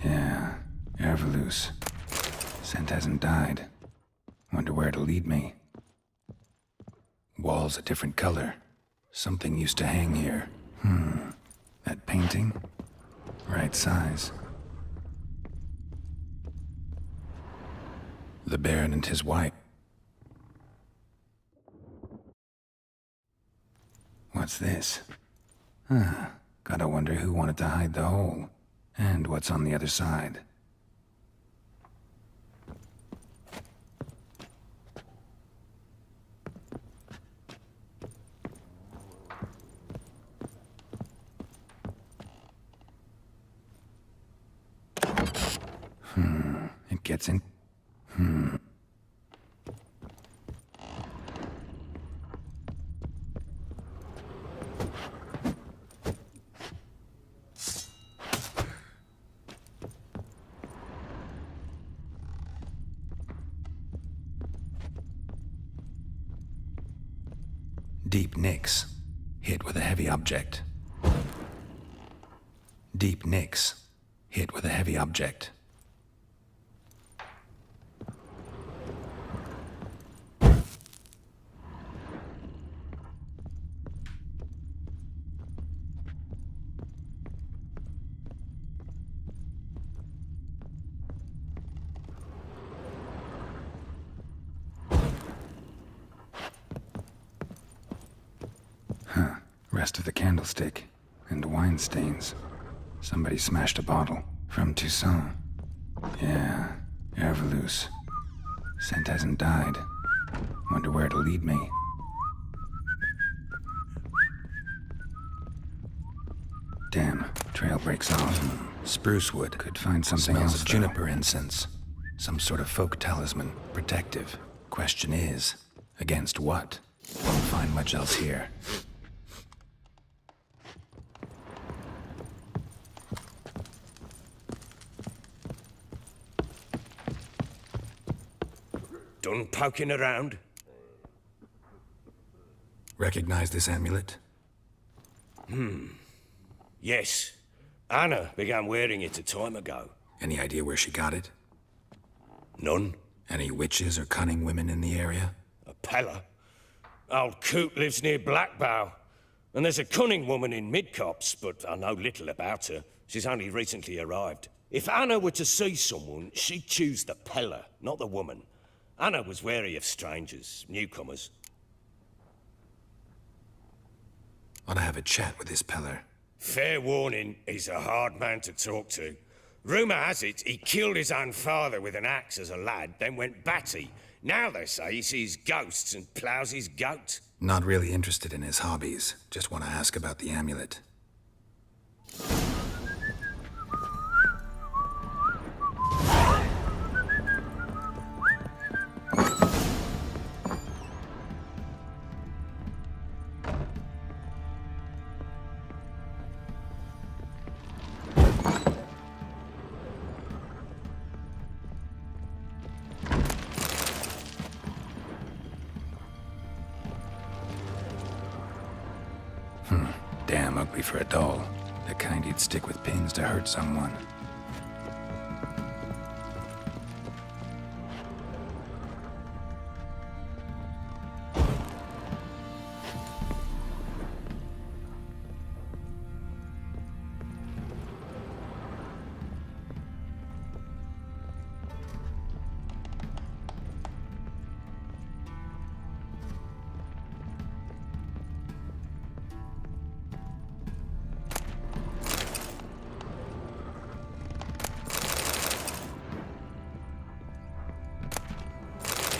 Yeah, Herveloos. Scent hasn't died. Wonder where it'll lead me. Walls a different color. Something used to hang here. That painting? Right size. The Baron and his wife. What's this? Gotta wonder who wanted to hide the hole. And what's on the other side. It gets in. Deep nicks. Hit with a heavy object. Deep nicks. Hit with a heavy object. Rest of the candlestick. And wine stains. Somebody smashed a bottle. From Toussaint. Yeah, Herveloos. Scent hasn't died. Wonder where it'll lead me. Damn, trail breaks off. Spruce wood. Could find something else. Smells of juniper incense. Some sort of folk talisman. Protective. Question is, against what? Won't find much else here. Done poking around? Recognize this amulet? Yes. Anna began wearing it a time ago. Any idea where she got it? None. Any witches or cunning women in the area? A Pella. Old Coot lives near Blackbow. And there's a cunning woman in Midcops, but I know little about her. She's only recently arrived. If Anna were to see someone, she'd choose the peller, not the woman. Anna was wary of strangers, newcomers. Ought to have a chat with this peller. Fair warning, he's a hard man to talk to. Rumour has it he killed his own father with an axe as a lad, then went batty. Now they say he sees ghosts and ploughs his goat. Not really interested in his hobbies. Just want to ask about the amulet. Damn ugly for a doll. The kind you'd stick with pins to hurt someone.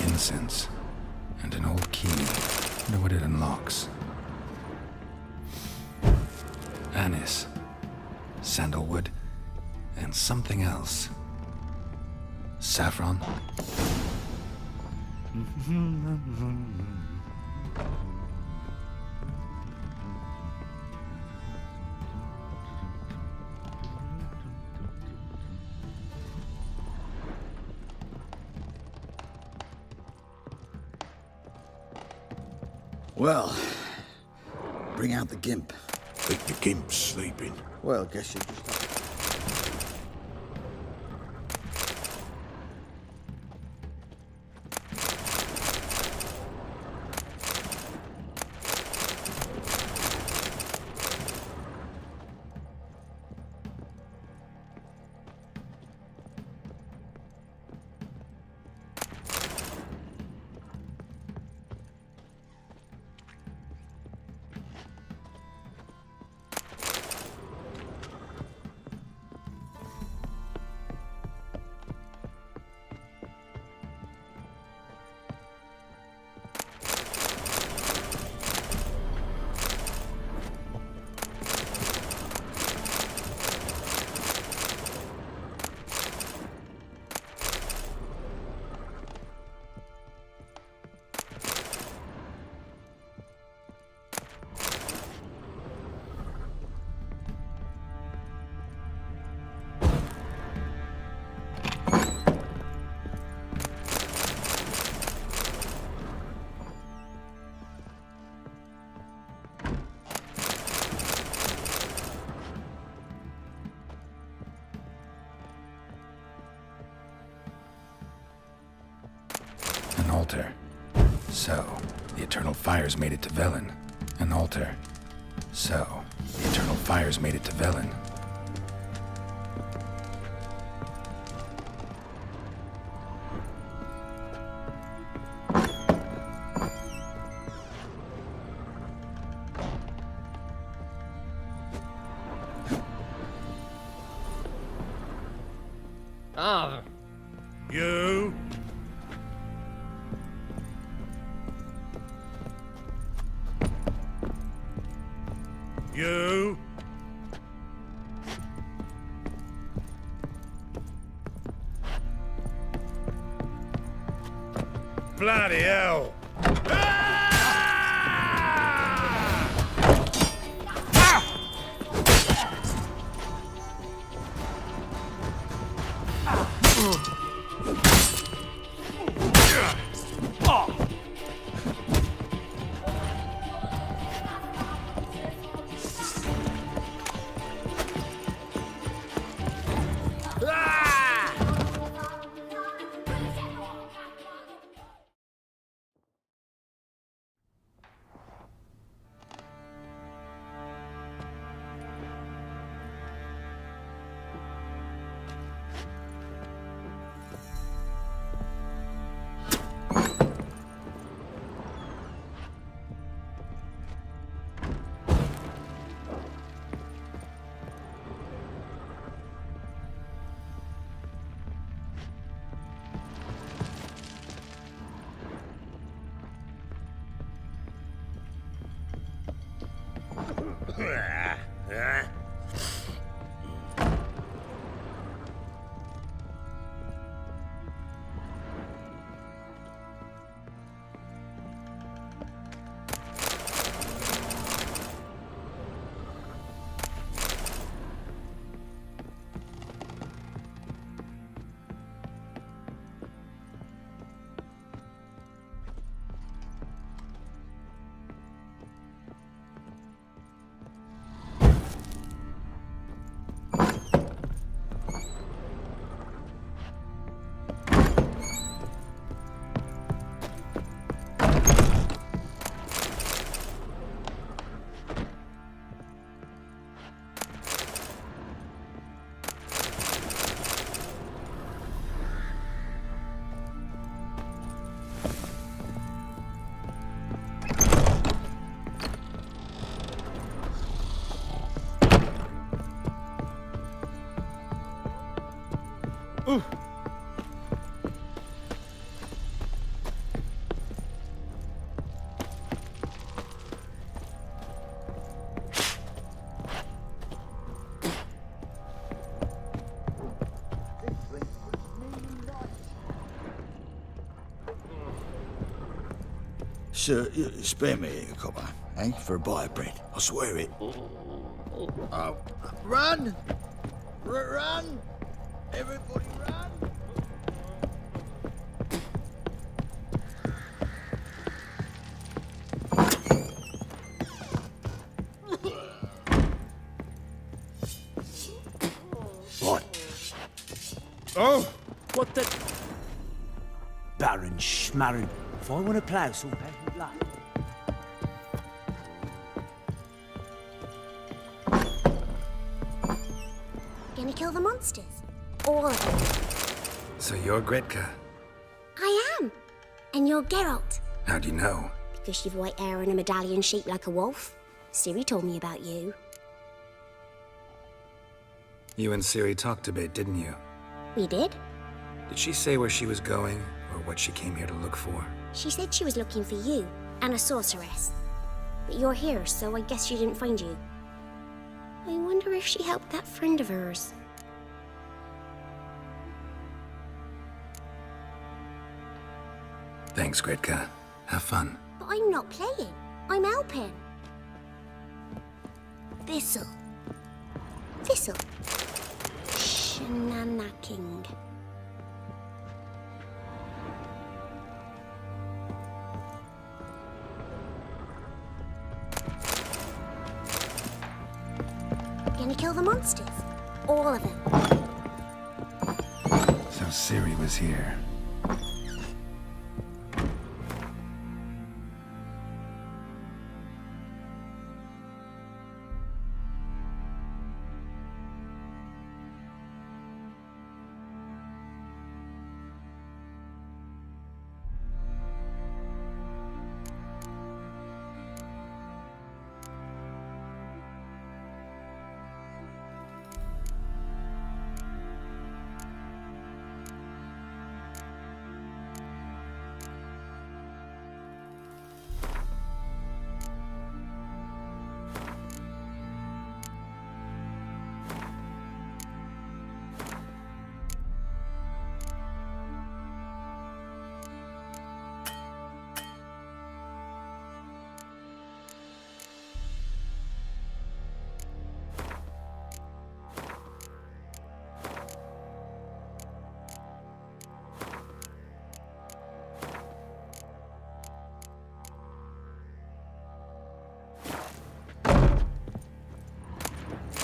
Incense. And an old key. Wonder what it unlocks. Anise. Sandalwood. And something else. Saffron. Well, bring out the gimp. Think the gimp's sleeping. Well, guess you just... An altar. So, the eternal fires made it to Velen. An altar. So, the eternal fires made it to Velen. Ah. You? You? Bloody hell! Sir, spare me a copper, eh? For a bite of bread. I swear it. Oh, run! Run! Everybody run! What? Oh! What the... Baron Schmarren. If I want to plough some paper blood. Gonna kill the monsters? All of them. So you're Gretka. I am. And you're Geralt. How do you know? Because you've white hair and a medallion shaped like a wolf. Ciri told me about you. You and Ciri talked a bit, didn't you? We did? Did she say where she was going, or what she came here to look for? She said she was looking for you, and a sorceress. But you're here, so I guess she didn't find you. I wonder if she helped that friend of hers. Thanks, Gretka. Have fun. But I'm not playing. I'm helping. Thistle. Thistle. Shenanacking. Gonna kill the monsters. All of them. So Ciri was here.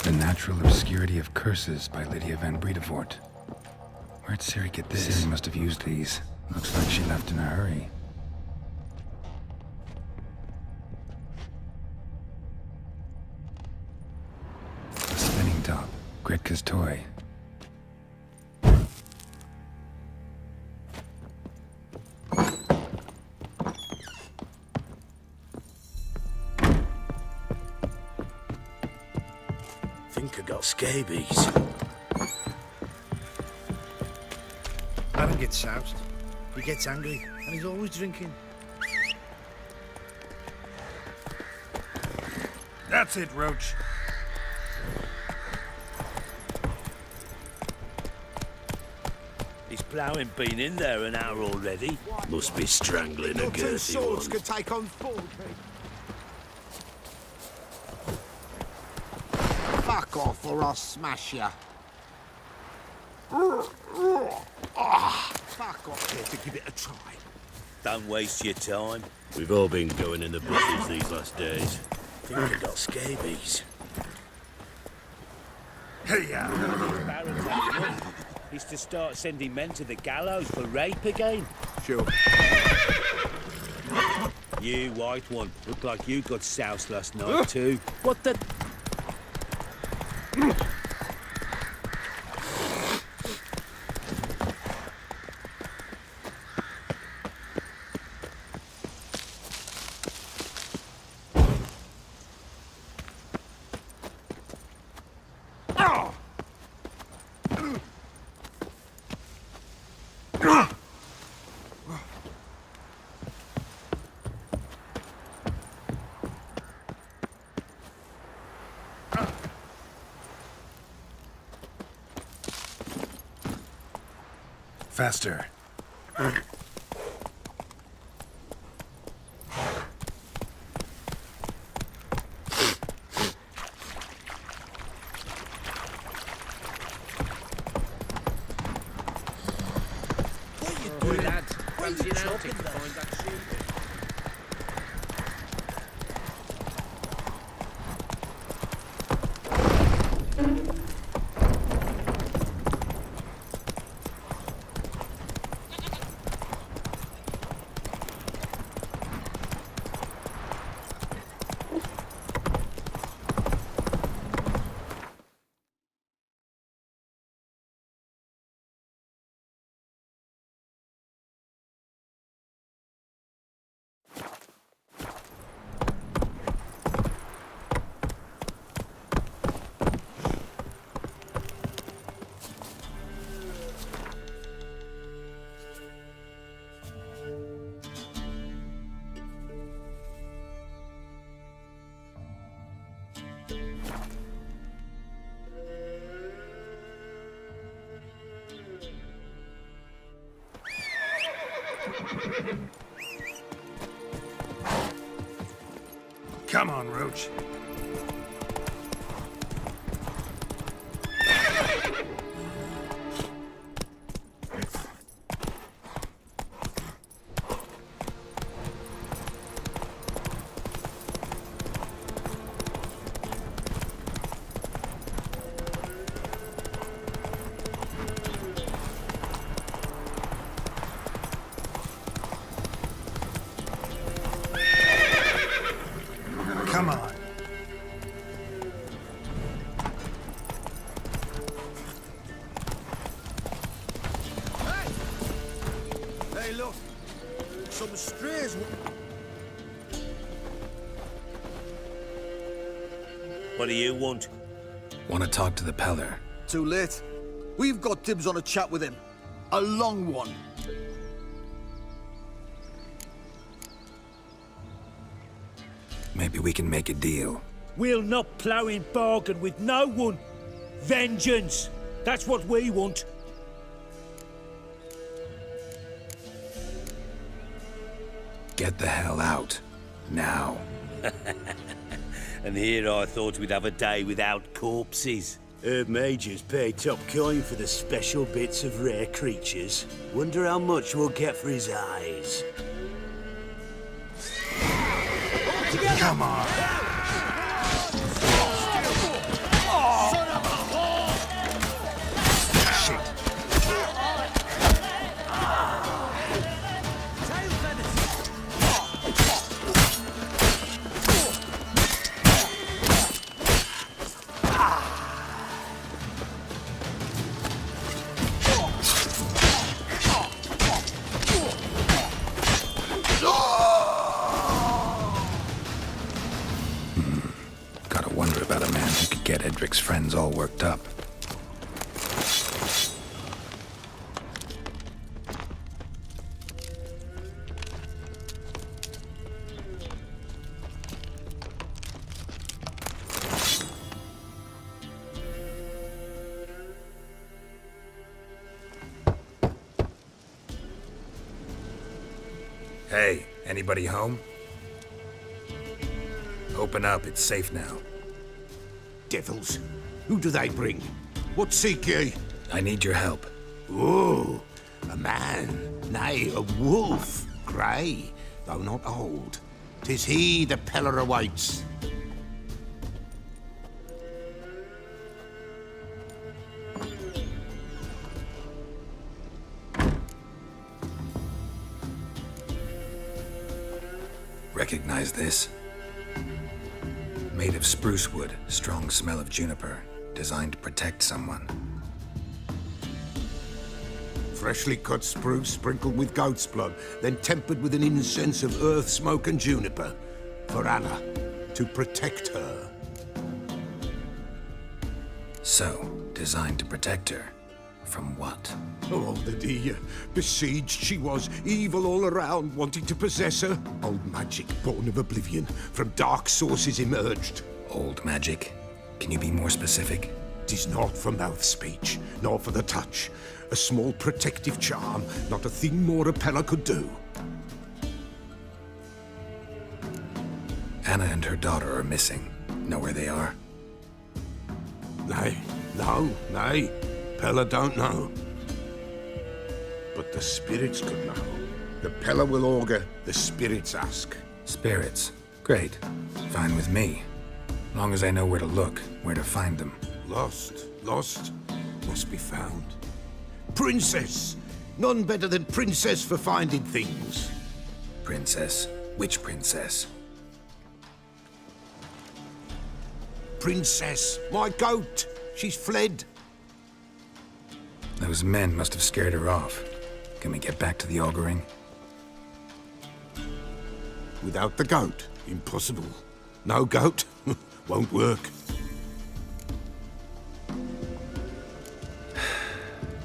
The Natural Obscurity of Curses by Lydia van Bredevoort. Where'd Ciri get this? Ciri must have used these. Looks like she left in a hurry. A spinning top. Gretka's toy. Think I got scabies. Baron gets soused. He gets angry, and he's always drinking. That's it, Roach. He's ploughing been in there an hour already. Must be strangling a Your two girthy swords one. could take on 4 people. Fuck off or I'll smash ya. Fuck off here to give it a try. Don't waste your time. We've all been going in the bushes these last days. Think I got scabies. Hey, Baron's had enough. He's to start sending men to the gallows for rape again. Sure. You, white one, look like you got soused last night too. What the... Faster. Come on, Roach. Come on. Hey, look. Some strays. What do you want? Want to talk to the Peller? Too late. We've got dibs on a chat with him. A long one. Maybe we can make a deal. We'll not plough in bargain with no one. Vengeance. That's what we want. Get the hell out. Now. And here I thought we'd have a day without corpses. Herb Majors pay top coin for the special bits of rare creatures. Wonder how much we'll get for his eyes. Come on. Gotta wonder about a man who could get Edric's friends all worked up. Hey, anybody home? Open up, it's safe now. Devils. Who do they bring? What seek ye? I need your help. Oh, a man, nay, a wolf. Grey, though not old. 'Tis he the Peller awaits. Recognize this? Made of spruce wood, strong smell of juniper, designed to protect someone. Freshly cut spruce sprinkled with goat's blood, then tempered with an incense of earth, smoke, and juniper. For Anna, to protect her. So, designed to protect her. From what? Oh, the dear. Besieged she was, evil all around, wanting to possess her. Old magic, born of oblivion, from dark sources emerged. Old magic? Can you be more specific? 'Tis not for mouth speech, nor for the touch. A small protective charm, not a thing more a Pella could do. Anna and her daughter are missing. Know where they are? Nay, Pella don't know. But the spirits could know. The Pella will augur, the spirits ask. Spirits. Great. Fine with me. Long as I know where to look, where to find them. Lost, must be found. Princess! None better than Princess for finding things. Princess? Which princess? Princess, my goat! She's fled. Those men must have scared her off. Can we get back to the auguring? Without the goat, impossible. No goat, won't work.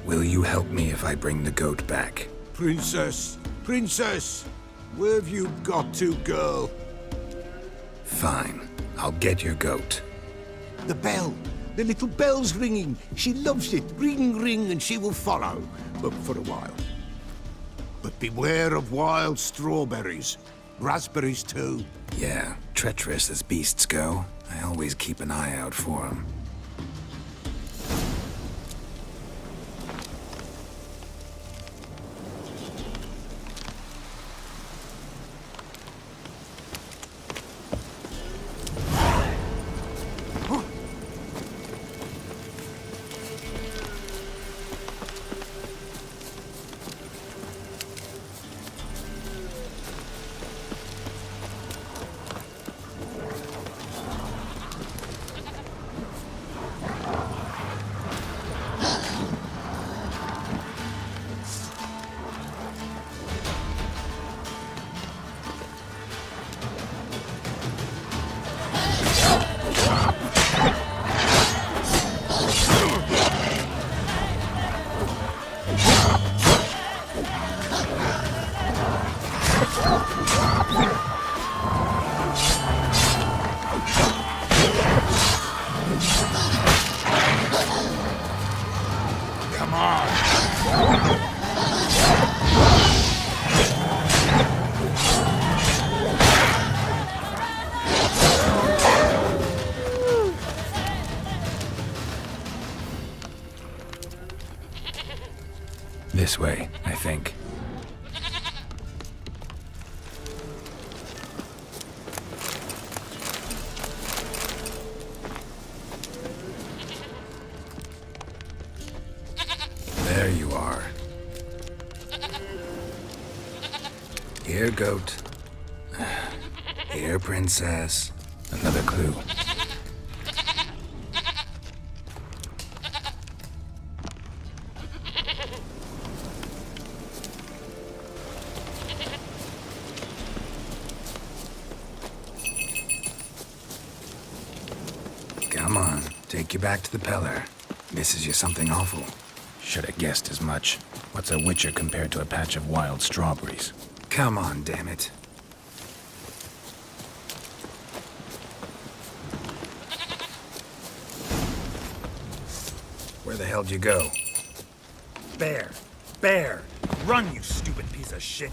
Will you help me if I bring the goat back? Princess, where have you got to, girl? Fine, I'll get your goat. The bell, the little bell's ringing. She loves it. Ring, ring, and she will follow, but for a while. But beware of wild strawberries. Raspberries, too. Yeah, treacherous as beasts go. I always keep an eye out for them. This way, I think. There you are. Here, goat. Here, princess. Another clue. Come on, take you back to the Peller. Misses you something awful. Should have guessed as much. What's a witcher compared to a patch of wild strawberries? Come on, damn it. Where the hell'd you go? Bear! Bear! Run, you stupid piece of shit!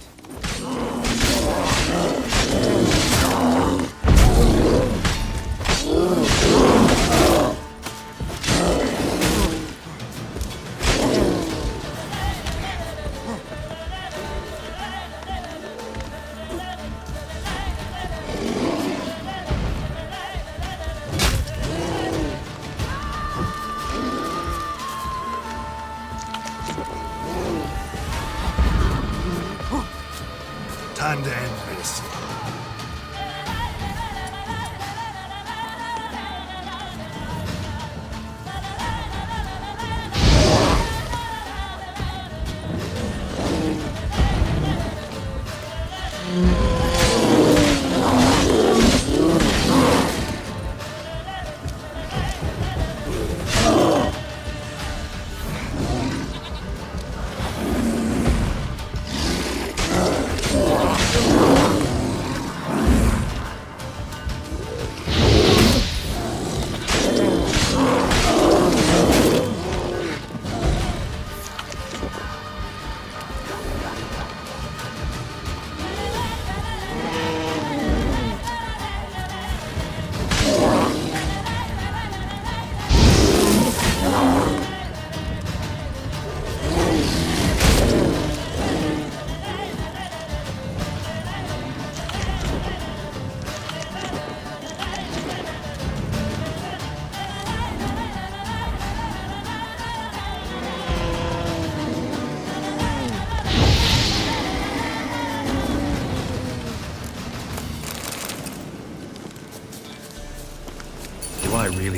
Time to end this.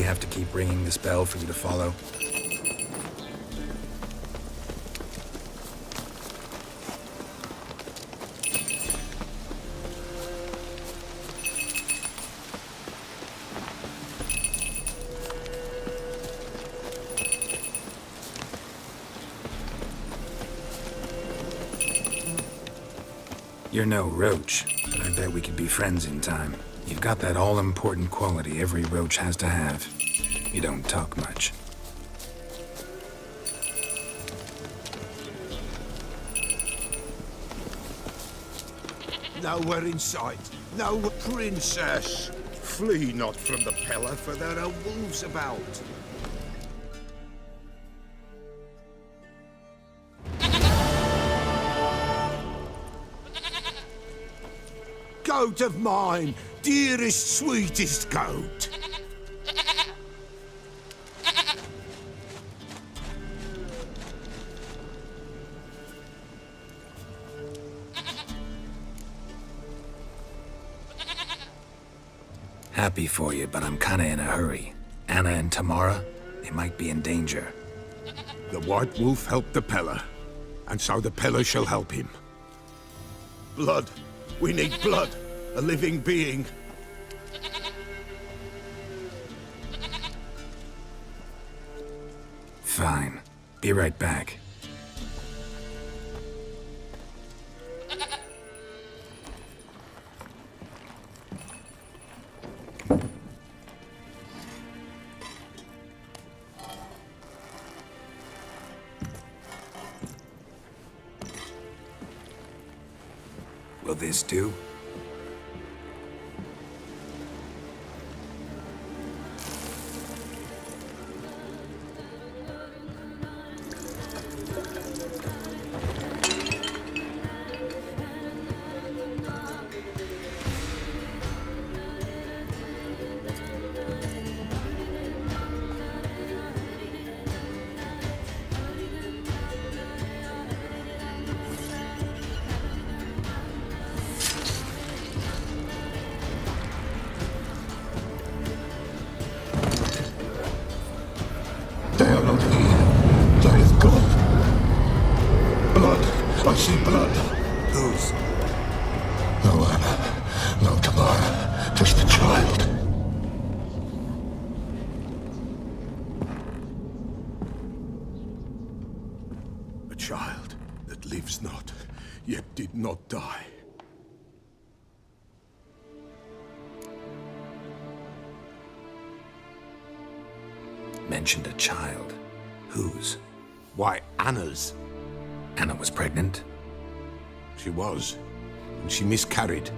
have to keep ringing this bell for you to follow? You're no roach, but I bet we could be friends in time. You've got that all-important quality every roach has to have. You don't talk much. Nowhere in sight. No princess. Flee not from the Pella, for there are wolves about. Goat of mine, dearest, sweetest goat. Happy for you, but I'm kinda in a hurry. Anna and Tamara, they might be in danger. The White Wolf helped the Pella, and so the Pella shall help him. Blood. We need blood. A living being. Fine. Be right back. Will this do? They are not here. They is gone. Blood. I see blood. Whose? No Anna. No Tamara. Just the child. A child that lives not, yet did not die. Mentioned a child. Whose? Why, Anna's. Anna was pregnant? She was. And she miscarried.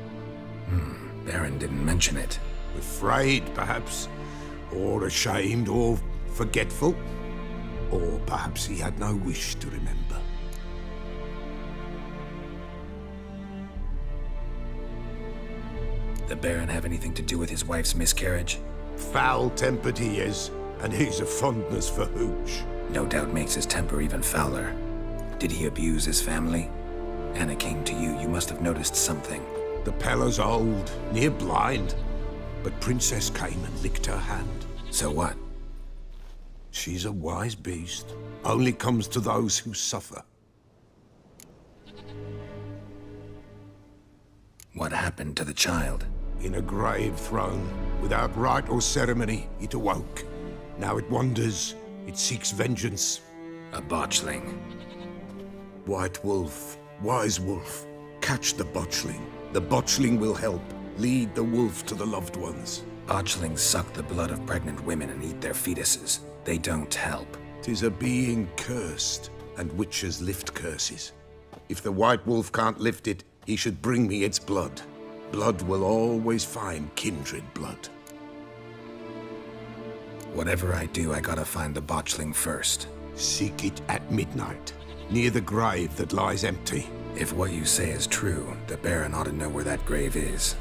Baron didn't mention it. Afraid, perhaps. Or ashamed, or forgetful. Or perhaps he had no wish to remember. The Baron have anything to do with his wife's miscarriage? Foul-tempered he is, and he's a fondness for hooch. No doubt makes his temper even fouler. Did he abuse his family? Anna came to you. You must have noticed something. The Pella's old, near blind. But Princess came and licked her hand. So what? She's a wise beast. Only comes to those who suffer. What happened to the child? In a grave thrown, without rite or ceremony, it awoke. Now it wanders, it seeks vengeance. A botchling. White Wolf, wise wolf, catch the botchling. The botchling will help, lead the wolf to the loved ones. Botchlings suck the blood of pregnant women and eat their fetuses. They don't help. 'Tis a being cursed, and witches lift curses. If the White Wolf can't lift it, he should bring me its blood. Blood will always find kindred blood. Whatever I do, I gotta find the botchling first. Seek it at midnight, near the grave that lies empty. If what you say is true, the Baron ought to know where that grave is.